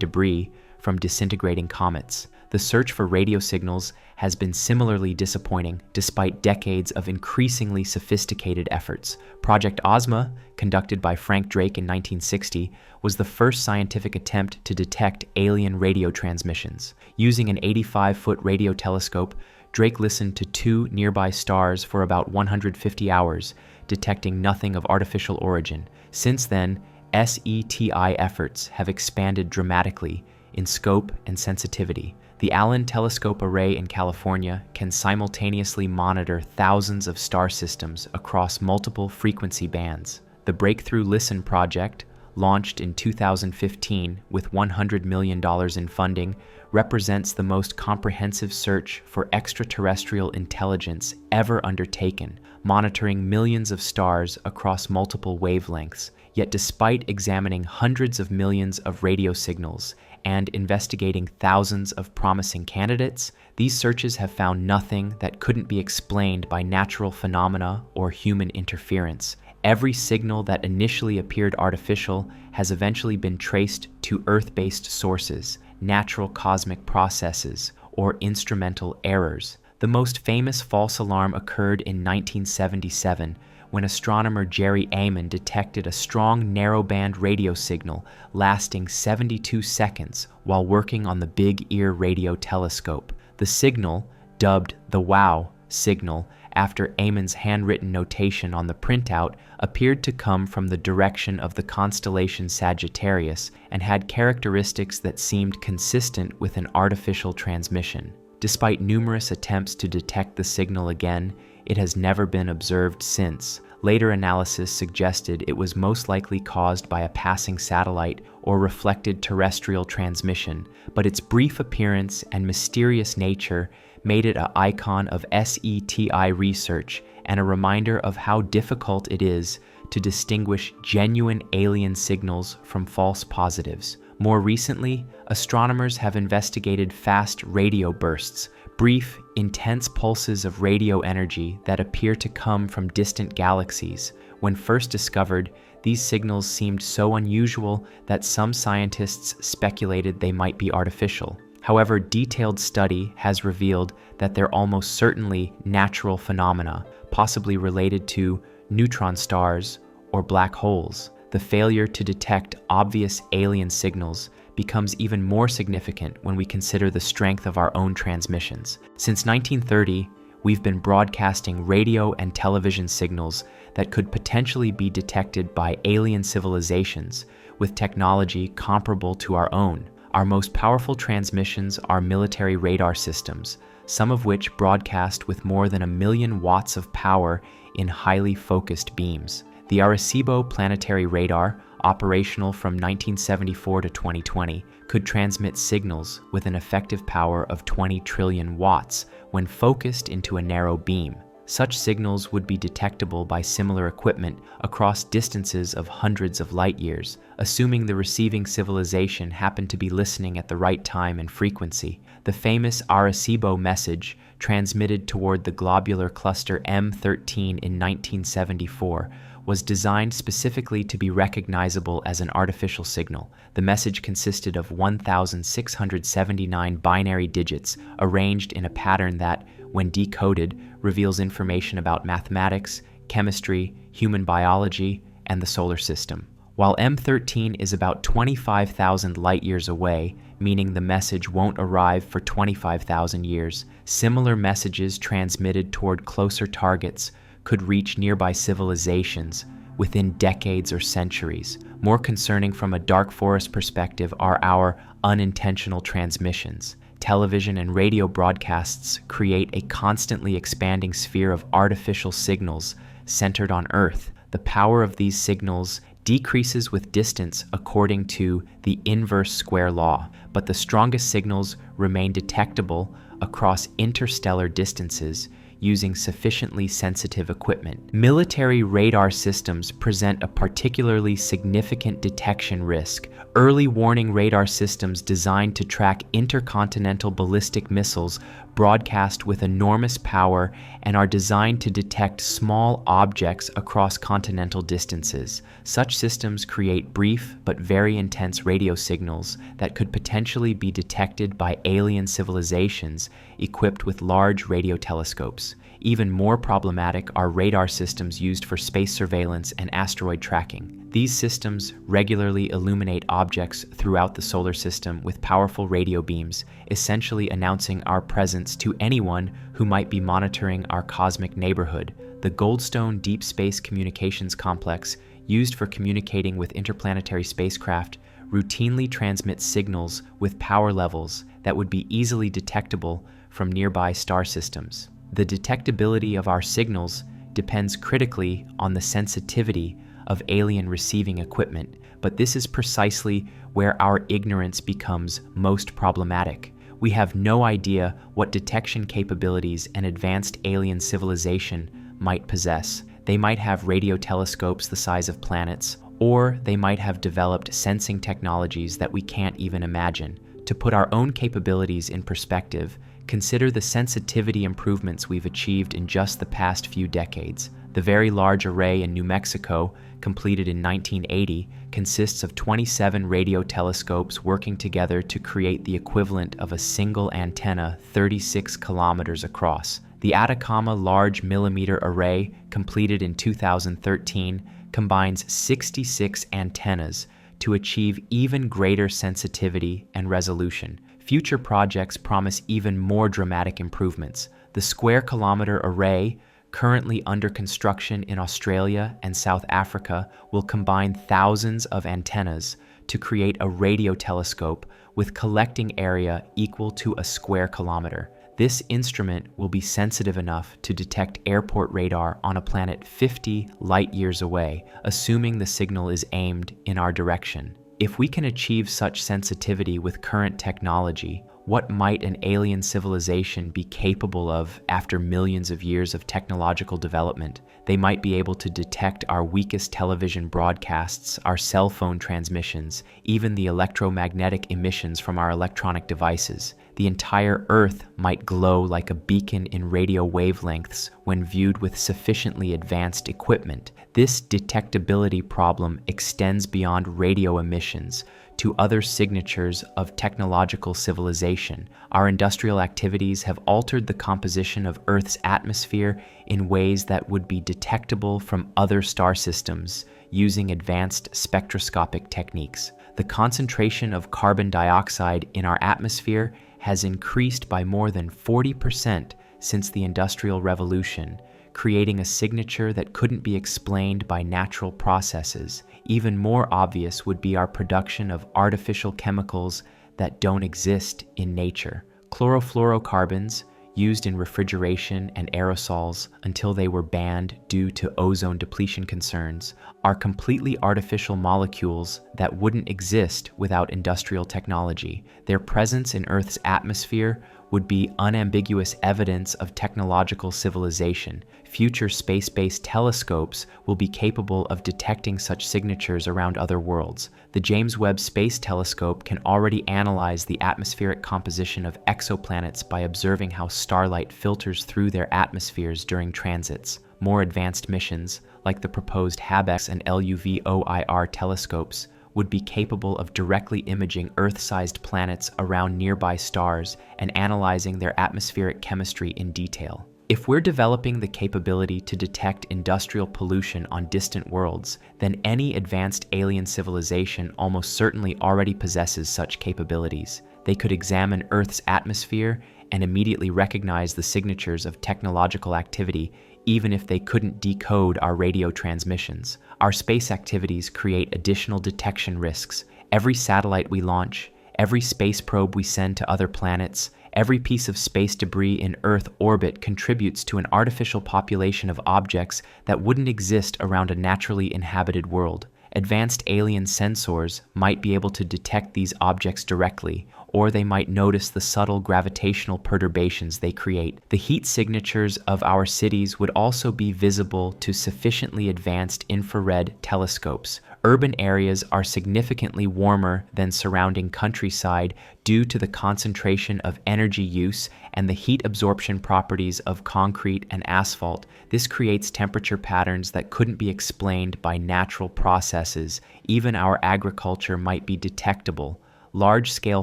debris from disintegrating comets. The search for radio signals has been similarly disappointing despite decades of increasingly sophisticated efforts. Project Ozma, conducted by Frank Drake in 1960, was the first scientific attempt to detect alien radio transmissions. Using an 85-foot radio telescope, Drake listened to 2 nearby stars for about 150 hours, detecting nothing of artificial origin. Since then, SETI efforts have expanded dramatically in scope and sensitivity. The Allen Telescope Array in California can simultaneously monitor thousands of star systems across multiple frequency bands. The Breakthrough Listen project, launched in 2015 with $100 million in funding, represents the most comprehensive search for extraterrestrial intelligence ever undertaken, monitoring millions of stars across multiple wavelengths. Yet despite examining hundreds of millions of radio signals and investigating thousands of promising candidates, these searches have found nothing that couldn't be explained by natural phenomena or human interference. Every signal that initially appeared artificial has eventually been traced to Earth-based sources, natural cosmic processes, or instrumental errors. The most famous false alarm occurred in 1977 when astronomer Jerry Amon detected a strong narrowband radio signal lasting 72 seconds while working on the Big Ear radio telescope. The signal, dubbed the WOW signal after Amon's handwritten notation on the printout, appeared to come from the direction of the constellation Sagittarius and had characteristics that seemed consistent with an artificial transmission. Despite numerous attempts to detect the signal again, it has never been observed since. Later analysis suggested it was most likely caused by a passing satellite or reflected terrestrial transmission, but its brief appearance and mysterious nature made it an icon of SETI research and a reminder of how difficult it is to distinguish genuine alien signals from false positives. More recently, astronomers have investigated fast radio bursts, brief, intense pulses of radio energy that appear to come from distant galaxies. When first discovered, these signals seemed so unusual that some scientists speculated they might be artificial. However, detailed study has revealed that they're almost certainly natural phenomena, possibly related to neutron stars or black holes. The failure to detect obvious alien signals becomes even more significant when we consider the strength of our own transmissions. Since 1930, we've been broadcasting radio and television signals that could potentially be detected by alien civilizations with technology comparable to our own. Our most powerful transmissions are military radar systems, some of which broadcast with more than 1 million watts of power in highly focused beams. The Arecibo planetary radar, operational from 1974 to 2020, could transmit signals with an effective power of 20 trillion watts when focused into a narrow beam. Such signals would be detectable by similar equipment across distances of hundreds of light years, assuming the receiving civilization happened to be listening at the right time and frequency. The famous Arecibo message, transmitted toward the globular cluster M13 in 1974, was designed specifically to be recognizable as an artificial signal. The message consisted of 1,679 binary digits arranged in a pattern that, when decoded, reveals information about mathematics, chemistry, human biology, and the solar system. While M13 is about 25,000 light-years away, meaning the message won't arrive for 25,000 years, similar messages transmitted toward closer targets could reach nearby civilizations within decades or centuries. More concerning from a dark forest perspective are our unintentional transmissions. Television and radio broadcasts create a constantly expanding sphere of artificial signals centered on Earth. The power of these signals decreases with distance according to the inverse square law, but the strongest signals remain detectable across interstellar distances using sufficiently sensitive equipment. Military radar systems present a particularly significant detection risk. Early warning radar systems designed to track intercontinental ballistic missiles broadcast with enormous power and are designed to detect small objects across continental distances. Such systems create brief but very intense radio signals that could potentially be detected by alien civilizations equipped with large radio telescopes. Even more problematic are radar systems used for space surveillance and asteroid tracking. These systems regularly illuminate objects throughout the solar system with powerful radio beams, essentially announcing our presence to anyone who might be monitoring our cosmic neighborhood. The Goldstone Deep Space Communications Complex, used for communicating with interplanetary spacecraft, routinely transmits signals with power levels that would be easily detectable from nearby star systems. The detectability of our signals depends critically on the sensitivity of alien receiving equipment, but this is precisely where our ignorance becomes most problematic. We have no idea what detection capabilities an advanced alien civilization might possess. They might have radio telescopes the size of planets, or they might have developed sensing technologies that we can't even imagine. To put our own capabilities in perspective, consider the sensitivity improvements we've achieved in just the past few decades. The Very Large Array in New Mexico, completed in 1980, consists of 27 radio telescopes working together to create the equivalent of a single antenna 36 kilometers across. The Atacama Large Millimeter Array, completed in 2013, combines 66 antennas to achieve even greater sensitivity and resolution. Future projects promise even more dramatic improvements. The Square Kilometer Array, currently under construction in Australia and South Africa, will combine thousands of antennas to create a radio telescope with collecting area equal to a square kilometer. This instrument will be sensitive enough to detect airport radar on a planet 50 light-years away, assuming the signal is aimed in our direction. If we can achieve such sensitivity with current technology, what might an alien civilization be capable of after millions of years of technological development? They might be able to detect our weakest television broadcasts, our cell phone transmissions, even the electromagnetic emissions from our electronic devices. The entire Earth might glow like a beacon in radio wavelengths when viewed with sufficiently advanced equipment. This detectability problem extends beyond radio emissions to other signatures of technological civilization. Our industrial activities have altered the composition of Earth's atmosphere in ways that would be detectable from other star systems using advanced spectroscopic techniques. The concentration of carbon dioxide in our atmosphere has increased by more than 40% since the Industrial Revolution, creating a signature that couldn't be explained by natural processes. Even more obvious would be our production of artificial chemicals that don't exist in nature. Chlorofluorocarbons, used in refrigeration and aerosols until they were banned due to ozone depletion concerns, are completely artificial molecules that wouldn't exist without industrial technology. Their presence in Earth's atmosphere would be unambiguous evidence of technological civilization. Future space-based telescopes will be capable of detecting such signatures around other worlds. The James Webb Space Telescope can already analyze the atmospheric composition of exoplanets by observing how starlight filters through their atmospheres during transits. More advanced missions, like the proposed HABEX and LUVOIR telescopes, would be capable of directly imaging Earth-sized planets around nearby stars and analyzing their atmospheric chemistry in detail. If we're developing the capability to detect industrial pollution on distant worlds, then any advanced alien civilization almost certainly already possesses such capabilities. They could examine Earth's atmosphere and immediately recognize the signatures of technological activity, even if they couldn't decode our radio transmissions. Our space activities create additional detection risks. Every satellite we launch, every space probe we send to other planets, every piece of space debris in Earth orbit contributes to an artificial population of objects that wouldn't exist around a naturally inhabited world. Advanced alien sensors might be able to detect these objects directly, or they might notice the subtle gravitational perturbations they create. The heat signatures of our cities would also be visible to sufficiently advanced infrared telescopes. Urban areas are significantly warmer than surrounding countryside due to the concentration of energy use and the heat absorption properties of concrete and asphalt. This creates temperature patterns that couldn't be explained by natural processes. Even our agriculture might be detectable. Large-scale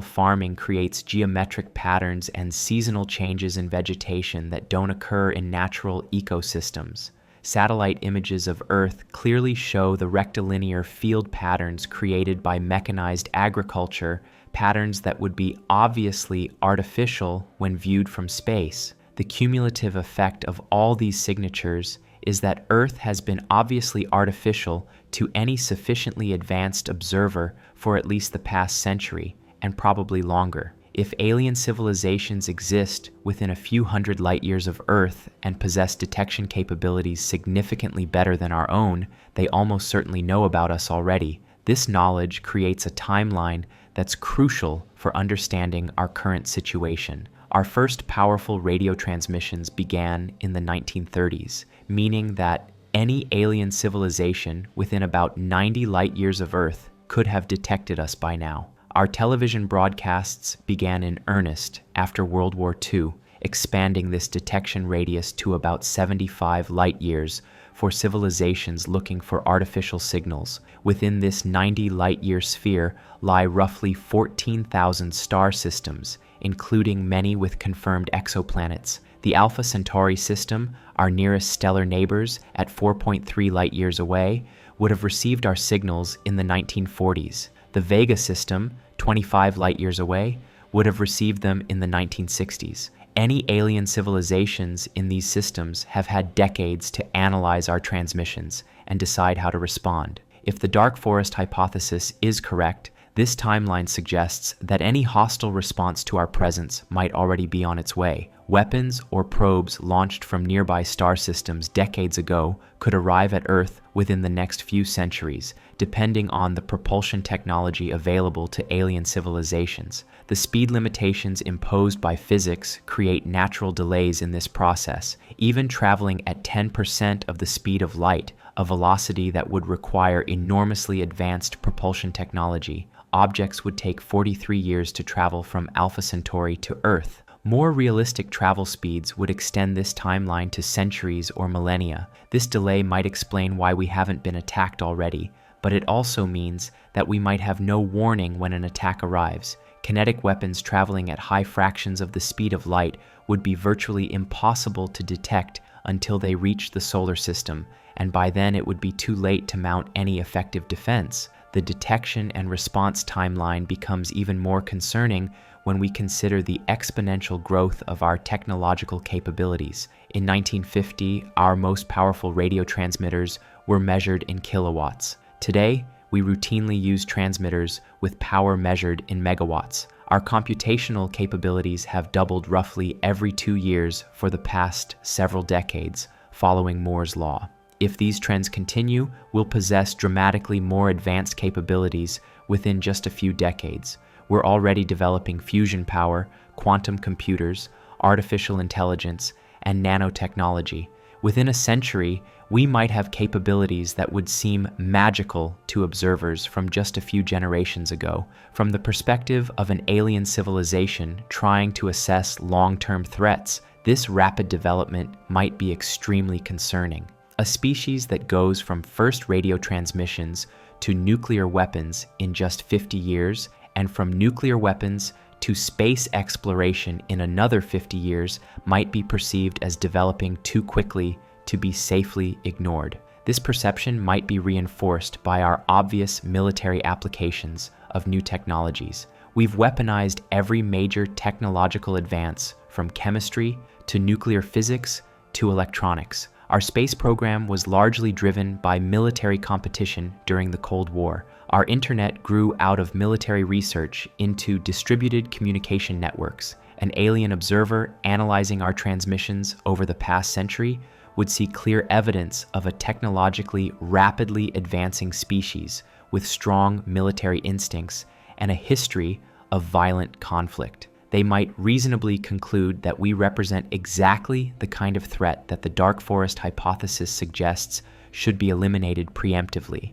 farming creates geometric patterns and seasonal changes in vegetation that don't occur in natural ecosystems. Satellite images of Earth clearly show the rectilinear field patterns created by mechanized agriculture, patterns that would be obviously artificial when viewed from space. The cumulative effect of all these signatures is that Earth has been obviously artificial to any sufficiently advanced observer for at least the past century, and probably longer. If alien civilizations exist within a few hundred light years of Earth and possess detection capabilities significantly better than our own, they almost certainly know about us already. This knowledge creates a timeline that's crucial for understanding our current situation. Our first powerful radio transmissions began in the 1930s, meaning that any alien civilization within about 90 light years of Earth could have detected us by now. Our television broadcasts began in earnest after World War II, expanding this detection radius to about 75 light years for civilizations looking for artificial signals. Within this 90 light-year sphere lie roughly 14,000 star systems, including many with confirmed exoplanets. The Alpha Centauri system, our nearest stellar neighbors at 4.3 light-years away, would have received our signals in the 1940s. The Vega system, 25 light-years away, would have received them in the 1960s. Any alien civilizations in these systems have had decades to analyze our transmissions and decide how to respond. If the dark forest hypothesis is correct, this timeline suggests that any hostile response to our presence might already be on its way. Weapons or probes launched from nearby star systems decades ago could arrive at Earth within the next few centuries, depending on the propulsion technology available to alien civilizations. The speed limitations imposed by physics create natural delays in this process. Even traveling at 10% of the speed of light, a velocity that would require enormously advanced propulsion technology, objects would take 43 years to travel from Alpha Centauri to Earth. More realistic travel speeds would extend this timeline to centuries or millennia. This delay might explain why we haven't been attacked already, but it also means that we might have no warning when an attack arrives. Kinetic weapons traveling at high fractions of the speed of light would be virtually impossible to detect until they reach the solar system, and by then it would be too late to mount any effective defense. The detection and response timeline becomes even more concerning when we consider the exponential growth of our technological capabilities. In 1950, our most powerful radio transmitters were measured in kilowatts. Today, we routinely use transmitters with power measured in megawatts. Our computational capabilities have doubled roughly every 2 years for the past several decades, following Moore's law. If these trends continue, we'll possess dramatically more advanced capabilities within just a few decades. We're already developing fusion power, quantum computers, artificial intelligence, and nanotechnology. Within a century, we might have capabilities that would seem magical to observers from just a few generations ago. From the perspective of an alien civilization trying to assess long-term threats, this rapid development might be extremely concerning. A species that goes from first radio transmissions to nuclear weapons in just 50 years, and from nuclear weapons to space exploration in another 50 years might be perceived as developing too quickly to be safely ignored. This perception might be reinforced by our obvious military applications of new technologies. We've weaponized every major technological advance, from chemistry to nuclear physics to electronics. Our space program was largely driven by military competition during the Cold War. Our internet grew out of military research into distributed communication networks. An alien observer analyzing our transmissions over the past century would see clear evidence of a technologically rapidly advancing species with strong military instincts and a history of violent conflict. They might reasonably conclude that we represent exactly the kind of threat that the dark forest hypothesis suggests should be eliminated preemptively.